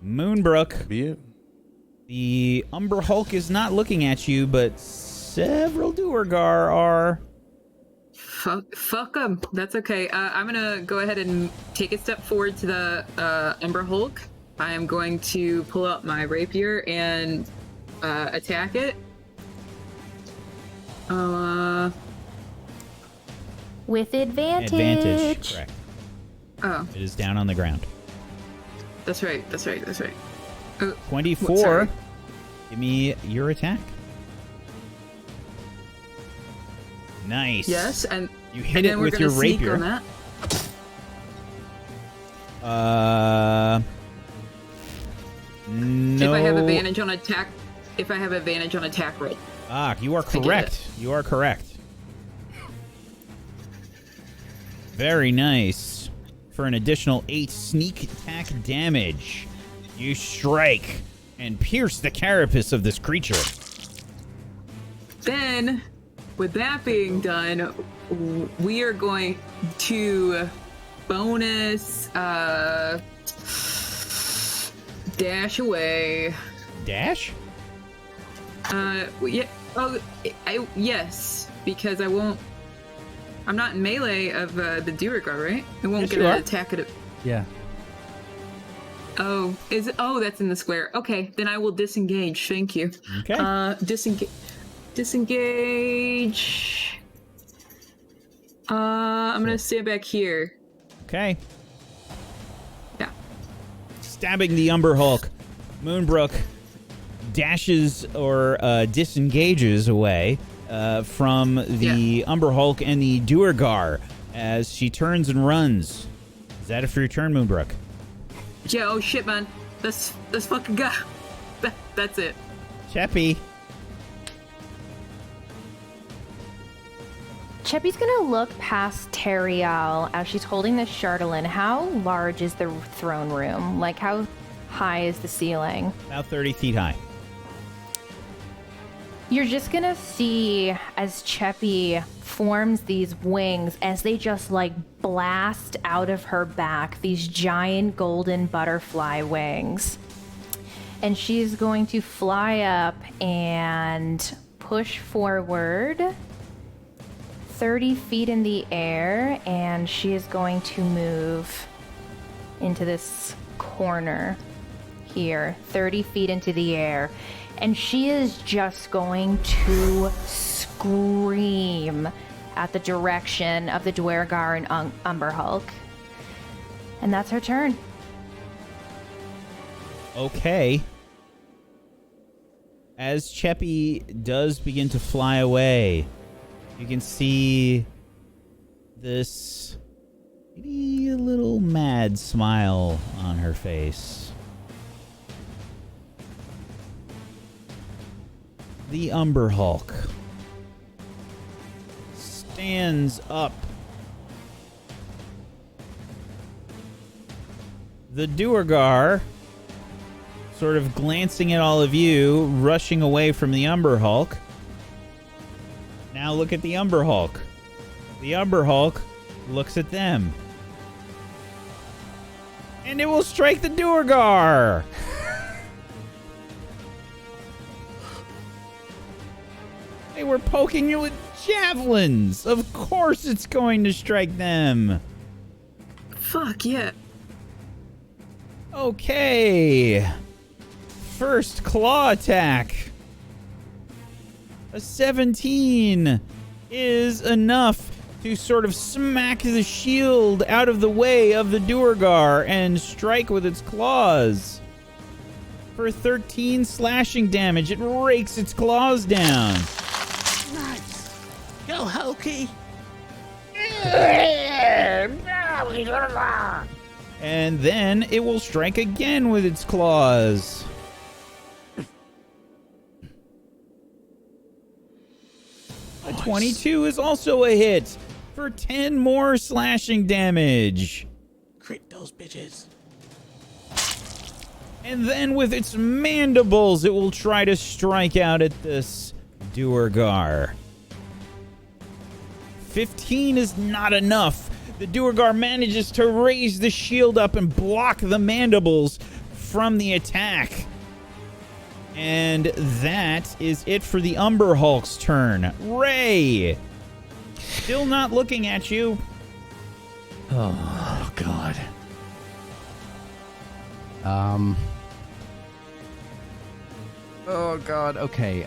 Moonbrook. Be it. The Umber Hulk is not looking at you, but several Duergar are. Fuck them. That's okay. I'm gonna go ahead and take a step forward to the Umber Hulk. I am going to pull out my rapier and attack it. With advantage. Advantage. Correct. Oh, It is down on the ground. that's right. 24. Sorry. Give me your attack. Nice. Yes, and You hit and it then we're with gonna your sneak rapier. on that. No. If I have advantage on attack roll. You are get correct. You are correct. Very nice. For an additional 8 sneak attack damage, you strike and pierce the carapace of this creature. Then, with that being done, we are going to bonus dash away. Dash? Yeah. Oh, yes, because I'm not in melee of the Duergar, right? I won't Yes, get you an are. attack at it. Yeah. Oh, is it? Oh, that's in the square. Okay, then I will disengage. Thank you. Okay. Disengage. I'm gonna stand back here. Okay. Yeah. Stabbing the Umber Hulk, Moonbrook dashes or disengages away from the Umber Hulk and the Duergar as she turns and runs. Is that it for your turn, Moonbrook? Yeah. Oh shit, man. Let's fucking go. That's it. Cheppy. Cheppy's gonna look past Teriel as she's holding the Chardalyn. How large is the throne room? Like, how high is the ceiling? About 30 feet high. You're just gonna see as Cheppy forms these wings as they just like blast out of her back, these giant golden butterfly wings. And she's going to fly up and push forward 30 feet in the air, and she is going to move into this corner here, 30 feet into the air. And she is just going to scream at the direction of the Dwergar and Umber Hulk. And that's her turn. Okay. As Cheppy does begin to fly away, you can see this maybe a little mad smile on her face. The Umber Hulk stands up. The Duergar, sort of glancing at all of you, rushing away from the Umber Hulk. Now look at the Umber Hulk. The Umber Hulk looks at them. And it will strike the Duergar! They were poking you with javelins! Of course it's going to strike them! Fuck yeah. Okay. First claw attack. A 17 is enough to sort of smack the shield out of the way of the Duergar and strike with its claws. For 13 slashing damage, it rakes its claws down. Nice. Go, Hulky. And then it will strike again with its claws. A 22 is also a hit for 10 more slashing damage. Crit those bitches. And then with its mandibles, it will try to strike out at this Duergar. 15 is not enough. The Duergar manages to raise the shield up and block the mandibles from the attack. And that is it for the Umber Hulk's turn. Ray! Still not looking at you. Oh, God. Oh, God. Okay.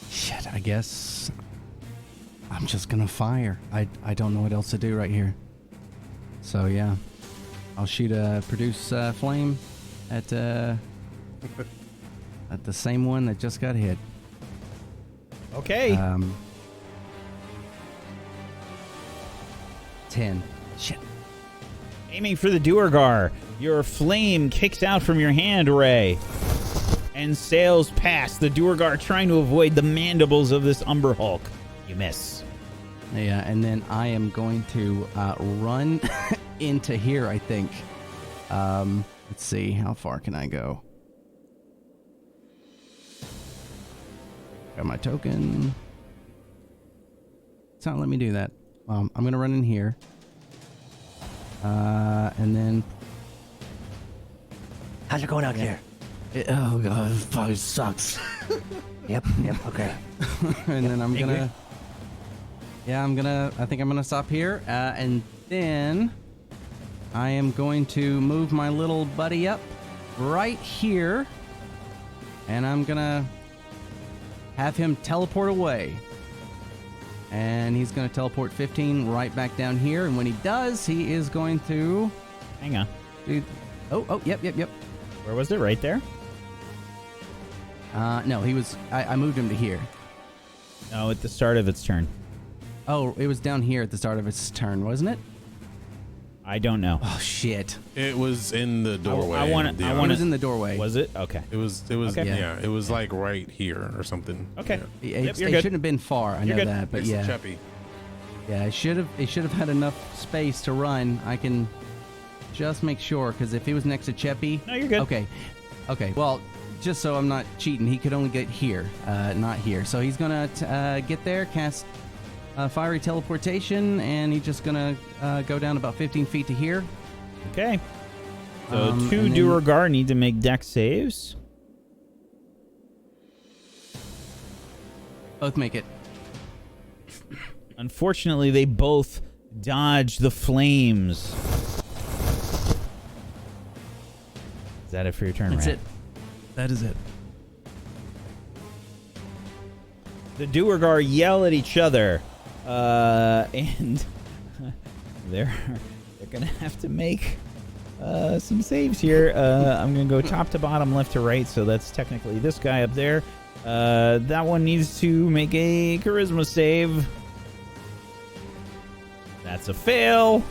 Shit, I guess I'm just gonna fire. I don't know what else to do right here. So, yeah. I'll shoot a produce flame at the same one that just got hit. Okay. 10. Shit. Aiming for the Duergar. Your flame kicks out from your hand, Ray, and sails past the Duergar, trying to avoid the mandibles of this Umber Hulk. You miss. Yeah, and then I am going to run into here, I think. Let's see, how far can I go? Got my token. It's not letting me do that. I'm going to run in here. And then... How's it going out there? Oh, God, this probably sucks. Yep, okay. And then I'm going to... Yeah, I think I'm going to stop here. And then I am going to move my little buddy up right here. And I'm going to have him teleport away. And he's going to teleport 15 right back down here. And when he does, he is going to... Hang on. Yep. Where was it? Right there? No, he was... I moved him to here. No, at the start of its turn. Oh, it was down here at the start of its turn, wasn't it? I don't know. Oh, shit. It was in the doorway. It was in the doorway. Was it? Okay. It was, Okay. yeah, it was like right here or something. Okay. Yeah. It shouldn't have been far. I know good. that, but It's yeah. Cheppy. Yeah, it should have had enough space to run. I can just make sure, because if he was next to Cheppy... No, you're good. Okay. Well, just so I'm not cheating, he could only get here, not here. So he's going to get there, cast fiery teleportation, and he's just going to go down about 15 feet to here. Okay. So two and then- Duergar need to make dex saves. Both make it. Unfortunately, they both dodge the flames. Is that it for your turn, That's Rat? it. That is it. The Duergar yell at each other, and they're gonna have to make some saves here. I'm gonna go top to bottom, left to right, so that's technically this guy up there. That one needs to make a charisma save. That's a fail.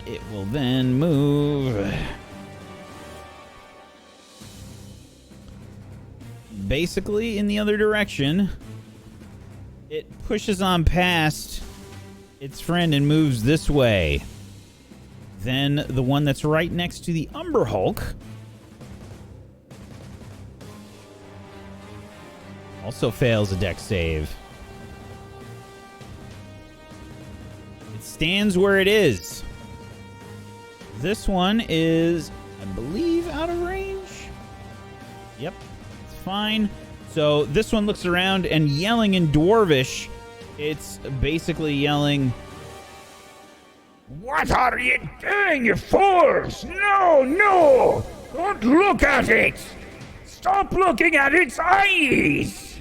It will then move. Basically, in the other direction. It pushes on past its friend and moves this way. Then the one that's right next to the Umber Hulk also fails a dex save. It stands where it is. This one is, I believe, out of range. Yep, it's fine. So this one looks around and yelling in Dwarvish. It's basically yelling, What are you doing, you fools? No, no! Don't look at it! Stop looking at its eyes!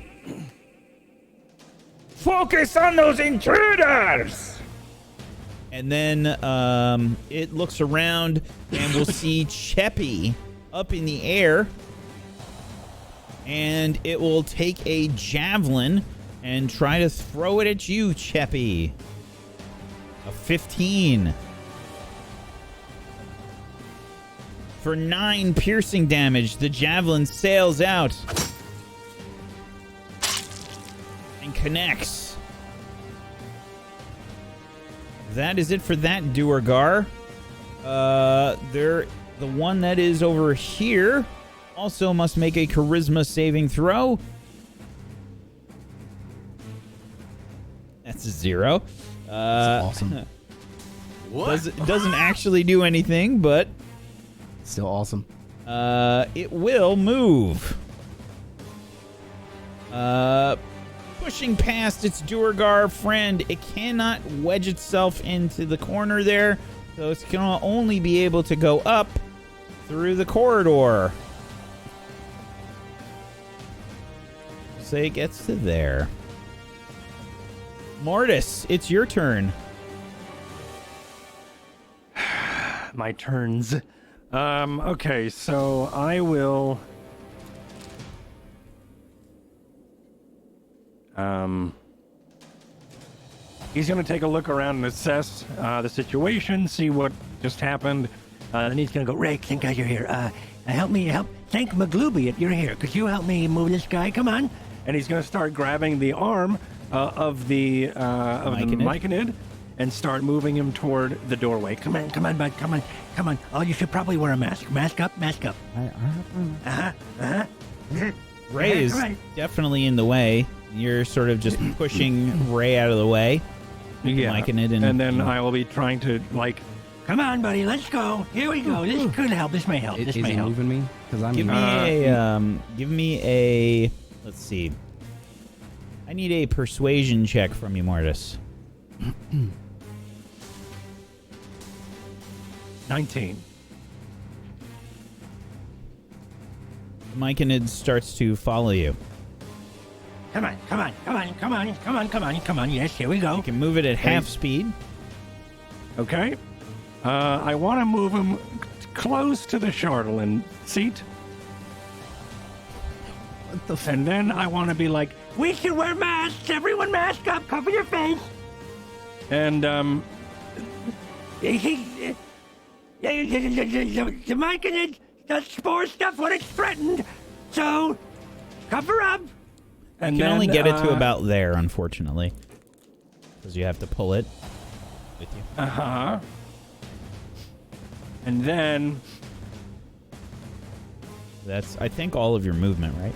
Focus on those intruders! and then it looks around and we'll see Cheppy up in the air. And it will take a javelin and try to throw it at you, Cheppy. A 15. For 9 piercing damage, the javelin sails out and connects. That is it for that Duergar. The one that is over here also must make a charisma saving throw. That's a 0. That's awesome. Doesn't actually do anything, but Still awesome. it will move. Pushing past its Duergar friend, it cannot wedge itself into the corner there, so it's gonna only be able to go up through the corridor. Say it gets to there. Mortis, it's your turn. My turns. Okay, so I will. He's gonna take a look around and assess the situation, see what just happened. Then he's gonna go, Rick, thank God you're here. Thank Maglooby if you're here. Could you help me move this guy? Come on. And he's gonna start grabbing the arm of the myconid and start moving him toward the doorway. Come on, bud. Come on. Oh, you should probably wear a mask. Mask up. Ray is definitely in the way. You're sort of just pushing Ray out of the way. Yeah. Myconid And then I will be trying to, like, Come on, buddy. Let's go. Here we go. This could help. This may help. Is he moving me? Because I'm give me a let's see. I need a persuasion check from you, Mortis. 19. Myconid starts to follow you. Come on. Yes, here we go. You can move it at half speed. Okay. I want to move him close to the Chardalyn seat. And then I want to be like, We should wear masks. Everyone mask up. Cover your face. and The myconid does spore stuff when it's threatened. So, cover up. and You can then, only get it to about there, unfortunately, because you have to pull it with you. And then That's, I think, all of your movement, right?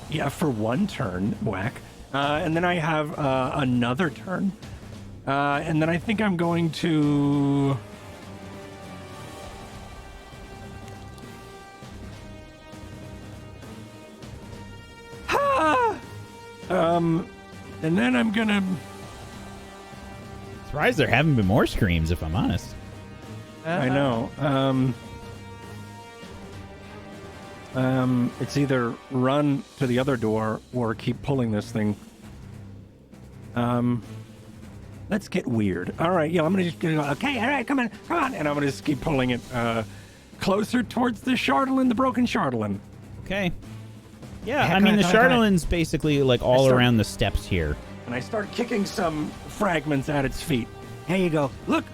yeah, for one turn, whack. And then I have another turn. And then I think I'm going to... And then I'm gonna... Surprised there haven't been more screams, if I'm honest. I know. It's either run to the other door or keep pulling this thing. Let's get weird. All right, yeah, I'm gonna just go, okay, all right, come on. And I'm gonna just keep pulling it closer towards the Chardalyn, the broken Chardalyn. Okay. Yeah, I mean, the Chardalyn's basically like all around the steps here. And I start kicking some fragments at its feet. There you go. Look,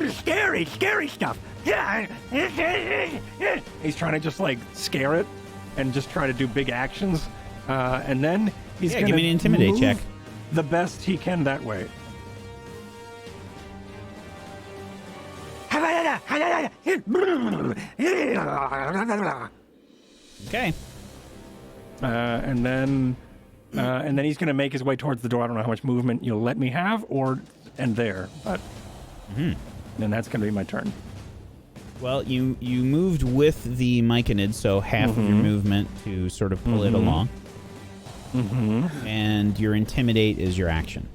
scary stuff. Yeah. He's trying to just like scare it and just try to do big actions. And then he's going to give me an intimidate check. The best he can that way. Okay. And then he's going to make his way towards the door. I don't know how much movement you'll let me have, and there, but then that's going to be my turn. Well, you moved with the myconid, so half of your movement to sort of pull it along. And your intimidate is your action.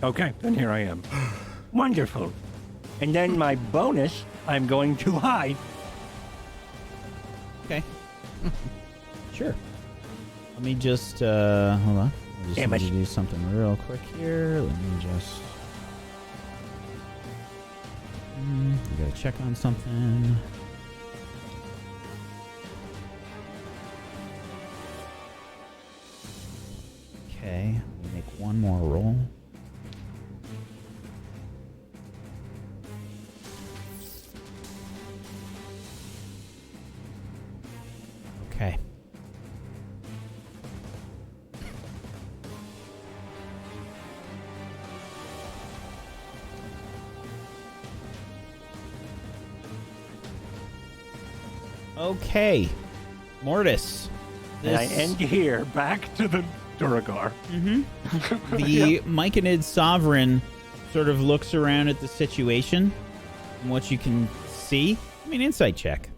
Okay, then here I am. Wonderful. And then my bonus, I'm going to hide. Okay. Sure. Let me just, hold on. I just need to do something real quick here. Let me just... I gotta check on something. Okay, let me make one more roll. Okay. Okay, Mortis. And I end here, back to the Duragar. The myconid sovereign sort of looks around at the situation and what you can see. I mean, insight check.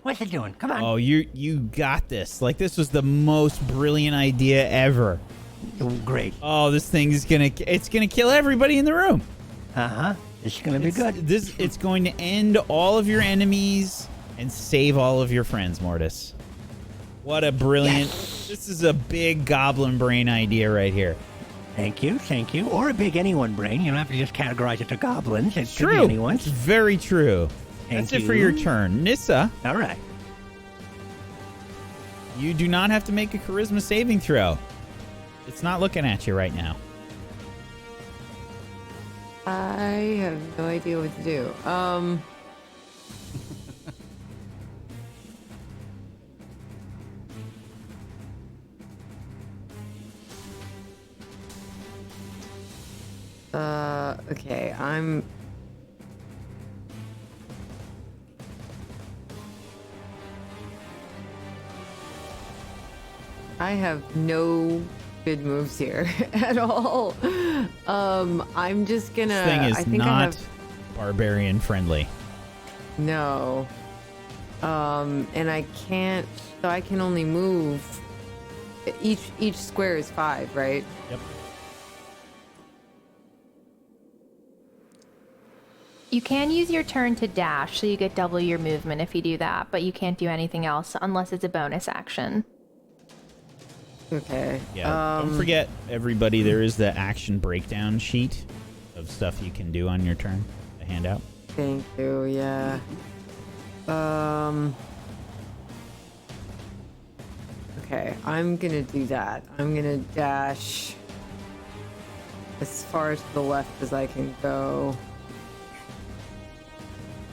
What's it doing? Come on. Oh, you got this. Like, this was the most brilliant idea ever. Oh, great. Oh, this thing is gonna kill everybody in the room. It's gonna be good. It's going to end all of your enemies and save all of your friends, Mortis. What a brilliant... Yes. This is a big goblin brain idea right here. Thank you. Or a big anyone brain. You don't have to just categorize it to goblins. It could be True. anyone's. It's very true. Thank That's it for your turn. Nissa, All right. you do not have to make a charisma saving throw. It's not looking at you right now. I have no idea what to do. Okay, I have no good moves here at all. I'm just gonna. This thing is I think not I have barbarian friendly. no. And I can't. So I can only move. Each square is 5, right? Yep. You can use your turn to dash, so you get double your movement if you do that, but you can't do anything else unless it's a bonus action. Okay. Yeah. Don't forget, everybody, there is the action breakdown sheet of stuff you can do on your turn. The handout. Thank you. Yeah. Okay, I'm gonna do that. I'm gonna dash as far to the left as I can go.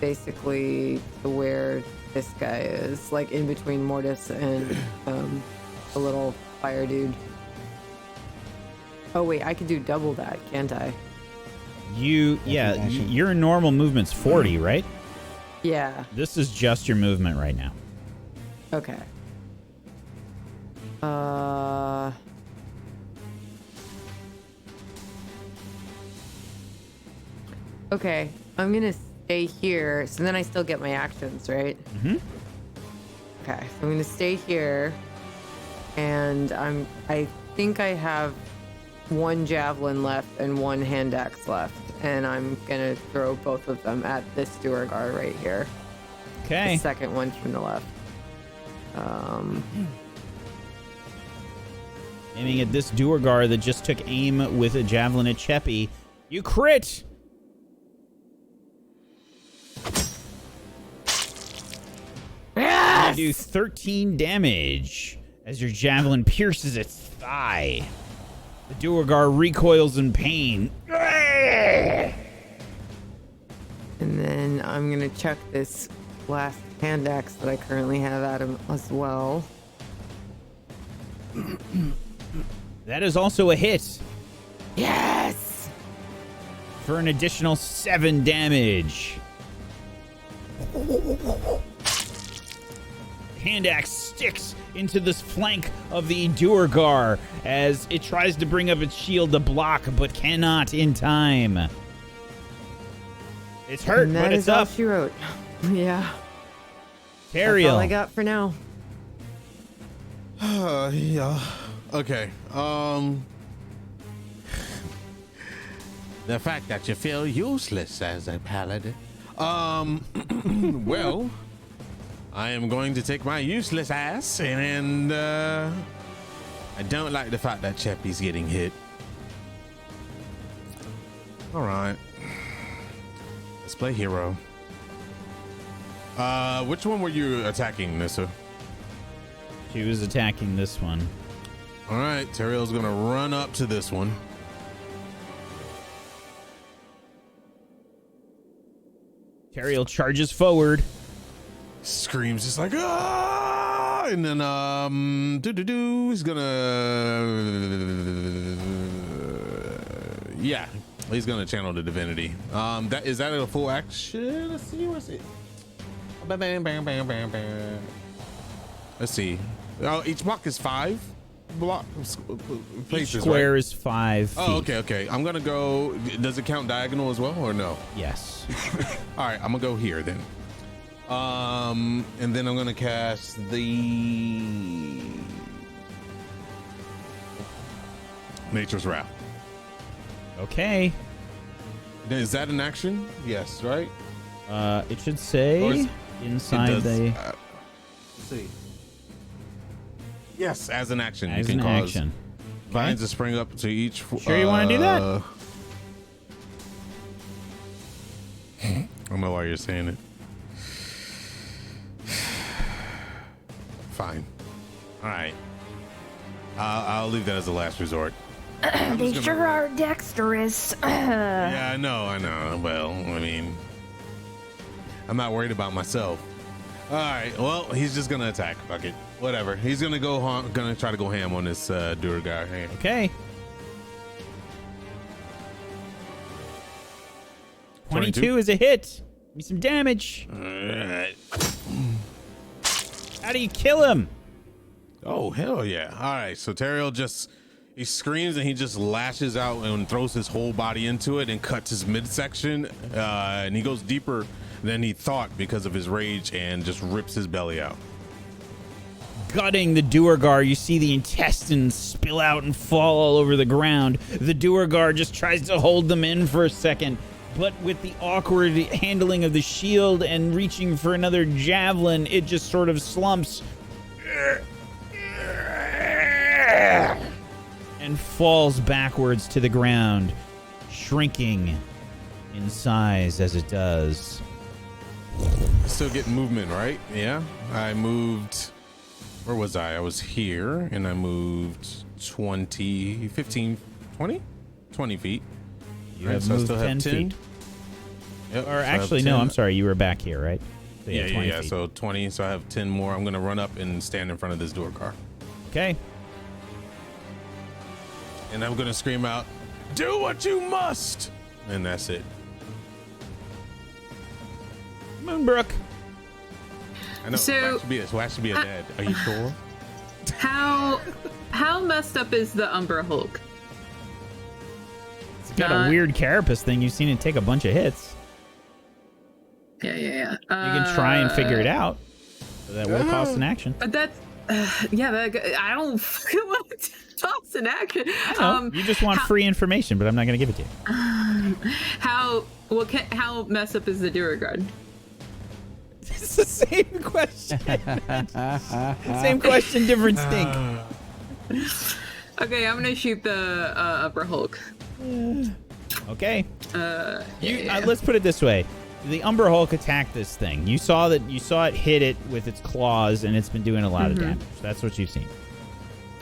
Basically to where this guy is, like in between Mortis and the little fire dude. Oh wait, I could do double that, can't I? Your normal movement's 40, right? Yeah. This is just your movement right now. Okay. Okay, I'm gonna stay here. So then I still get my actions, right? Mm-hmm. Okay, so I'm gonna stay here, and I think I have one javelin left and one hand axe left, and I'm gonna throw both of them at this Duergar right here. Okay. The second one from the left. Aiming at this Duergar that just took aim with a javelin at Cheppy. You crit! Yes! You do 13 damage as your javelin pierces its thigh. The Duergar recoils in pain. And then I'm gonna chuck this last hand axe that I currently have at him as well. That is also a hit. Yes! For an additional 7 damage. Hand axe sticks into this flank of the Duergar as it tries to bring up its shield to block, but cannot in time. It's hurt, And but that it's is all up. she wrote. Yeah. That's Ariel. all I got for now. Yeah. Okay. The fact that you feel useless as a paladin. Well, I am going to take my useless ass, and I don't like the fact that Cheppy's getting hit. All right. Let's play hero. Which one were you attacking, Nissa? She was attacking this one. All right, Teriel's gonna run up to this one. Teriel charges forward. Screams just like ah, and then he's gonna yeah, he's gonna channel the divinity. That is that a full action? Let's see, where's it? Bam, bam, bam, bam, bam, bam. Let's see. Each block is 5 block places, Each square right? is 5 feet. Oh, okay. I'm gonna go. Does it count diagonal as well, or no? Yes. All right, I'm gonna go here then. And then I'm gonna cast the Nature's Wrath. Okay. Is that an action? Yes, right? It should say inside it does, the. Let's see. Yes, as an action. As you can an cause action. vines to spring up to each. Sure you want to do that? I don't know why you're saying it. Fine. All right. I'll leave that as a last resort. They sure are dexterous. Yeah, I know. Well, I mean, I'm not worried about myself. All right. Well, he's just gonna attack. Fuck it. Whatever. He's gonna gonna try to go ham on this Duergar. Hey. Okay. 22 is a hit. Give me some damage. All right. How do you kill him? Oh, hell yeah. All right. So Teriel he screams and he just lashes out and throws his whole body into it and cuts his midsection. And he goes deeper than he thought because of his rage and just rips his belly out. Gutting the Duergar, you see the intestines spill out and fall all over the ground. The Duergar just tries to hold them in for a second, but with the awkward handling of the shield and reaching for another javelin, it just sort of slumps and falls backwards to the ground, shrinking in size as it does. Still getting movement, right? Yeah. I moved. Where was I? I was here and I moved 20, 15, 20? 20 feet. You Right, have so I moved still 10 have 10. feet. Yep, Or so I have actually, no, 10. I'm sorry. You were back here, right? So Yeah, 20 yeah. feet. So 20. So I have 10 more. I'm going to run up and stand in front of this Duergar. Okay. And I'm going to scream out, "Do what you must!" And that's it. Moonbrook. I know. So- Wax should be a dead. Are you sure? How messed up is the Umber Hulk? It's got a weird carapace thing. You've seen it take a bunch of hits. Yeah. You can try and figure it out. So that will cost an action. But that's I don't fucking want to toss an action. I know. You just want free information, but I'm not going to give it to you. How messed up is the Duragard? It's the same question. Same question, different stink. Okay, I'm gonna shoot the Upper Hulk. Okay. Let's put it this way: the Umber Hulk attacked this thing. You saw it hit it with its claws, and it's been doing a lot of damage. That's what you've seen.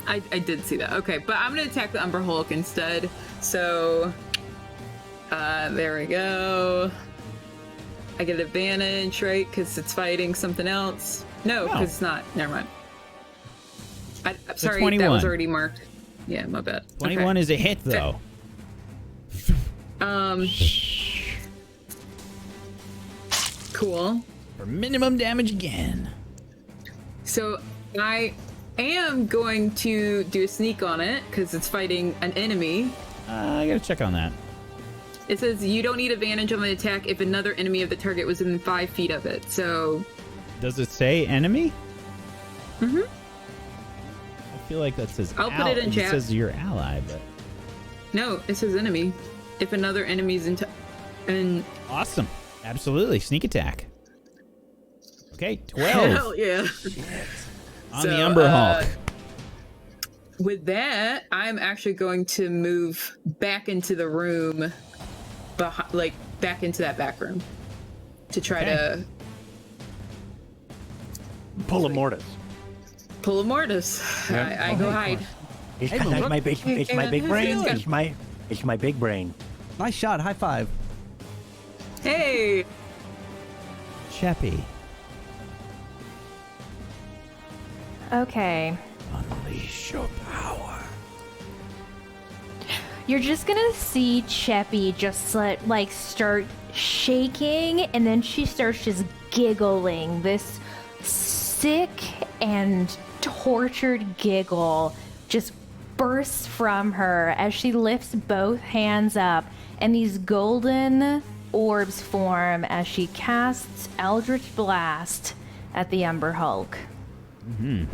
I did see that. Okay, but I'm gonna attack the Umber Hulk instead. So, there we go. I get advantage, right? Because it's fighting something else. No, because it's not. Never mind. I'm sorry, 21. that was already marked. Yeah, my bad. 21 is a hit, though. Cool. For minimum damage again. So I am going to do a sneak on it because it's fighting an enemy. I gotta check on that. It says you don't need advantage on the attack if another enemy of the target was within 5 feet of it. So, does it say enemy? Mm-hmm. I feel like that says. I'll put it in chat. It says your ally, but no, it says enemy. If another enemy's in. Awesome, absolutely sneak attack. Okay, 12. Hell yeah! On the Umber Hulk. With that, I'm actually going to move back into the room, back into that back room, to try to pull a mortis. Pull a mortis. I go hide. It's my big brain. It's my big brain. Nice shot. High five. Hey. Cheppy. Okay. Unleash your power. You're just gonna see Cheppy just like start shaking, and then she starts just giggling. This sick and tortured giggle just bursts from her as she lifts both hands up, and these golden orbs form as she casts Eldritch Blast at the Umber Hulk. Mm-hmm.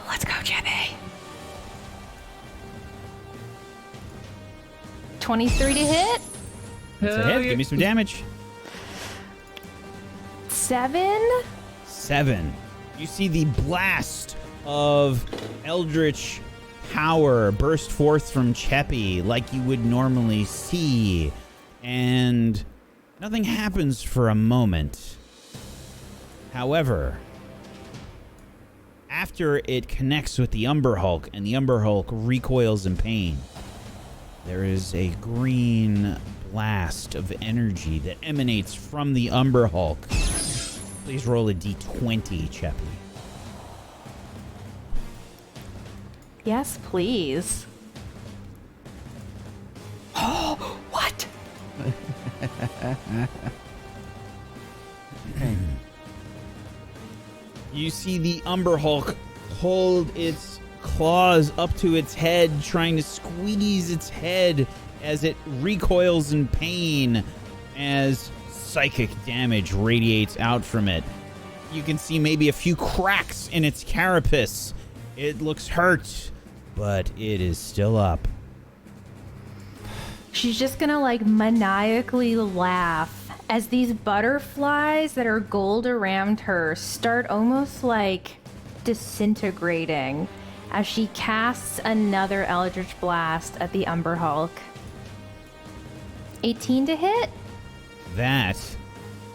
Let's go, Cheppy. 23 to hit. That's a hit. Give me some damage. 7. You see the blast of Eldritch power burst forth from Cheppy like you would normally see, and nothing happens for a moment. However, after it connects with the Umber Hulk and the Umber Hulk recoils in pain, there is a green blast of energy that emanates from the Umber Hulk. Please roll a d20, Cheppy. Yes, please. Oh, what? You see the Umber Hulk hold its claws up to its head, trying to squeeze its head as it recoils in pain as psychic damage radiates out from it. You can see maybe a few cracks in its carapace. It looks hurt, but it is still up. She's just gonna like maniacally laugh as these butterflies that are gold around her start almost like disintegrating as she casts another Eldritch Blast at the Umber Hulk. 18 to hit? That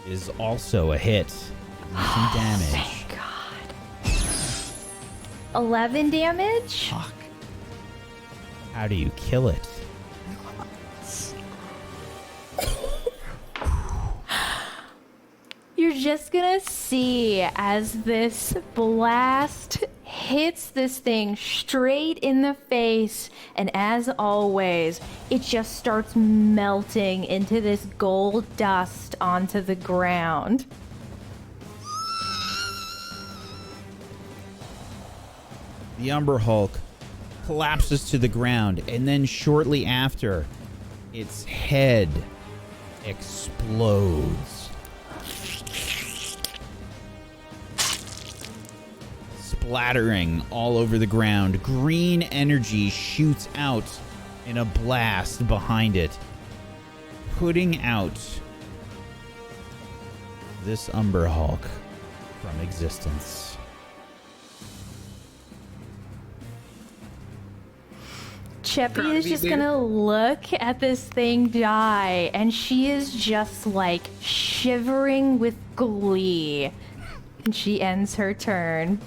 is also a hit. Give me some damage. Thank God. 11 damage? Fuck. How do you kill it? You're just gonna see as this blast hits this thing straight in the face, and as always, it just starts melting into this gold dust onto the ground. The Umber Hulk collapses to the ground, and then shortly after, its head explodes. Splattering all over the ground. Green energy shoots out in a blast behind it, putting out this Umber Hulk from existence. Cheppy is just gonna look at this thing die, and she is just like shivering with glee. And she ends her turn.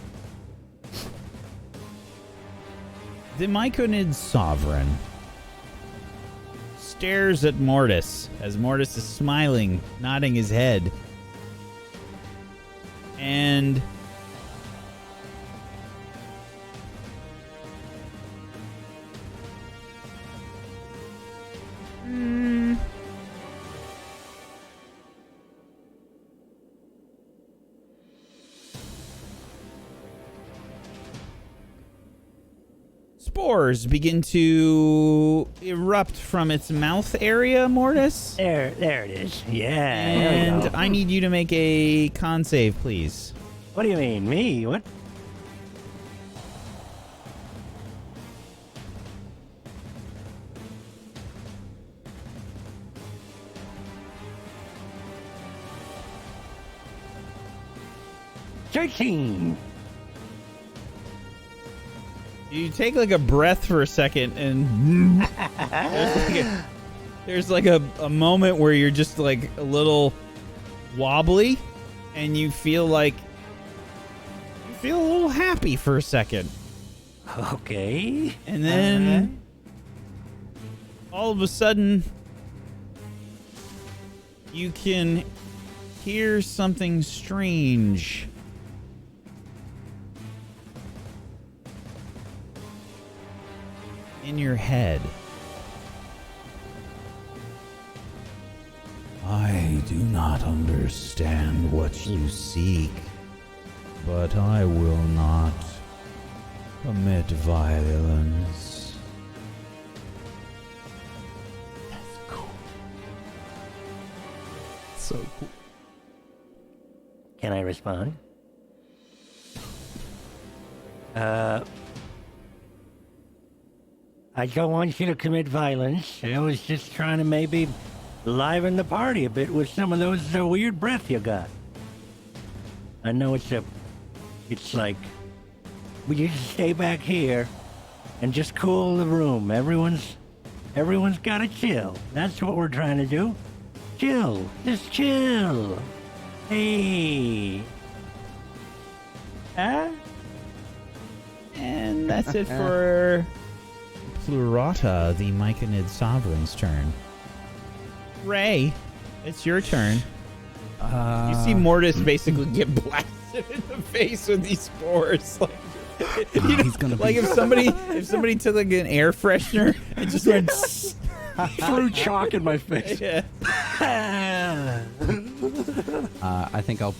The myconid sovereign stares at Mortis as Mortis is smiling, nodding his head. And spores begin to erupt from its mouth area, Mortis. There it is. Yeah. And there we go. I need you to make a con save, please. What do you mean, me? What? $13. You take like a breath for a second, and there's like a moment where you're just like a little wobbly, and you feel a little happy for a second. Okay. And then all of a sudden you can hear something strange. In your head. I do not understand what you seek, but I will not commit violence. That's cool. So cool. Can I respond? I don't want you to commit violence. I was just trying to maybe liven the party a bit with some of those weird breath you got. I know it's like, we just stay back here and just cool the room. Everyone's gotta chill. That's what we're trying to do. Chill. Just chill. Hey. Huh? And that's it for Plurata, the myconid sovereign's turn. Ray, it's your turn. You see Mortis basically get blasted in the face with these spores. Like, he's gonna like be... if somebody took like an air freshener and just went threw chalk in my face. Yeah. I think I'll,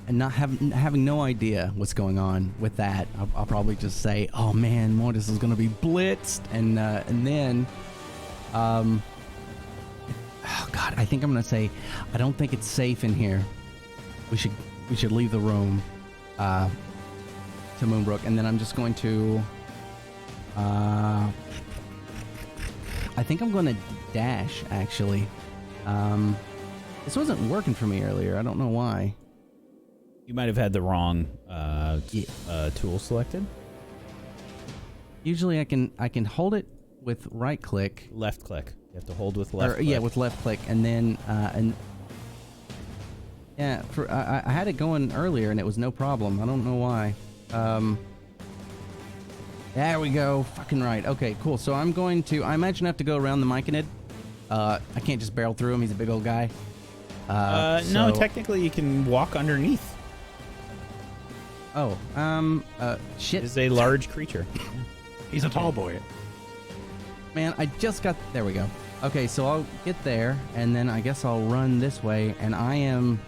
not having no idea what's going on with that, I'll probably just say, "Oh man, Mortis is gonna be blitzed," and then, oh god, I think I'm gonna say, I don't think it's safe in here. We should leave the room, to Moonbrook, and then I'm just going to, I think I'm gonna dash actually. This wasn't working for me earlier. I don't know why. You might have had the wrong tool selected. Usually I can hold it with right click. Left click. You have to hold with left click. Yeah, with left click, and then I had it going earlier and it was no problem. I don't know why. There we go. Fucking right. Okay, cool. So I imagine I have to go around the myconid. I can't just barrel through him. He's a big old guy. No, technically you can walk underneath. Oh, shit. It is a large creature. He's a tall boy. Man, I just got... There we go. Okay, so I'll get there, and then I guess I'll run this way, and I am...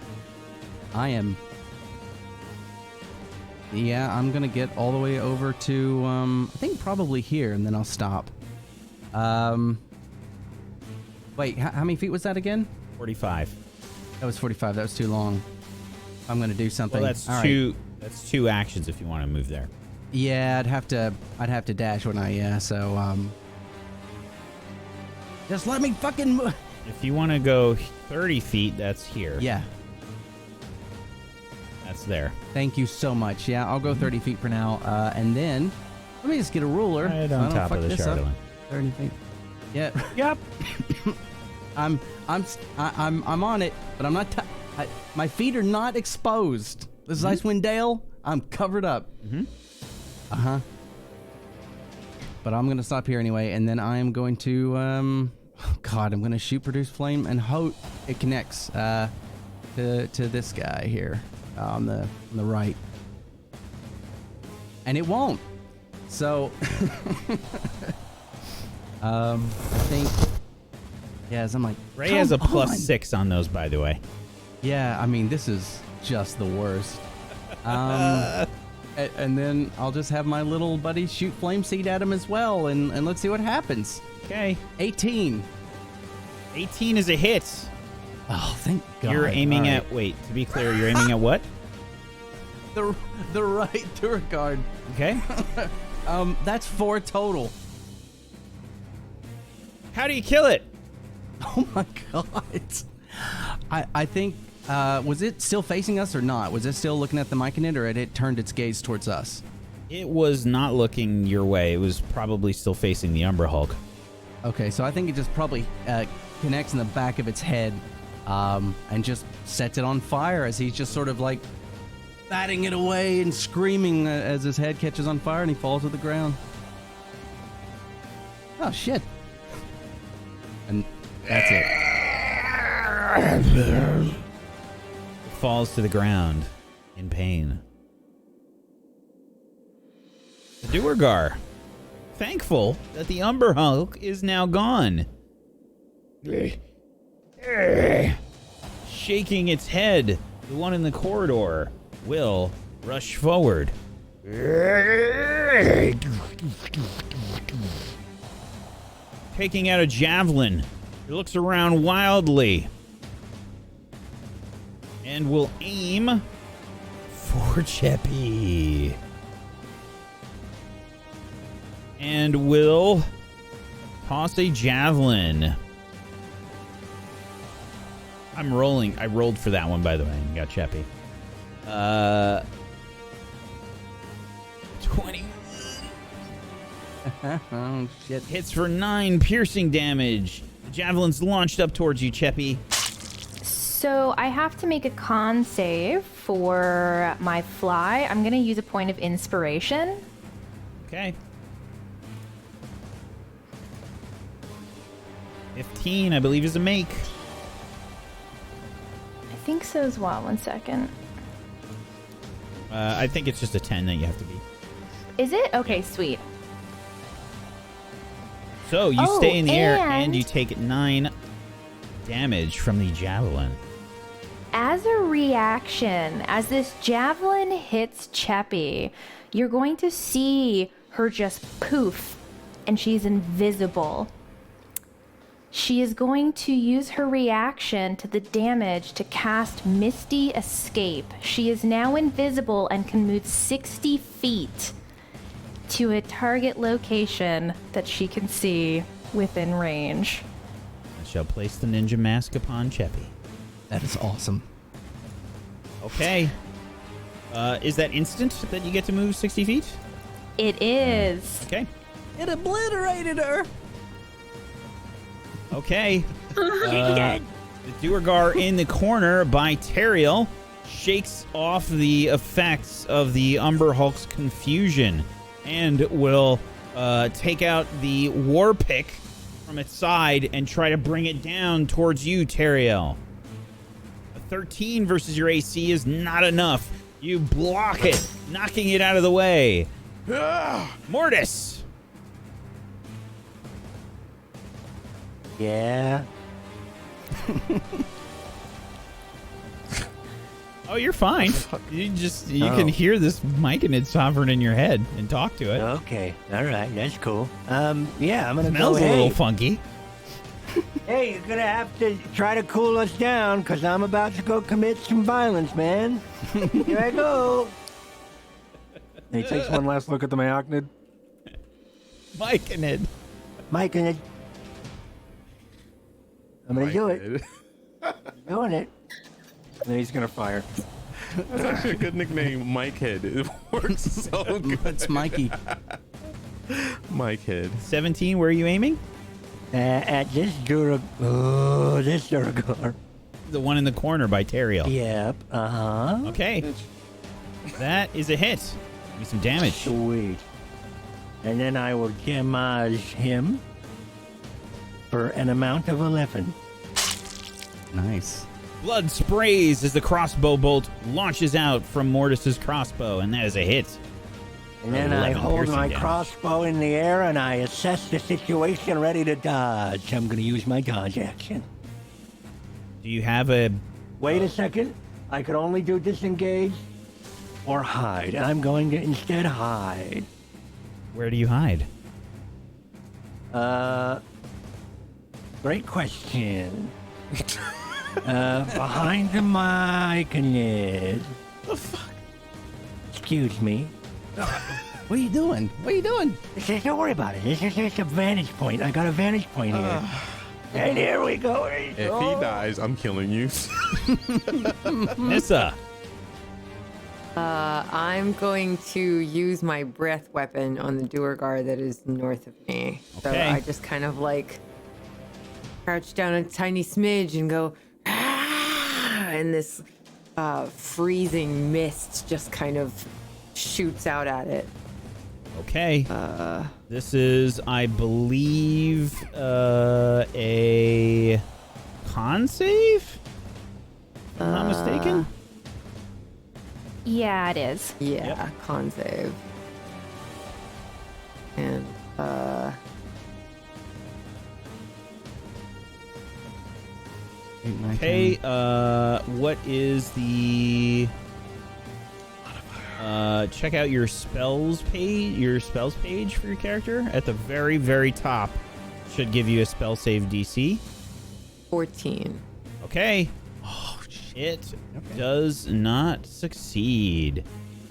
Yeah, I'm gonna get all the way over to, I think probably here, and then I'll stop. Wait, how many feet was that again? 45. That was 45. That was too long. I'm gonna do something. Well, that's All two. That's two actions if you want to move there. Yeah, I'd have to dash, wouldn't I? Yeah, so, just let me fucking move. If you want to go 30 feet, that's here. Yeah. That's there. Thank you so much. Yeah, I'll go 30 feet for now, and then let me just get a ruler. Right so I on don't top fuck of the this up. Chardalyn. 30 feet. Yeah. Yep. I'm on it, but I'm not. My feet are not exposed. This is Icewind Dale. I'm covered up. Mm-hmm. But I'm gonna stop here anyway, and then I am going to God, I'm gonna shoot produce flame and hope it connects to this guy here on the right, and it won't. So I think. Yes, I'm like, Ray has a +6 on those, by the way. Yeah, I mean, this is just the worst. And then I'll just have my little buddy shoot flame seed at him as well, and let's see what happens. Okay. 18. 18 is a hit. Oh, thank God. You're aiming All at... right. Wait, to be clear, you're aiming at what? the right turret guard. Okay. That's 4 total. How do you kill it? Oh my God. I think, was it still facing us or not? Was it still looking at the myconid, or had it turned its gaze towards us? It was not looking your way. It was probably still facing the Umber Hulk. Okay, so I think it just probably connects in the back of its head and just sets it on fire as he's just sort of like batting it away and screaming as his head catches on fire and he falls to the ground. Oh, shit. And that's it. It falls to the ground in pain. The Duergar, thankful that the Umber Hulk is now gone. Shaking its head, the one in the corridor will rush forward. Taking out a javelin. It looks around wildly. And will aim for Cheppy. And will toss a javelin. I'm rolling. I rolled for that one, by the way, and got Cheppy. 20. Oh, shit. Hits for 9 piercing damage. The javelin's launched up towards you, Cheppy. So I have to make a con save for my fly. I'm going to use a point of inspiration. Okay. 15, I believe, is a make. I think so as well. 1 second. I think it's just a 10 that you have to beat. Is it? Okay, sweet. So you stay in the air and and you take 9 damage from the javelin. As a reaction, as this javelin hits Cheppy, you're going to see her just poof, and she's invisible. She is going to use her reaction to the damage to cast Misty Escape. She is now invisible and can move 60 feet to a target location that she can see within range. I shall place the ninja mask upon Cheppy. That is awesome. Okay. Is that instant that you get to move 60 feet? It is. Okay. It obliterated her. Okay. The Duergar in the corner by Teriel shakes off the effects of the Umber Hulk's confusion and will take out the war pick from its side and try to bring it down towards you, Teriel. A 13 versus your AC is not enough. You block it, knocking it out of the way. Mortis. Yeah. Oh, you're fine. You can hear this myconid sovereign in your head and talk to it. Okay. All right. That's cool. Yeah, I'm gonna Smells go. a little funky. Hey, you're gonna have to try to cool us down, cause I'm about to go commit some violence, man. Here I go. And he takes one last look at the myconid. Myconid. Myconid. I'm gonna do it. Doing it. And then he's gonna fire. That's actually a good nickname, Mike Head. It works so good. It's Mikey. Mike Head. 17, where are you aiming? At this Durag. Oh, this Duragar. The one in the corner by Teriel. Yep. Okay. That is a hit. Give me some damage. Sweet. And then I will damage him for an amount of 11. Nice. Blood sprays as the crossbow bolt launches out from Mortis's crossbow, and that is a hit. And then I 11 hold piercing my damage. crossbow in the air and I assess the situation, ready to dodge. I'm going to use my dodge action. Do you have a... Wait a second. I could only do disengage or hide. I'm going to instead hide. Where do you hide? Great question. Behind the myconid. The fuck? Excuse me. What are you doing? What are you doing? Don't worry about it. This is just a vantage point. I got a vantage point here. And here we go. If he dies, I'm killing you. Nissa. I'm going to use my breath weapon on the Duergar that is north of me. So Okay. I just kind of like crouch down a tiny smidge and go, ah, and this freezing mist just kind of shoots out at it. Okay. This is, I believe, a con save? If I'm not mistaken? Yeah, it is. Yeah, con save. And Okay, what is the... check out your spells page for your character. At the very, very top should give you a spell save DC. 14. Okay. Oh, it does not succeed.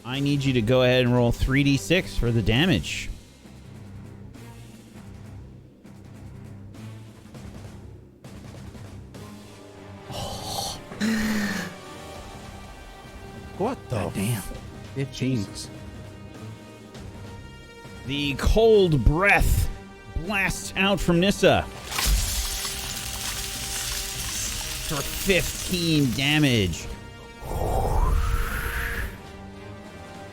I need you to go ahead and roll 3d6 for the damage. What the? Damn. 15. The cold breath blasts out from Nissa for 15 damage.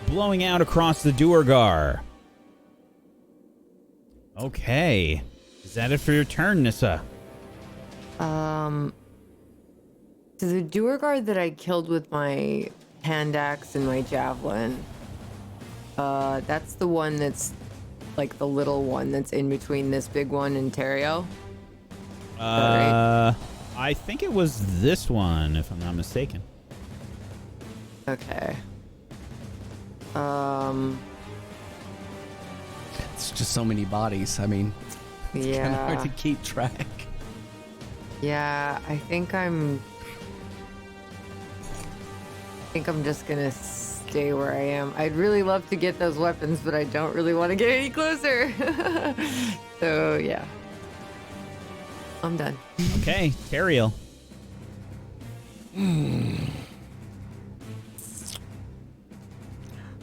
Blowing out across the Duergar. Okay. Is that it for your turn, Nissa? So the Duergar that I killed with my hand axe and my javelin, that's the one that's like the little one that's in between this big one and Teriel. Right? I think it was this one, if I'm not mistaken. Okay. It's just so many bodies. I mean, it's kind of hard Yeah. to keep track. Yeah, I think I'm just gonna stay where I am. I'd really love to get those weapons, but I don't really want to get any closer. So yeah, I'm done. Okay, Teriel.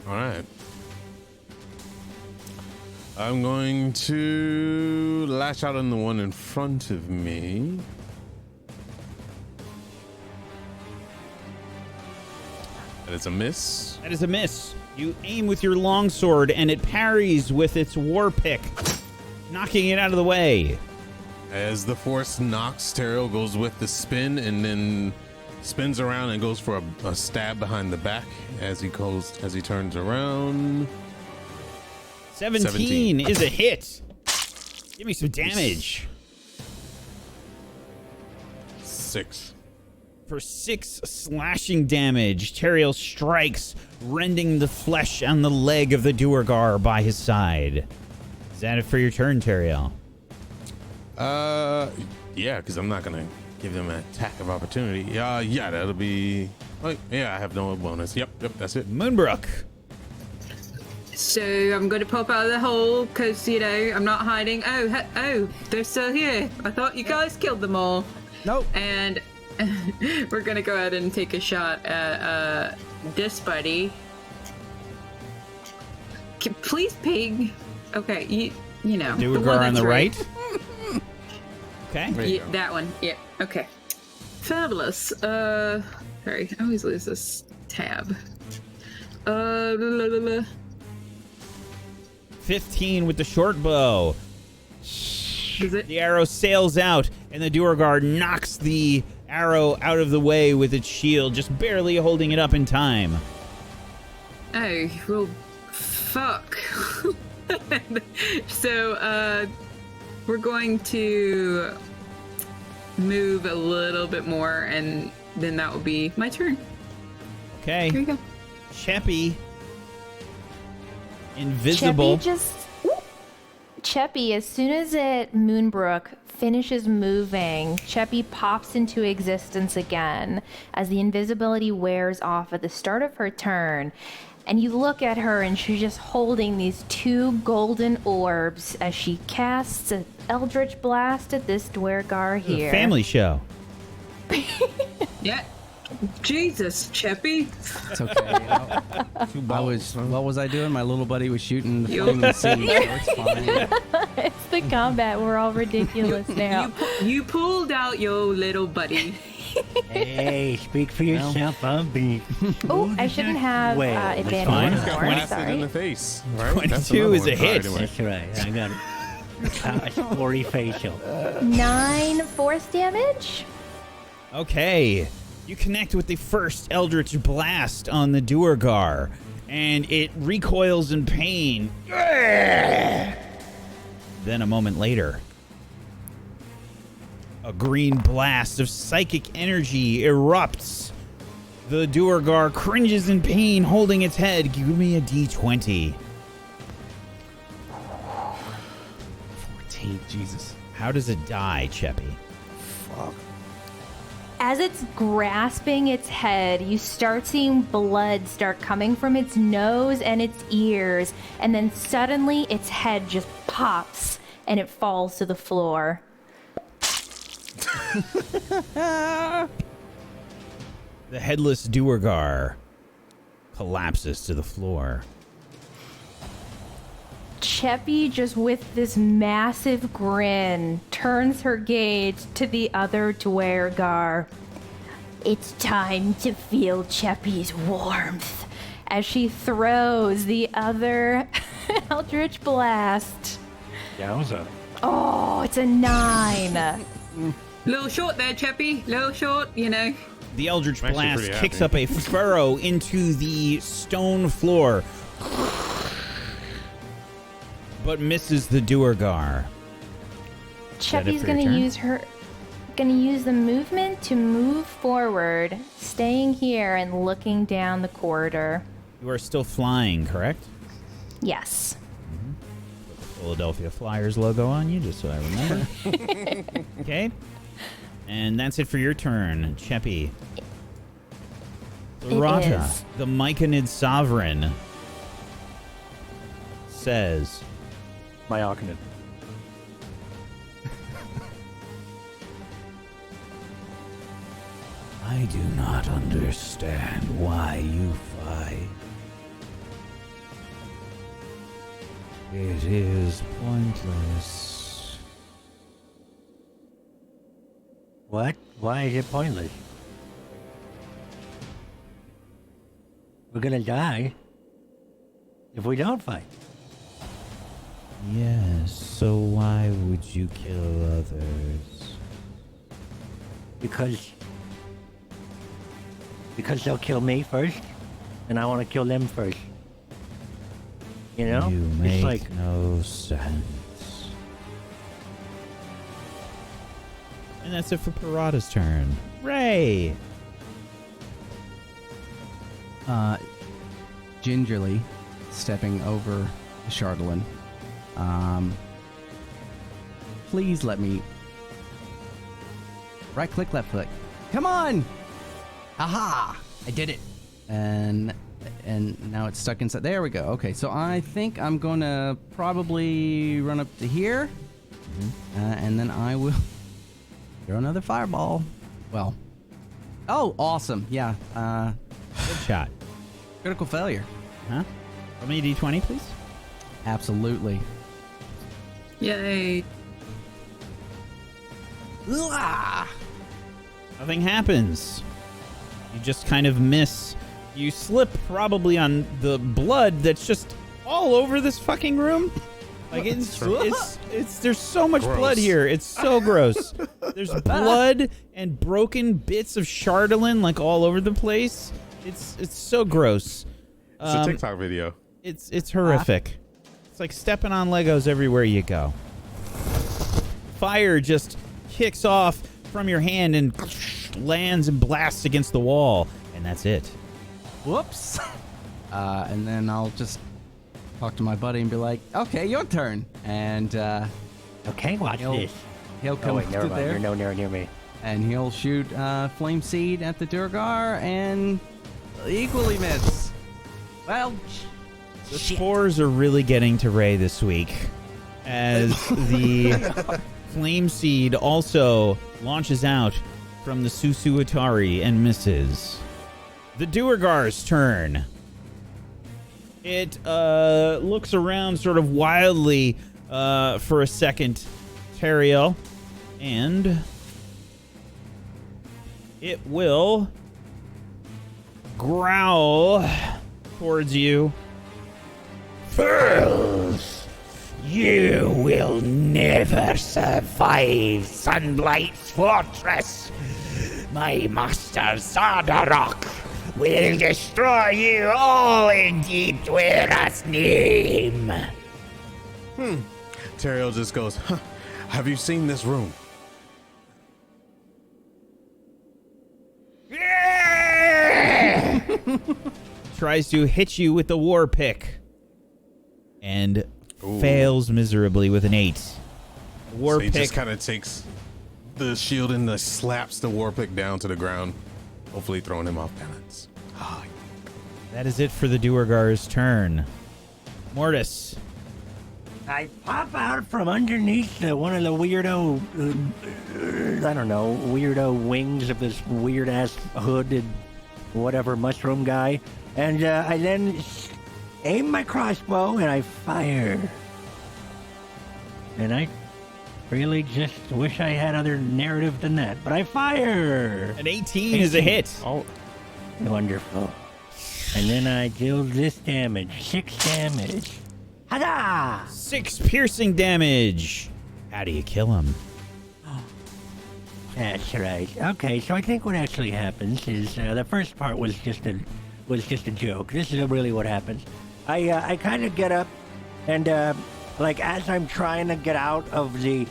All right. I'm going to lash out on the one in front of me. And it's a miss. That is a miss. You aim with your longsword, and it parries with its war pick, knocking it out of the way. As the force knocks, Teriel goes with the spin and then spins around and goes for a stab behind the back as he turns around. 17 is a hit. Give me some damage. 6. For 6 slashing damage, Teriel strikes, rending the flesh on the leg of the Duergar by his side. Is that it for your turn, Teriel? Yeah, because I'm not gonna give them an attack of opportunity. Yeah, that'll be. Oh, yeah, I have no bonus. Yep, that's it. Moonbrook. So I'm going to pop out of the hole because, you know, I'm not hiding. Oh, they're still here. I thought you guys killed them all. Nope. And we're going to go ahead and take a shot at this buddy. Please, pig. Okay, you know. Duergar on the right. Okay. Yeah, that one. Yeah. Okay. Fabulous. Sorry, I always lose this tab. 15 with the short bow. Is it? The arrow sails out, and the Duergar knocks the arrow out of the way with its shield, just barely holding it up in time. Oh, well, fuck. So, we're going to move a little bit more, and then that will be my turn. Okay. Here you go. Cheppy. Invisible. Cheppy, as soon as Moonbrook finishes moving, Cheppy pops into existence again as the invisibility wears off at the start of her turn. And you look at her and she's just holding these 2 golden orbs as she casts an Eldritch Blast at this Duergar here. Family show. Yeah. Jesus, Cheppy. It's okay. What was I doing? My little buddy was shooting the flaming sea, so it's fine. It's the combat. We're all ridiculous now. You pulled out your little buddy. Hey, speak for yourself. I'm being. Oh, I shouldn't have advantage fine. Got anymore. blasted Sorry. in the face. Right? 22 is a hit. That's right. I got a sporty facial. 9 force damage. Okay. You connect with the first Eldritch Blast on the Duergar, and it recoils in pain. Then a moment later, a green blast of psychic energy erupts. The Duergar cringes in pain, holding its head. Give me a d20. 14, Jesus. How does it die, Cheppy? Fuck. As it's grasping its head, you start seeing blood start coming from its nose and its ears, and then suddenly its head just pops and it falls to the floor. The headless Duergar collapses to the floor. Cheppy, just with this massive grin, turns her gaze to the other Duergar. It's time to feel Cheppy's warmth as she throws the other Eldritch Blast. Yowza. Oh, it's a 9. Little short there, Cheppy. Little short, you know. The Eldritch I'm actually Blast pretty kicks happy. up a furrow into the stone floor, but misses the Duergar. Cheppy's for your gonna turn? use the movement to move forward, staying here and looking down the corridor. You are still flying, correct? Yes. Put the Philadelphia Flyers logo on you, just so I remember. Okay. And that's it for your turn, Cheppy. Rata, is. the myconid sovereign, says, Myconid. I do not understand why you fight. It is pointless. What? Why is it pointless? We're gonna die if we don't fight. Yes, so why would you kill others? Because because they'll kill me first, and I want to kill them first. You know? You It's make like, no sense. And that's it for Parada's turn. Ray! Gingerly stepping over to Chardalyn. Please let me right click, left click. Come on! Aha! I did it. And now it's stuck inside. There we go. Okay, so I think I'm gonna probably run up to here, and then I will throw another fireball. Well, oh, awesome! Yeah, Good shot. critical failure. Huh? Roll me a d20, please. Absolutely. Yay. Nothing happens. You just kind of miss. You slip probably on the blood that's just all over this fucking room. Like it's there's so much Gross. blood here. It's so gross. There's blood and broken bits of Chardalyn like all over the place. It's so gross. It's a TikTok video. It's horrific. It's like stepping on Legos everywhere you go. Fire just kicks off from your hand and lands and blasts against the wall, and that's it. Whoops. And then I'll just talk to my buddy and be like, okay, your turn. And okay, watch this. he'll Oh, come wait, up never to mind. there. You're nowhere near me. And he'll shoot Flame Seed at the Durgar and equally miss. Well, The spores are really getting to Ray this week, as the Flame Seed also launches out from the Susuatari and misses. The Duergar's turn. It looks around sort of wildly for a second, Teriel, and it will growl towards you. Fools! You will never survive Sunlight's fortress. My master Xardorok will destroy you all in Deep Dwera's name. Teriel just goes, huh, have you seen this room? Tries to hit you with the war pick and fails miserably with an 8. War So he pick just kind of takes the shield and slaps the war pick down to the ground, hopefully throwing him off balance. That is it for the Duergar's turn. Mortis. I pop out from underneath one of the weirdo, I don't know, weirdo wings of this weird-ass hooded whatever mushroom guy. And I then aim my crossbow and I fire. And I really just wish I had other narrative than that. But I fire! An 18 is a hit. Oh, Wonderful. And then I deal this damage. 6 damage. Huzzah! 6 piercing damage. How do you kill him? That's right. Okay, so I think what actually happens is the first part was just a joke. This is really what happens. I kind of get up, and like as I'm trying to get out of the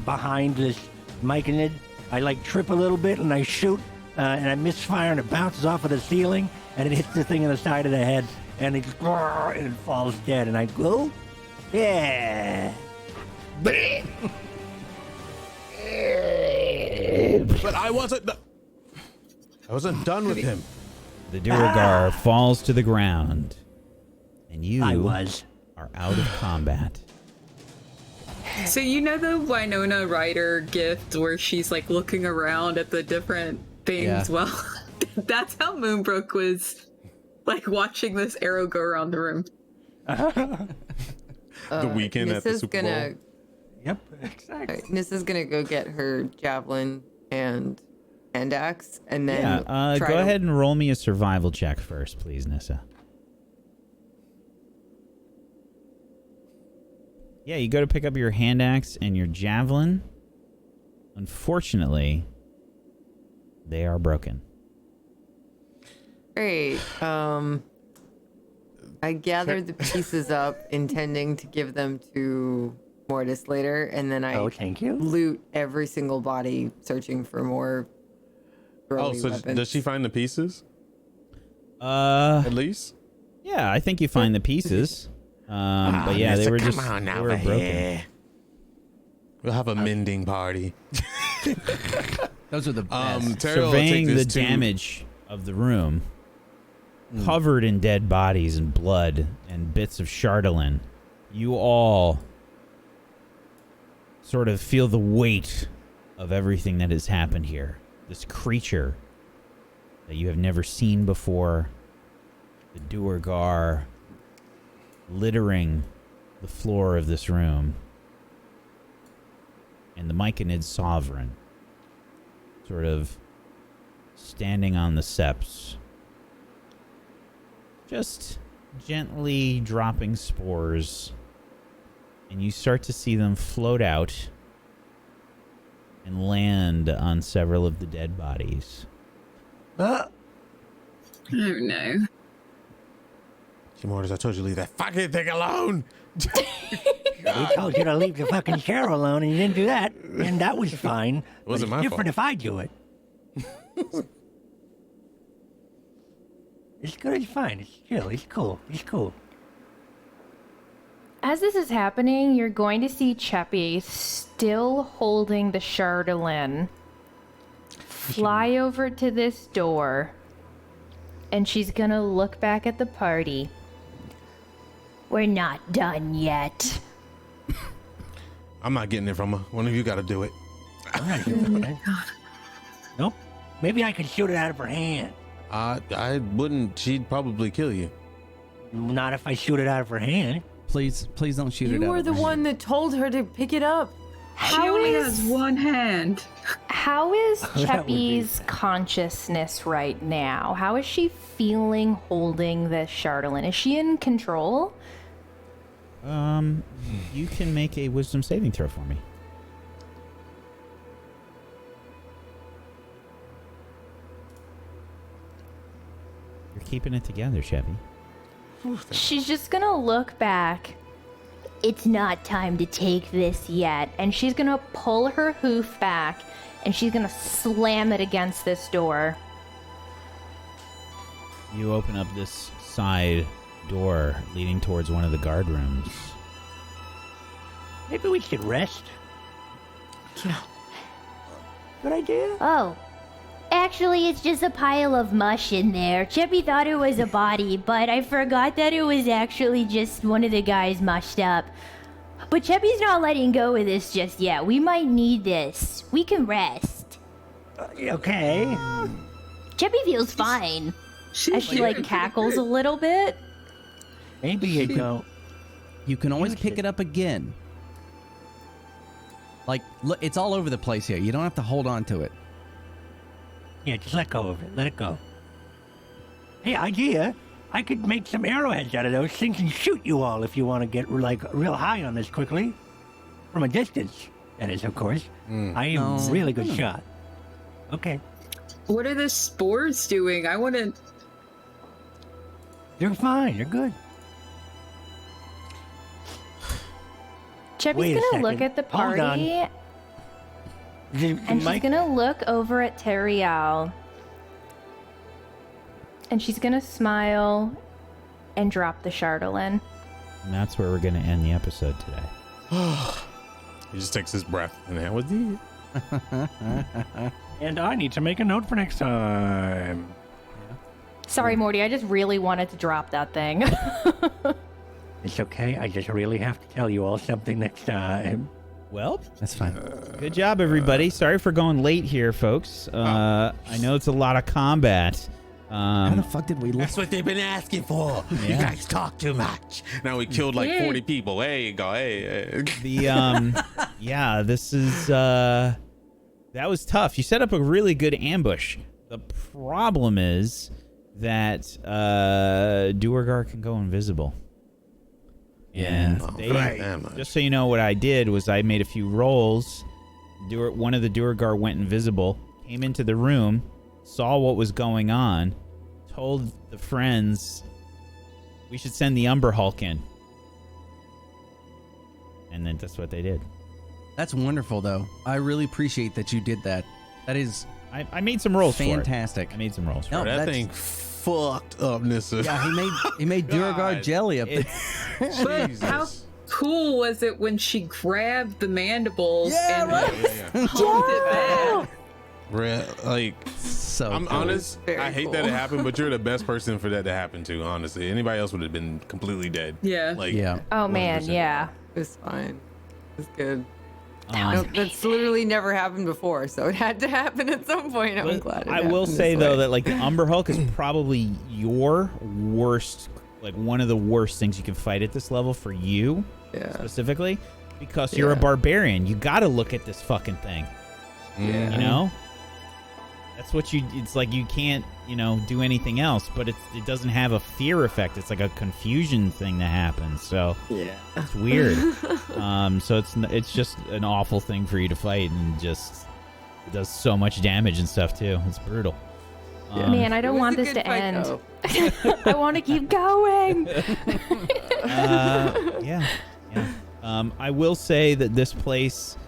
behind this myconid, I like trip a little bit and I shoot, and I misfire and it bounces off of the ceiling and it hits the thing in the side of the head and it falls dead and I go, yeah. but I wasn't done with him. The Duergar falls to the ground, and you are out of combat. So you know the Winona Ryder gift where she's like looking around at the different things? Yeah. Well, that's how Moonbrook was like watching this arrow go around the room. The weekend at the Super Bowl. Yep, exactly. Nissa's gonna go get her javelin and hand axe, and then Go ahead and roll me a survival check first, please, Nissa. Yeah, you go to pick up your hand axe and your javelin. Unfortunately, they are broken. Great. I gathered the pieces up, intending to give them to Mortis later, and then I thank you. loot every single body, searching for more. So weapons. does she find the pieces? At least. Yeah, I think you find the pieces. But yeah, they were just they were broken. We'll have a mending party. Those are the best. Surveying the damage of the room, covered in dead bodies and blood and bits of Chardalyn, you all sort of feel the weight of everything that has happened here. This creature that you have never seen before, the Duergar littering the floor of this room, and the myconid sovereign sort of standing on the steps, just gently dropping spores, and you start to see them float out and land on several of the dead bodies. Oh no. Mortis, I told you to leave that fucking thing alone. We told you to leave the fucking chair alone, and you didn't do that, and that was fine. It wasn't my different fault. if I do it. It's good. It's fine. It's chill. It's cool. It's cool. As this is happening, you're going to see Cheppy still holding the Chardalyn fly over to this door, and she's gonna look back at the party. We're not done yet. I'm not getting it from her. One of you got to do it. I'm not doing it. Nope. Maybe I could shoot it out of her hand. I wouldn't. She'd probably kill you. Not if I shoot it out of her hand. Please don't shoot it out. You were of the her one hand. that told her to pick it up. She only has one hand. How is That would be Cheppy's sad. consciousness right now? How is she feeling holding this Chardalyn? Is she in control? You can make a wisdom saving throw for me. You're keeping it together, Chevy. She's just gonna look back. It's not time to take this yet. And she's gonna pull her hoof back and she's gonna slam it against this door. You open up this side door leading towards one of the guard rooms. Maybe we should rest. Good idea. Oh, actually, it's just a pile of mush in there. Chippy thought it was a body, but I forgot that it was actually just one of the guys mushed up. But Chippy's not letting go of this just yet. We might need this. We can rest. Okay. Chippy feels fine. As she like cackles a little bit. Maybe you don't. You can always pick it up again. Like, look, it's all over the place here. You don't have to hold on to it. Yeah, just let go of it. Let it go. Hey, idea. I could make some arrowheads out of those things and shoot you all if you want to get like real high on this quickly. From a distance, that is, of course. I am a really good shot. Okay. What are the spores doing? I want to... You're fine. You're good. Chippy's Wait a gonna look second. at the Hold on. party and she's gonna look over at Teriel. And she's gonna smile and drop the Chardalyn. And that's where we're going to end the episode today. He just takes his breath and that was it. And I need to make a note for next time. Sorry, Morty, I just really wanted to drop that thing. It's okay. I just really have to tell you all something next time. Well, That's fine. good job, everybody. Sorry for going late here, folks. I know it's a lot of combat. How the fuck did we lose? That's what they've been asking for. You guys talk too much. Now we killed like 40 people. Hey, go. Hey. The yeah, this is that was tough. You set up a really good ambush. The problem is that Duergar can go invisible. And they, just so you know, what I did was I made a few rolls. One of the Duergar went invisible, came into the room, saw what was going on, told the friends we should send the Umber Hulk in. And then that's what they did. That's wonderful, though. I really appreciate that you did that. That is I made some rolls fantastic. for it. I made some rolls for No, it. That that's- thing fucked up, Nissa. Yeah, he made Duragard God. jelly up there. But how cool was it when she grabbed the mandibles and pulled it back? Like, So I'm cool. honest. Very I hate cool. that it happened, but you're the best person for that to happen to. Honestly, anybody else would have been completely dead. Yeah. Like, Yeah. Oh man, 100%. yeah. It was fine. It was good. Um, That's literally never happened before, so it had to happen at some point. I'm but glad it I will happened say this though way. that like the Umber Hulk is probably your worst, like one of the worst things you can fight at this level for you Yeah. specifically, because you're a Yeah. barbarian. You got to look at this fucking thing. Yeah. You know, that's what it's like you can't, do anything else, but it doesn't have a fear effect. It's like a confusion thing that happens. So Yeah. it's weird. So it's just an awful thing for you to fight, and just it does so much damage and stuff too. It's brutal. Man, I It don't was want a this good to fight, end. though. I want to keep going. Yeah. I will say that this place,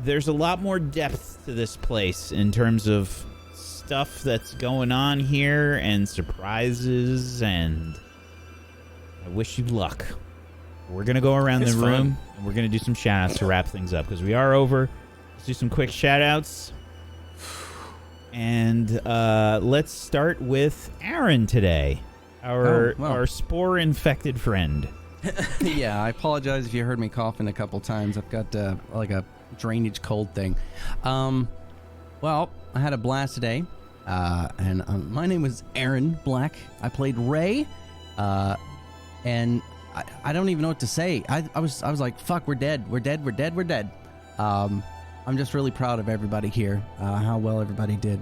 there's a lot more depth to this place in terms of stuff that's going on here and surprises, and I wish you luck. We're going to go around It's the fun. room and we're going to do some shout outs to wrap things up because we are over. Let's do some quick shout outs. And let's start with Aaron today, our spore infected friend. Yeah, I apologize if you heard me coughing a couple times. I've got like a drainage cold thing. Well, I had a blast today, and my name was Aaron Black. I played Ray, and I don't even know what to say. I was like, fuck, we're dead. I'm just really proud of everybody here, how well everybody did.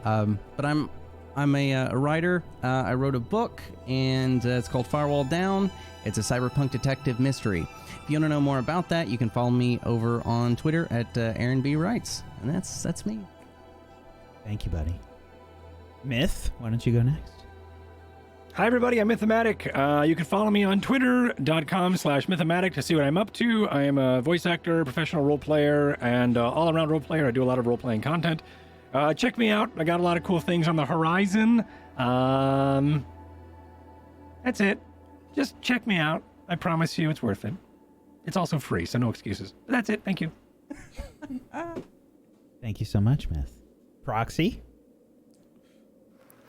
But I'm a writer. I wrote a book, and it's called Firewall Down. It's a cyberpunk detective mystery. If you want to know more about that, you can follow me over on Twitter at Aaron B. Writes. And that's me. Thank you, buddy. Myth, why don't you go next? Hi, everybody. I'm Mythomatic. You can follow me on twitter.com/Mythomatic to see what I'm up to. I am a voice actor, professional role player, and all-around role player. I do a lot of role-playing content. Check me out. I got a lot of cool things on the horizon. That's it. Just check me out. I promise you it's worth it. It's also free, so no excuses. But that's it. Thank you. Thank you so much, Myth. Proxy?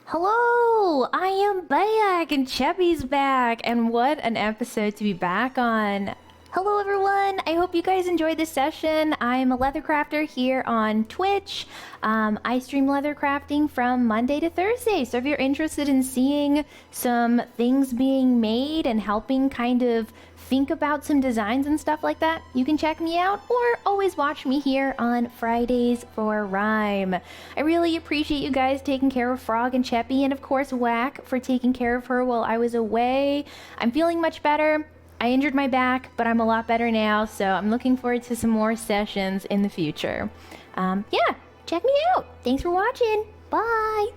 Hello, I am back and Cheppy's back, and what an episode to be back on. Hello everyone, I hope you guys enjoyed this session. I'm a leather crafter here on Twitch. I stream leather crafting from Monday to Thursday, so if you're interested in seeing some things being made and helping kind of think about some designs and stuff like that, you can check me out or always watch me here on Fridays for Rime. I really appreciate you guys taking care of Frog and Cheppy, and of course Whack for taking care of her while I was away. I'm feeling much better. I injured my back, but I'm a lot better now, so I'm looking forward to some more sessions in the future. Yeah, check me out. Thanks for watching. Bye.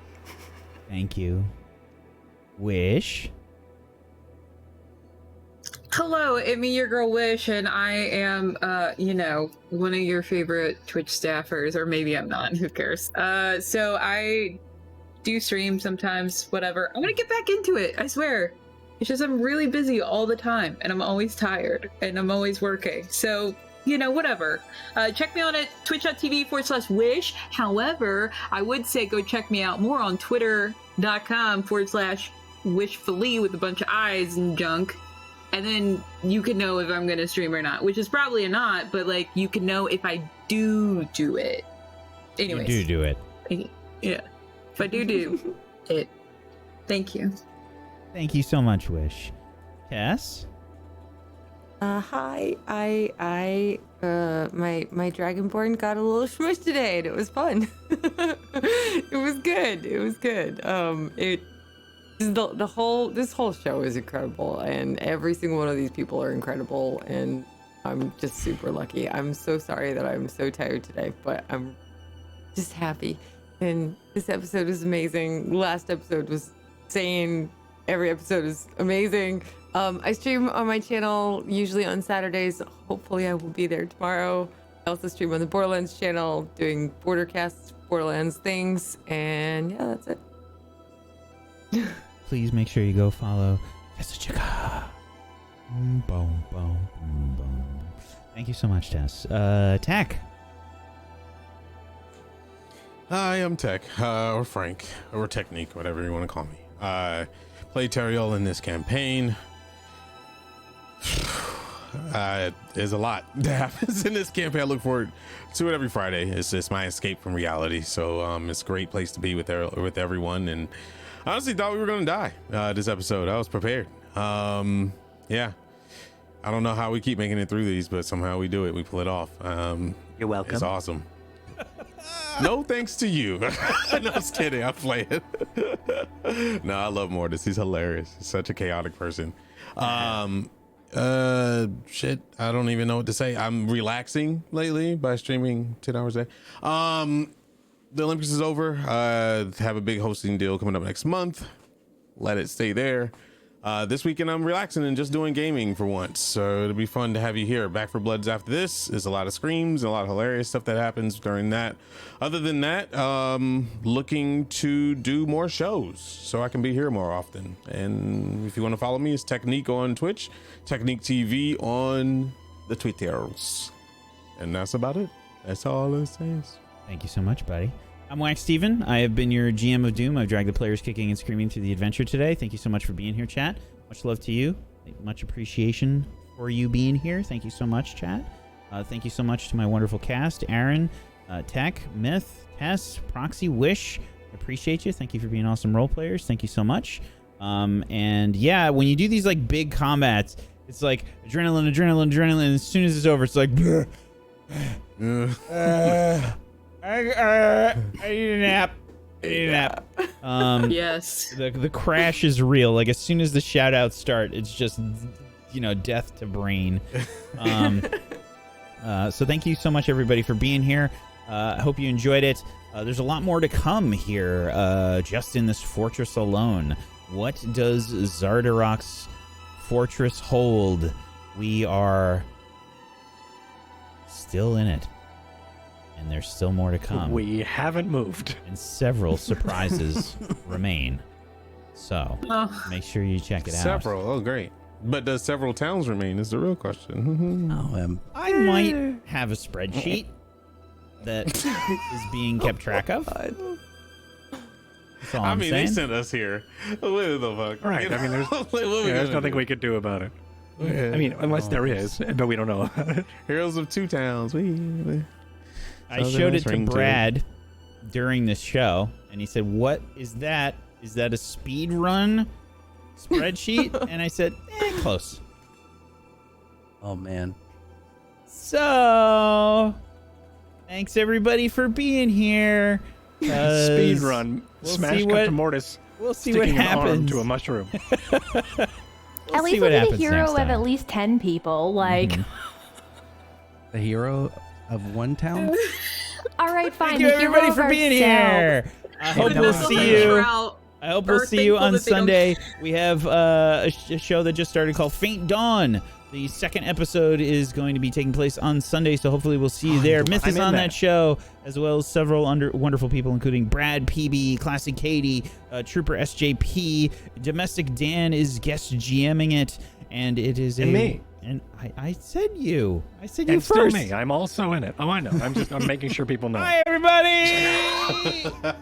Thank you. Wish? Hello, it's me, your girl Wish, and I am, one of your favorite Twitch staffers, or maybe I'm not, who cares? So I do stream sometimes, whatever. I'm gonna get back into it, I swear. It's just I'm really busy all the time, and I'm always tired, and I'm always working. So, whatever. Check me out at twitch.tv/wish. However, I would say go check me out more on twitter.com/wishfully with a bunch of eyes and junk. And then you can know if I'm going to stream or not, which is probably a not, but you can know if I do it. Anyways. You do it. Yeah. If I do it. Thank you. Thank you so much, Wish. Cass? Hi. My Dragonborn got a little smush today, and it was fun. It was good. This whole show is incredible, and every single one of these people are incredible, and I'm just super lucky. I'm so sorry that I'm so tired today, but I'm just happy. And this episode is amazing. Last episode was insane. Every episode is amazing. I stream on my channel usually on Saturdays. Hopefully I will be there tomorrow. I also stream on the Borderlands channel doing Bordercast Borderlands things. And yeah, that's it. Please make sure you go follow Tessa. Boom, boom, boom. Thank you so much, Tess. Tech. Hi, I'm Tech, or Frank, or Technique, whatever you want to call me. Play Teriel in this campaign. There's a lot that happens in this campaign. I look forward to it every Friday. It's just my escape from reality. So it's a great place to be with everyone. And I honestly thought we were going to die this episode. I was prepared. Yeah. I don't know how we keep making it through these, but somehow we do it. We pull it off. You're welcome. It's awesome. No thanks to you. No, I'm just kidding. I'm playing. No, I love Mortis. He's hilarious. He's such a chaotic person. Shit, I don't even know what to say. I'm relaxing lately by streaming 10 hours a day. The Olympics is over. Have a big hosting deal coming up next month. Let it stay there. This weekend I'm relaxing and just doing gaming for once, so it'll be fun to have you here. Back for Bloods after this. There's a lot of screams and a lot of hilarious stuff that happens during that. Other than that, looking to do more shows so I can be here more often. And if you want to follow me, it's Technique on Twitch, Technique TV on the Twitters, and that's about it. That's all it says. Thank you so much, buddy. I'm Wax Steven. I have been your GM of Doom. I've dragged the players kicking and screaming through the adventure today. Thank you so much for being here, chat. Much love to you. Much appreciation for you being here. Thank you so much, chat. Thank you so much to my wonderful cast. Aaron, Tech, Myth, Tess, Proxy, Wish. I appreciate you. Thank you for being awesome role players. Thank you so much. And yeah, when you do these like big combats, it's like adrenaline. And as soon as it's over, it's like... I need a nap. Yes. The crash is real. Like as soon as the shout outs start, it's just, death to brain. So thank you so much, everybody, for being here. I hope you enjoyed it. There's a lot more to come here, just in this fortress alone. What does Xardorok's fortress hold? We are still in it. And there's still more to come. We haven't moved. And several surprises remain. So make sure you check it out. Several. Oh, great. But does several towns remain is the real question. I might have a spreadsheet that is being kept track of. That's all I'm saying. They sent us here. What the fuck? Right. I mean, there's nothing we could do about it. Yeah. I mean, unless there is, but we don't know. Heroes of Two Towns. I showed it to Brad during this show, and he said, "What is that? Is that a speed run spreadsheet?" And I said, close. Oh, man. So, thanks everybody for being here. Speed run. Smash cut to Mortis. We'll see what happens. An arm to a mushroom. At least we need a hero of at least 10 people. Like, the hero of one town. All right, fine. Thank you, everybody, for being here. I hope we'll see you. I hope we'll see you on Sunday. We have a show that just started called Faint Dawn. The second episode is going to be taking place on Sunday, so hopefully we'll see you there. Myth is on that show, as well as several wonderful people, including Brad, PB, Classic Katie, Trooper SJP, Domestic Dan is guest GMing it, and it is and me. And I said you. I said you and first. Still me. I'm also in it. Oh, I know. I'm making sure people know. Hi, everybody.